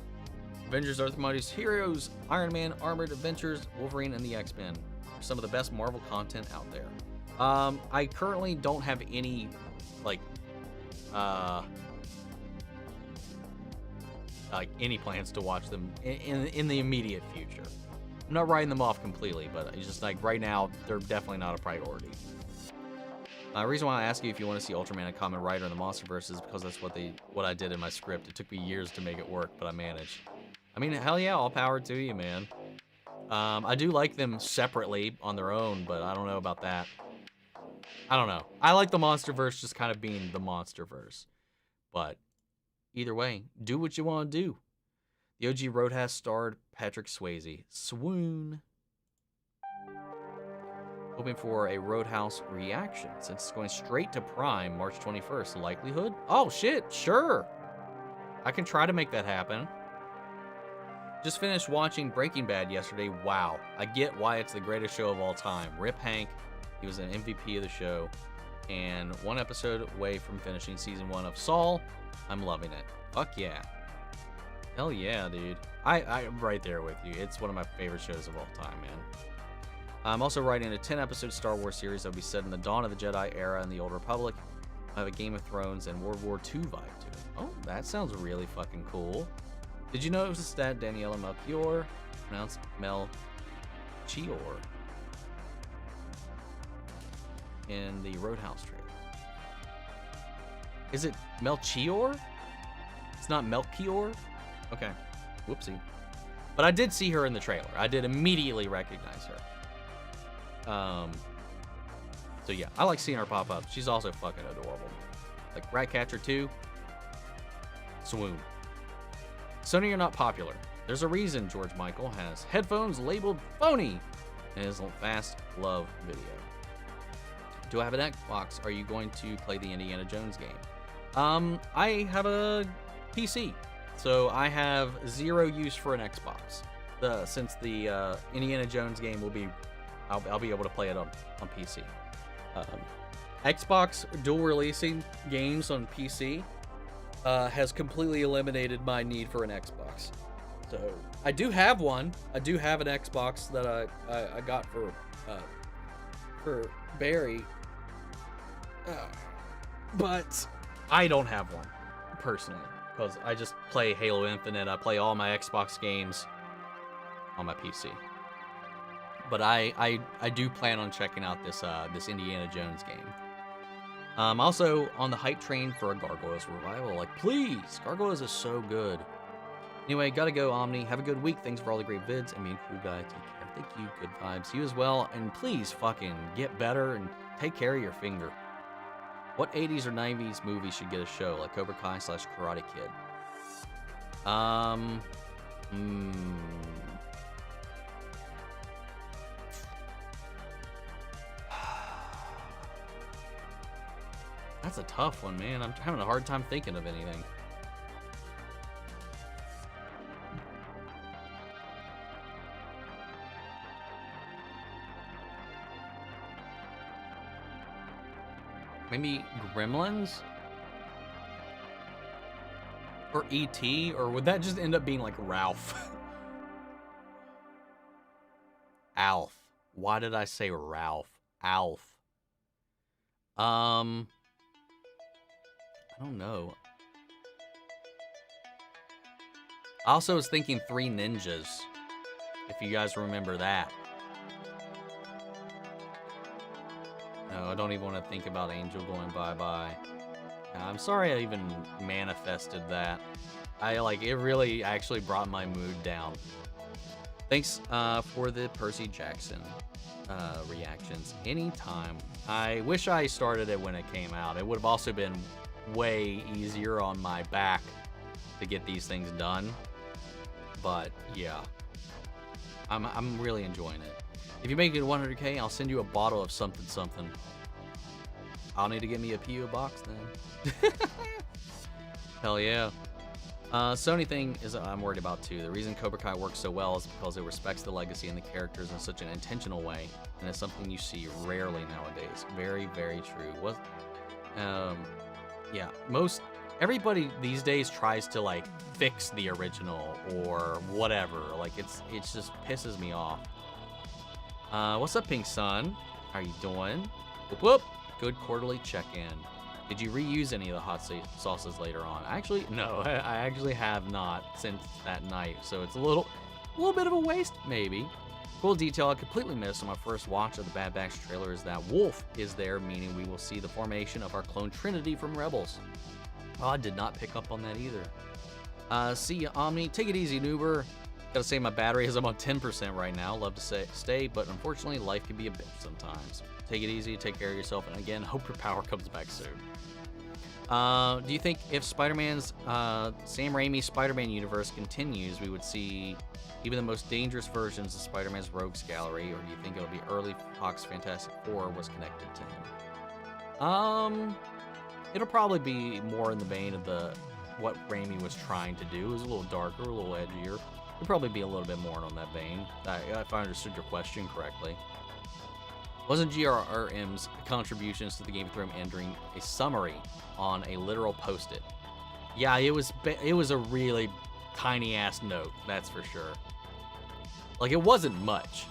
S1: Avengers, Earth Mightiest Heroes, Iron Man, Armored Adventures, Wolverine, and the X-Men. Some of the best Marvel content out there. I currently don't have any, like any plans to watch them in the immediate future. I'm not writing them off completely, but it's just like right now, they're definitely not a priority. The reason why I ask you if you want to see Ultraman and Kamen Rider in the MonsterVerse is because that's what I did in my script. It took me years to make it work, but I managed. I mean, hell yeah, all power to you, man. I do like them separately on their own, but I don't know about that. I don't know. I like the MonsterVerse just kind of being the MonsterVerse. But either way, do what you want to do. The OG Roadhouse starred Patrick Swayze. Swoon. Hoping for a Roadhouse reaction since it's going straight to Prime March 21st. Likelihood? Oh shit, sure. I can try to make that happen. Just finished watching Breaking Bad yesterday. Wow. I get why it's the greatest show of all time. Rip Hank. He was an MVP of the show. And one episode away from finishing season 1 of Saul. I'm loving it. Fuck yeah. Hell yeah, dude. I'm right there with you. It's one of my favorite shows of all time, man. I'm also writing a 10-episode Star Wars series that will be set in the Dawn of the Jedi era in the Old Republic. I have a Game of Thrones and World War II vibe to it. Oh, that sounds really fucking cool. Did you notice that Daniela Melchior, pronounced Melchior, in the Roadhouse trailer? Is it Melchior? It's not Melchior? Okay. Whoopsie. But I did see her in the trailer. I did immediately recognize her. So yeah, I like seeing her pop up. She's also fucking adorable. Like Ratcatcher 2. Swoon. Sony are not popular. There's a reason George Michael has headphones labeled phony in his fast love video. Do I have an Xbox? Are you going to play the Indiana Jones game? I have a PC, so I have zero use for an Xbox. Since the Indiana Jones game will be, I'll be able to play it on PC. Xbox dual releasing games on PC has completely eliminated my need for an Xbox. So I do have one. I do have an Xbox that I got for Barry, but I don't have one personally because I just play Halo Infinite. I play all my Xbox games on my PC. But I do plan on checking out this Indiana Jones game. Also on the hype train for a Gargoyles revival. Like, please, Gargoyles is so good. Anyway, gotta go, Omni. Have a good week. Thanks for all the great vids and being a cool guy. Take care. Thank you. Good vibes. You as well. And please fucking get better and take care of your finger. What 80s or 90s movie should get a show like Cobra Kai / Karate Kid? That's a tough one, man. I'm having a hard time thinking of anything. Maybe Gremlins? Or E.T.? Or would that just end up being like Ralph? Alf. Why did I say Ralph? Alf. I don't know. I also was thinking Three Ninjas, if you guys remember that. No, I don't even want to think about Angel going bye-bye. I'm sorry I even manifested that. It really actually brought my mood down. Thanks for the Percy Jackson reactions. Anytime. I wish I started it when it came out. It would have also been way easier on my back to get these things done. But yeah, I'm really enjoying it. If you make it 100K, I'll send you a bottle of something something. I'll need to get me a PO box then. Hell yeah. Sony thing is I'm worried about too. The reason Cobra Kai works so well is because it respects the legacy and the characters in such an intentional way, and it's something you see rarely nowadays. Very, very true. Yeah, everybody these days tries to like fix the original or whatever. Like it just pisses me off. What's up, Pink Sun? How are you doing? Whoop whoop. Good quarterly check-in. Did you reuse any of the hot sauces later on? Actually, no, I actually have not since that night, so it's a little bit of a waste, maybe. Cool detail I completely missed on my first watch of the Bad Batch trailer is that Wolf is there, meaning we will see the formation of our clone Trinity from Rebels. Oh, I did not pick up on that either. See ya, Omni. Take it easy, Noober. Gotta say my battery is I'm on 10% right now. Love to stay, but unfortunately life can be a bitch sometimes. Take it easy, take care of yourself, and again, hope your power comes back soon. Do you think if Spider-Man's Sam Raimi's Spider-Man universe continues, we would see even the most dangerous versions of Spider-Man's Rogues Gallery, or do you think it'll be early Fox Fantastic Four was connected to him? It'll probably be more in the vein of what Raimi was trying to do. It was a little darker, a little edgier. It'll probably be a little bit more on that vein, if I understood your question correctly. Wasn't GRRM's contributions to the Game of Thrones entering a summary on a literal post-it? Yeah, it was a really tiny ass note, that's for sure. Like, it wasn't much.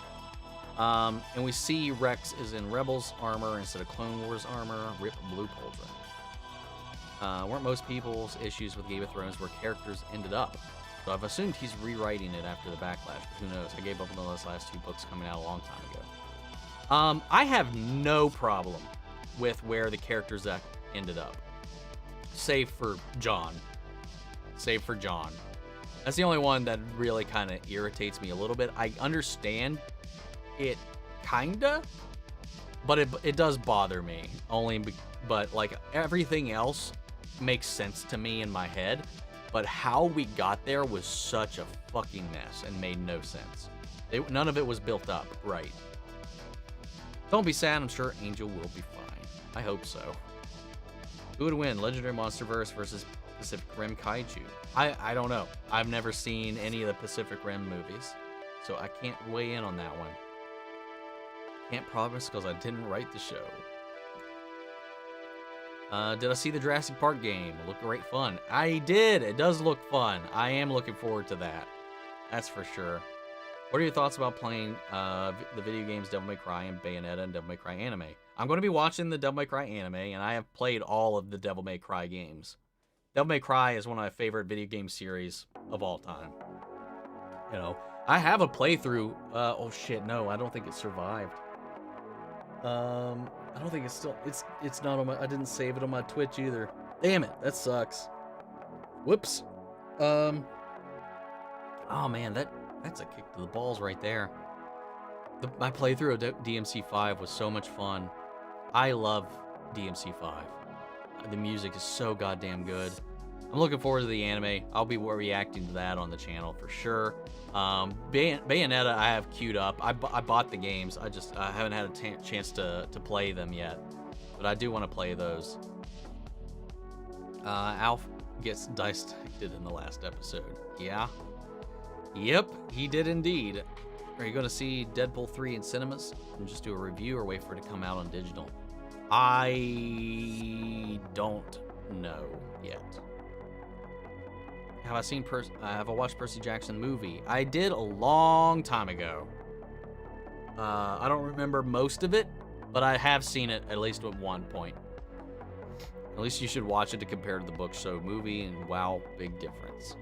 S1: And we see Rex is in Rebels armor instead of Clone Wars armor. Rip Blue Pauldron. Weren't most people's issues with Game of Thrones where characters ended up? So I've assumed he's rewriting it after the backlash, but who knows? I gave up on those last two books coming out a long time ago. I have no problem with where the characters that ended up. Save for John. That's the only one that really kind of irritates me a little bit. I understand it, kinda, but it does bother me. But like everything else makes sense to me in my head. But how we got there was such a fucking mess and made no sense. None of it was built up right. Don't be sad, I'm sure Angel will be fine. I hope so. Who would win, Legendary Monsterverse versus Pacific Rim Kaiju? I don't know. I've never seen any of the Pacific Rim movies, so I can't weigh in on that one. Can't promise because I didn't write the show. Did I see the Jurassic Park game? It looked great fun. I did. It does look fun. I am looking forward to that. That's for sure. What are your thoughts about playing the video games Devil May Cry and Bayonetta and Devil May Cry anime? I'm going to be watching the Devil May Cry anime, and I have played all of the Devil May Cry games. Devil May Cry is one of my favorite video game series of all time. You know, I have a playthrough. Oh shit, no, I don't think it survived. I don't think it's still. It's not on my. I didn't save it on my Twitch either. Damn it, that sucks. Whoops. Oh man, that's a kick to the balls right there. My playthrough of DMC5 was so much fun. I love DMC5. The music is so goddamn good. I'm looking forward to the anime. I'll be reacting to that on the channel for sure. Bayonetta I have queued up. I bought the games. I haven't had a chance to play them yet. But I do want to play those. Alf gets dissected in the last episode. Yeah. Yep, he did indeed. Are you going to see Deadpool 3 in cinemas and just do a review or wait for it to come out on digital? I don't know yet. Have I watched Percy Jackson movie? I did a long time ago. I don't remember most of it, but I have seen it at least at one point. At least you should watch it to compare to the book. So movie and wow, big difference.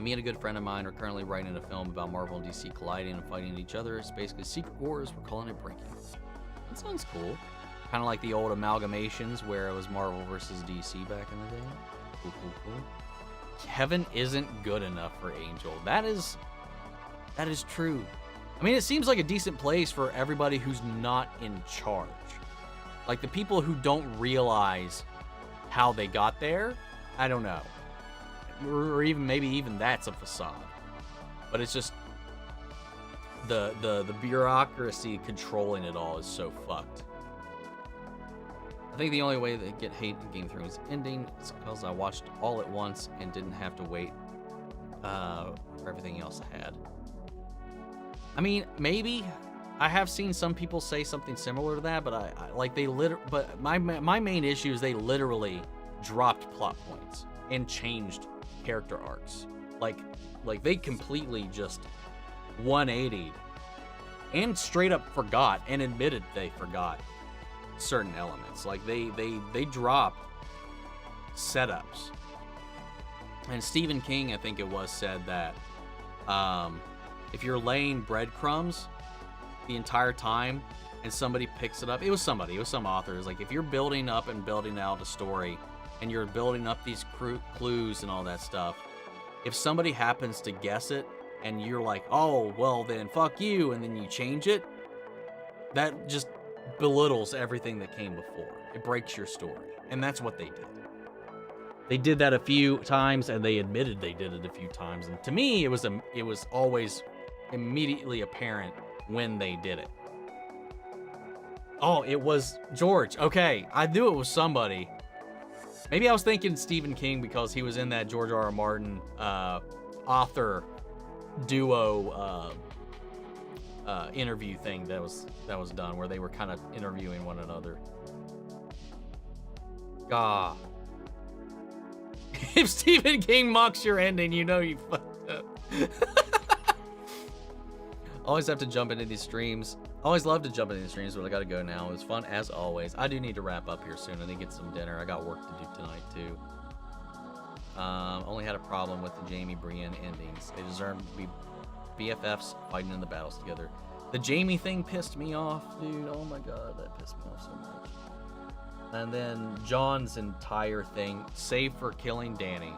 S1: Me and a good friend of mine are currently writing a film about Marvel and DC colliding and fighting each other. It's basically Secret Wars. We're calling it Breaking. That sounds cool. Kind of like the old amalgamations where it was Marvel versus DC back in the day. Cool, cool, cool. Kevin isn't good enough for Angel. That is true. I mean, it seems like a decent place for everybody who's not in charge. Like the people who don't realize how they got there, I don't know. Or even maybe even that's a facade. But it's just the bureaucracy controlling it all is so fucked. I think the only way they get hate in Game of Thrones ending is because I watched all at once and didn't have to wait for everything else I had. I mean, maybe I have seen some people say something similar to that, but I like they but my main issue is they literally dropped plot points and changed character arcs. Like they completely just 180'd and straight up forgot and admitted they forgot certain elements. Like they dropped setups. And Stephen King, I think it was, said that if you're laying breadcrumbs the entire time and somebody picks it up, it was some author. It's like if you're building up and building out a story and you're building up these clues and all that stuff, if somebody happens to guess it and you're like, oh, well then fuck you, and then you change it, that just belittles everything that came before. It breaks your story. And that's what they did. They did that a few times and they admitted they did it a few times. And to me, it was always immediately apparent when they did it. Oh, it was George. Okay, I knew it was somebody. Maybe I was thinking Stephen King because he was in that George R.R. Martin author duo interview thing that was done where they were kind of interviewing one another. God. If Stephen King mocks your ending, you know you fucked up. Always have to jump into these streams. Always love to jump into these streams, but I gotta go now. It was fun as always. I do need to wrap up here soon. I need to get some dinner. I got work to do tonight too. Only had a problem with the Jamie Brienne endings. They deserve to be BFFs fighting in the battles together. The Jamie thing pissed me off, dude. Oh my god, that pissed me off so much. And then John's entire thing, save for killing Danny,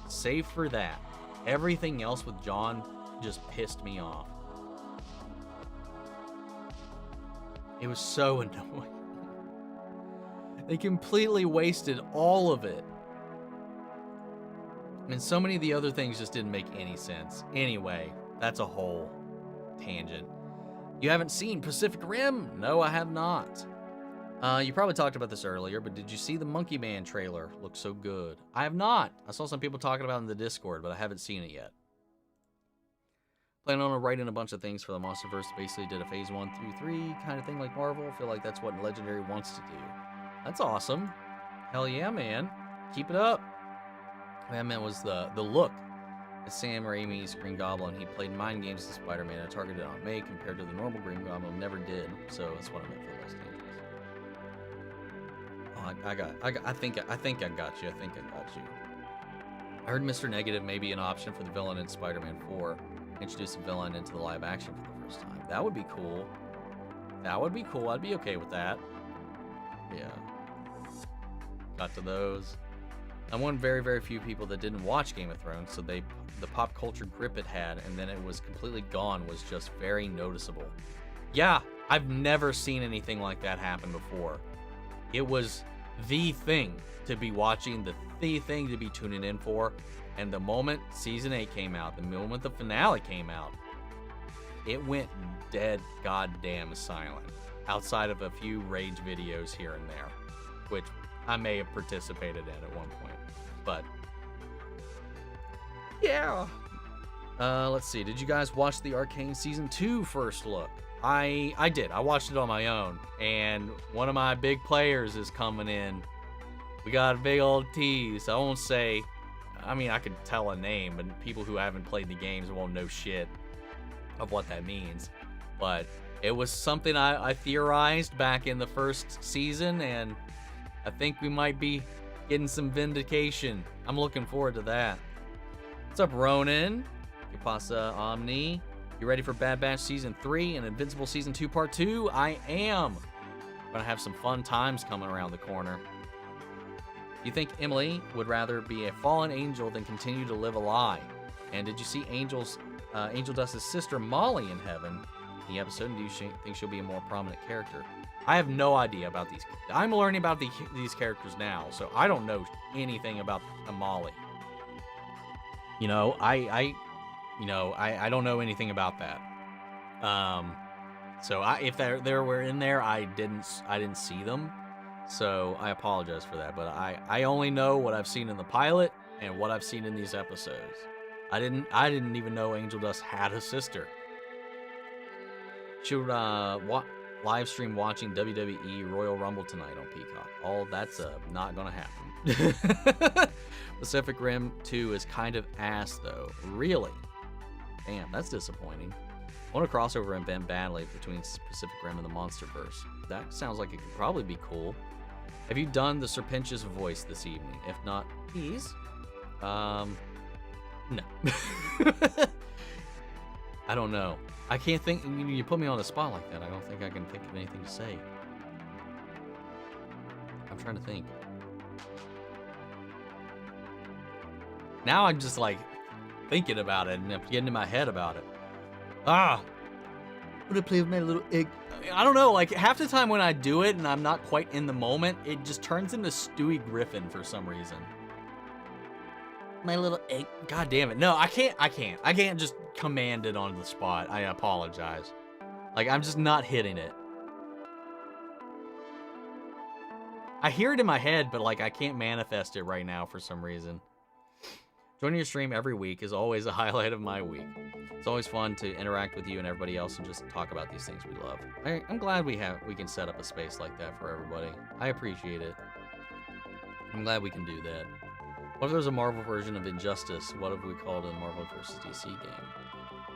S1: save for that. Everything else with John just pissed me off. It was so annoying. They completely wasted all of it. And so many of the other things just didn't make any sense. Anyway, that's a whole tangent. You haven't seen Pacific Rim? No, I have not. You probably talked about this earlier, but did you see the Monkey Man trailer? Looks so good. I have not. I saw some people talking about it in the Discord, but I haven't seen it yet. Planning on writing a bunch of things for the Monsterverse. Basically did a phase 1 through 3 kind of thing like Marvel. I feel like that's what Legendary wants to do. That's awesome. Hell yeah, man. Keep it up. What I meant was the look. As Sam Raimi's Green Goblin, he played mind games as Spider-Man and targeted on May compared to the normal Green Goblin never did. So that's what I meant for Los Angeles. Oh, I think I got you. I heard Mr. Negative may be an option for the villain in Spider-Man 4. Introduce a villain into the live action for the first time. That would be cool. I'd be okay with that. Yeah. Got to those. I'm one of very, very few people that didn't watch Game of Thrones, so the pop culture grip it had, and then it was completely gone, was just very noticeable. Yeah, I've never seen anything like that happen before. It was the thing to be watching, the thing to be tuning in for, and the moment Season 8 came out, the moment the finale came out, it went dead goddamn silent, outside of a few rage videos here and there, which I may have participated in at one point, but yeah. Let's see, did you guys watch the Arcane Season 2 first look? I did. I watched it on my own, and one of my big players is coming in. We got a big old tease. I won't say. I mean, I could tell a name, but people who haven't played the games won't know shit of what that means. But it was something I theorized back in the first season, and I think we might be getting some vindication. I'm looking forward to that. What's up, Ronan? ¿Qué pasa, Omni? You ready for Bad Batch Season 3 and Invincible Season 2 Part 2? I am. Gonna have some fun times coming around the corner. You think Emily would rather be a fallen angel than continue to live a lie? And did you see Angel Dust's sister Molly in heaven in the episode? And do you think she'll be a more prominent character? I have no idea about these. I'm learning about these characters now, so I don't know anything about Molly. You know, I don't know anything about that. So if they were in there, I didn't see them. So I apologize for that, but I only know what I've seen in the pilot and what I've seen in these episodes. I didn't even know Angel Dust had a sister. Should live stream watching WWE Royal Rumble tonight on Peacock. Oh, that's not gonna happen. Pacific Rim 2 is kind of ass though. Really? Damn, that's disappointing. I want a crossover event badly between Pacific Rim and the Monsterverse. That sounds like it could probably be cool. Have you done the Serpentious voice this evening? If not, please. No. I don't know. I can't think. You put me on the spot like that. I don't think I can think of anything to say. I'm trying to think. Now I'm just like thinking about it and I'm getting in my head about it. I'm gonna play with my little egg. I don't know, like half the time when I do it and I'm not quite in the moment, it just turns into Stewie Griffin for some reason. My little egg. God damn it. No, I can't just command it on the spot. I apologize. Like, I'm just not hitting it. I hear it in my head, but like I can't manifest it right now for some reason. Joining your stream every week is always a highlight of my week. It's always fun to interact with you and everybody else and just talk about these things we love. I'm glad we can set up a space like that for everybody. I appreciate it. I'm glad we can do that. What if there's a Marvel version of Injustice? What if we called it a Marvel vs. DC game?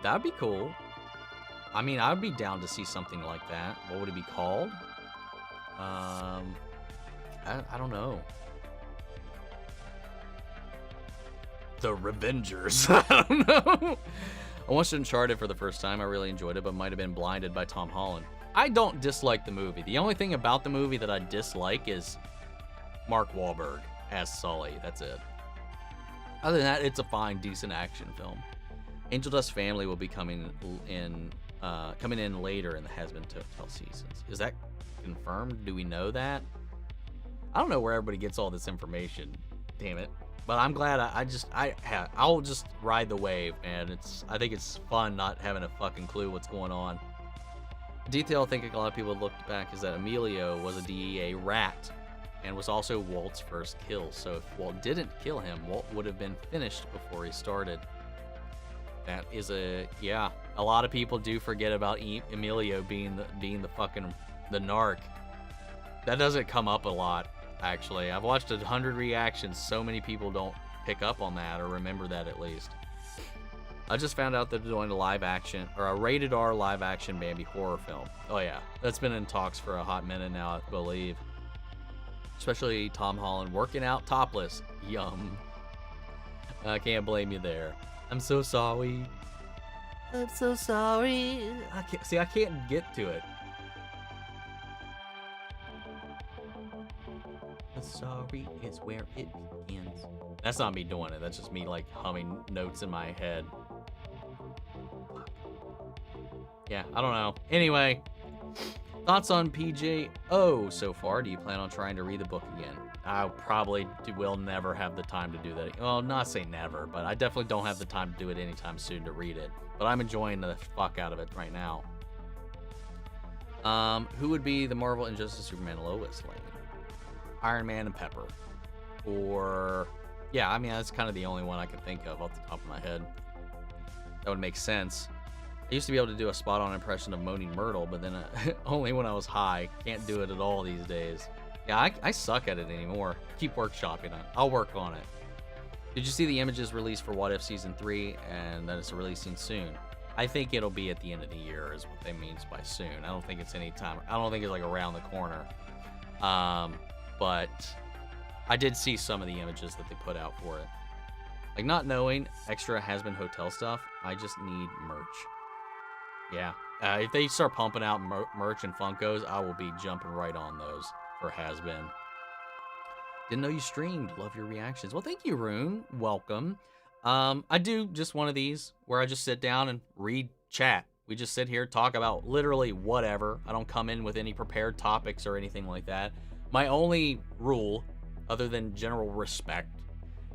S1: That'd be cool. I mean, I would be down to see something like that. What would it be called? I don't know. The Revengers. I don't know. I watched Uncharted for the first time. I really enjoyed it, but might have been blinded by Tom Holland. I don't dislike the movie. The only thing about the movie that I dislike is Mark Wahlberg as Sully. That's it. Other than that, it's a fine, decent action film. Angel Dust Family will be coming in later in the Has Been Tell seasons. Is that confirmed? Do we know that? I don't know where everybody gets all this information. Damn it. But I'm glad I'll just ride the wave, man. I think it's fun not having a fucking clue what's going on. Detail I think a lot of people looked back is that Emilio was a DEA rat and was also Walt's first kill. So if Walt didn't kill him, Walt would have been finished before he started. That is a lot of people do forget about Emilio being the narc. That doesn't come up a lot. Actually, I've watched 100 reactions. So many people don't pick up on that or remember that at least. I just found out that they're doing a rated R live action Bambi horror film. Oh yeah, that's been in talks for a hot minute now, I believe. Especially Tom Holland working out topless. Yum. I can't blame you there. I'm so sorry. I'm so sorry. I can't get to it. Sorry is where it begins. That's not me doing it. That's just me like humming notes in my head. Yeah, I don't know. Anyway, thoughts on PJO so far? Do you plan on trying to read the book again? I probably will never have the time to do that. Well, not say never, but I definitely don't have the time to do it anytime soon to read it. But I'm enjoying the fuck out of it right now. Who would be the Marvel Injustice Superman Lois Lane? Iron Man and Pepper. Or, yeah, I mean, that's kind of the only one I can think of off the top of my head. That would make sense. I used to be able to do a spot-on impression of Moaning Myrtle, but then only when I was high. Can't do it at all these days. Yeah, I suck at it anymore. Keep workshopping it. I'll work on it. Did you see the images released for What If Season 3 and that it's releasing soon? I think it'll be at the end of the year is what they means by soon. I don't think it's any time. I don't think it's like around the corner. But I did see some of the images that they put out for it. Like, not knowing extra Has-Been Hotel stuff, I just need merch. Yeah. If they start pumping out merch and Funkos, I will be jumping right on those for Has-Been. Didn't know you streamed. Love your reactions. Well, thank you, Rune. Welcome. I do just one of these where I just sit down and read chat. We just sit here, talk about literally whatever. I don't come in with any prepared topics or anything like that. My only rule, other than general respect,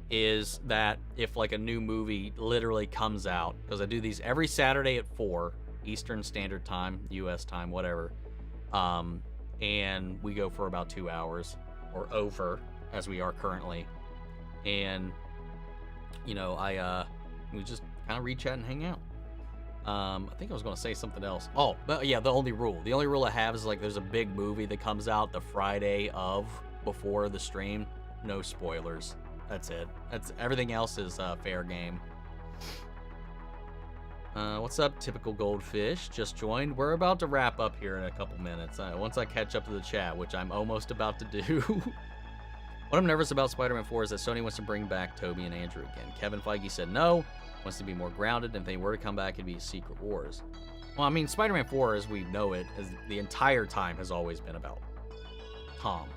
S1: is that if like a new movie literally comes out, because I do these every Saturday at 4 Eastern Standard Time, US time, whatever, and we go for about 2 hours or over, as we are currently, and you know, we just kind of read chat and hang out. I think I was going to say something else. Oh, but yeah, the only rule I have is like there's a big movie that comes out the Friday of before the stream. No spoilers. That's it. That's everything else is fair game. What's up, Typical Goldfish? Just joined. We're about to wrap up here in a couple minutes. Once I catch up to the chat, which I'm almost about to do. What I'm nervous about Spider-Man 4 is that Sony wants to bring back Tobey and Andrew again. Kevin Feige said no, wants to be more grounded, and if they were to come back, it'd be Secret Wars. Well, I mean, Spider-Man 4, as we know it, as the entire time has always been about Tom.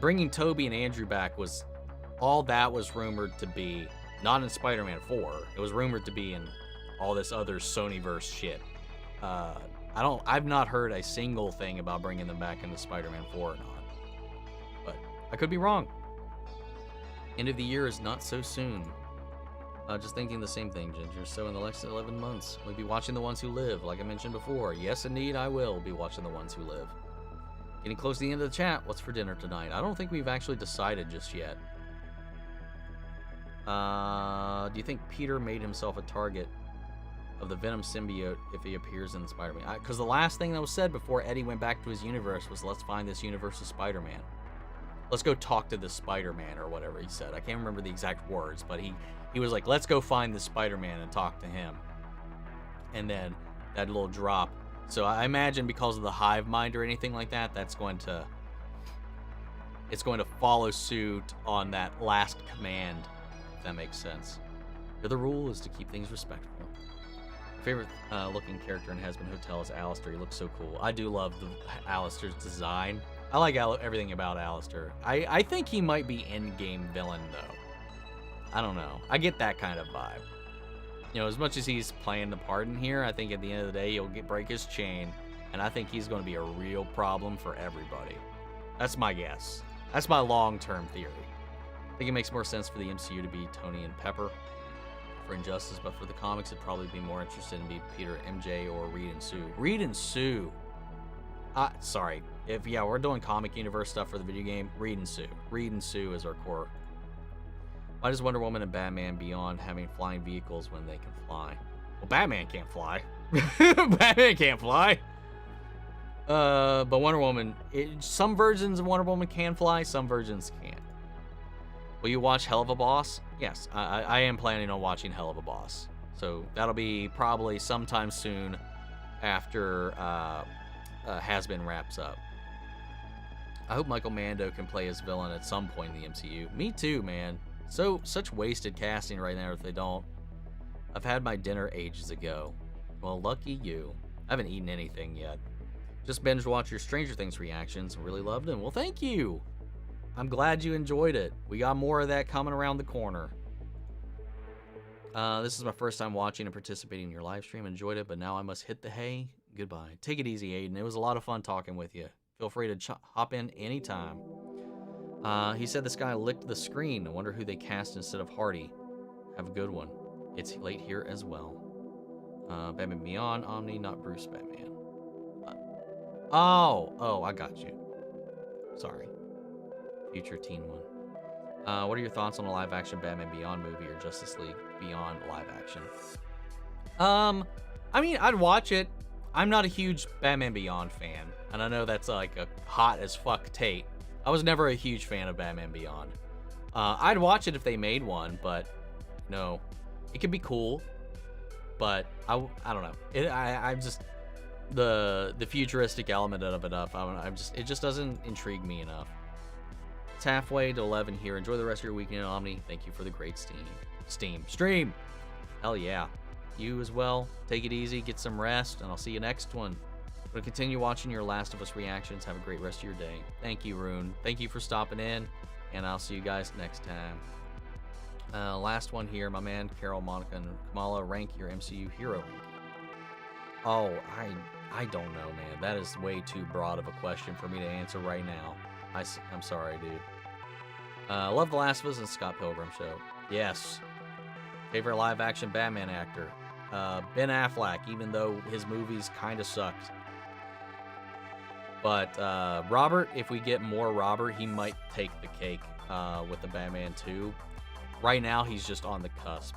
S1: Bringing Tobey and Andrew back was all that was rumored to be, not in Spider-Man 4. It was rumored to be in all this other Sonyverse shit. I've not heard a single thing about bringing them back into Spider-Man 4 or not. But I could be wrong. End of the year is not so soon. Just thinking the same thing, Ginger. So in the next 11 months, we'll be watching The Ones Who Live, like I mentioned before. Yes, indeed, I will be watching The Ones Who Live. Getting close to the end of the chat. What's for dinner tonight? I don't think we've actually decided just yet. Do you think Peter made himself a target of the Venom symbiote if he appears in Spider-Man? Because the last thing that was said before Eddie went back to his universe was, let's find this universe of Spider-Man. Let's go talk to the Spider-Man, or whatever he said. I can't remember the exact words, but he was like, let's go find the Spider-Man and talk to him. And then that little drop. So I imagine because of the hive mind or anything like that, it's going to follow suit on that last command, if that makes sense. The other rule is to keep things respectful. Favorite looking character in Has-Been Hotel is Alistair. He looks so cool. I do love Alistair's design. I like everything about Alistair. I think he might be endgame villain, though. I don't know. I get that kind of vibe. You know, as much as he's playing the part in here, I think at the end of the day, he'll break his chain, and I think he's going to be a real problem for everybody. That's my guess. That's my long-term theory. I think it makes more sense for the MCU to be Tony and Pepper for Injustice, but for the comics, it'd probably be more interested in be Peter, MJ, or Reed and Sue. Reed and Sue. Sorry. If, yeah, we're doing comic universe stuff for the video game, Reed and Sue. Reed and Sue is our core. Why does Wonder Woman and Batman Beyond having flying vehicles when they can fly? Well, Batman can't fly. Batman can't fly. But Wonder Woman, some versions of Wonder Woman can fly, some versions can't. Will you watch Hell of a Boss? Yes, I am planning on watching Hell of a Boss. So that'll be probably sometime soon after Has-Been wraps up. I hope Michael Mando can play his villain at some point in the MCU. Me too, man. Such wasted casting right now if they don't. I've had my dinner ages ago. Well, lucky you. I haven't eaten anything yet. Just binge watched your Stranger Things reactions. Really loved them. Well, thank you. I'm glad you enjoyed it. We got more of that coming around the corner. This is my first time watching and participating in your live stream. Enjoyed it, but now I must hit the hay. Goodbye. Take it easy, Aiden. It was a lot of fun talking with you. Feel free to hop in anytime. He said this guy licked the screen. I wonder who they cast instead of Hardy. Have a good one. It's late here as well. Batman Beyond, Omni, not Bruce Batman. Oh, I got you. Sorry. Future Teen one. What are your thoughts on a live-action Batman Beyond movie or Justice League Beyond live action? I mean, I'd watch it. I'm not a huge Batman Beyond fan, and I know that's like a hot as fuck take. I was never a huge fan of Batman Beyond. I'd watch it if they made one, but no, it could be cool, but I don't know. I'm just the futuristic element of it up. It just doesn't intrigue me enough. It's halfway to 11 here. Enjoy the rest of your weekend, Omni. Thank you for the great stream. Hell yeah. You as well. Take it easy, get some rest, and I'll see you next one. I'm gonna continue watching your Last of Us reactions. Have a great rest of your day. Thank you, Rune. Thank you for stopping in, and I'll see you guys next time. Last one here, my man, Carol, Monica, and Kamala. Rank your MCU hero ranking. Oh, I don't know, man. That is way too broad of a question for me to answer right now. I'm sorry, dude. Love The Last of Us and Scott Pilgrim Show. Yes. Favorite live-action Batman actor? Ben Affleck, even though his movies kind of sucked. But Robert, if we get more Robert, he might take the cake with the Batman 2. Right now, he's just on the cusp.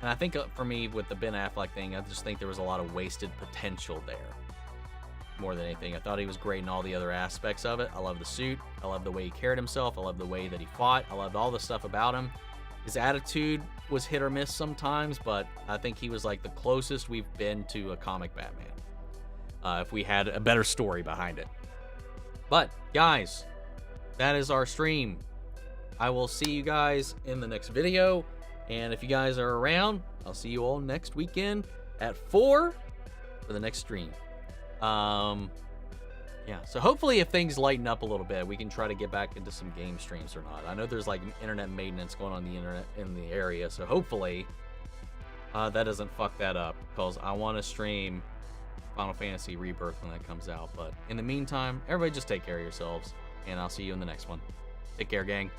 S1: And I think for me, with the Ben Affleck thing, I just think there was a lot of wasted potential there. More than anything. I thought he was great in all the other aspects of it. I love the suit. I love the way he carried himself. I love the way that he fought. I loved all the stuff about him. His attitude was hit or miss sometimes, but I think he was like the closest we've been to a comic Batman. If we had a better story behind it. But, guys, that is our stream. I will see you guys in the next video. And if you guys are around, I'll see you all next weekend at 4 for the next stream. Yeah, so hopefully if things lighten up a little bit, we can try to get back into some game streams or not. I know there's like internet maintenance going on in the area, so hopefully that doesn't fuck that up, because I want to stream Final Fantasy Rebirth when that comes out. But in the meantime, everybody just take care of yourselves, and I'll see you in the next one. Take care, gang.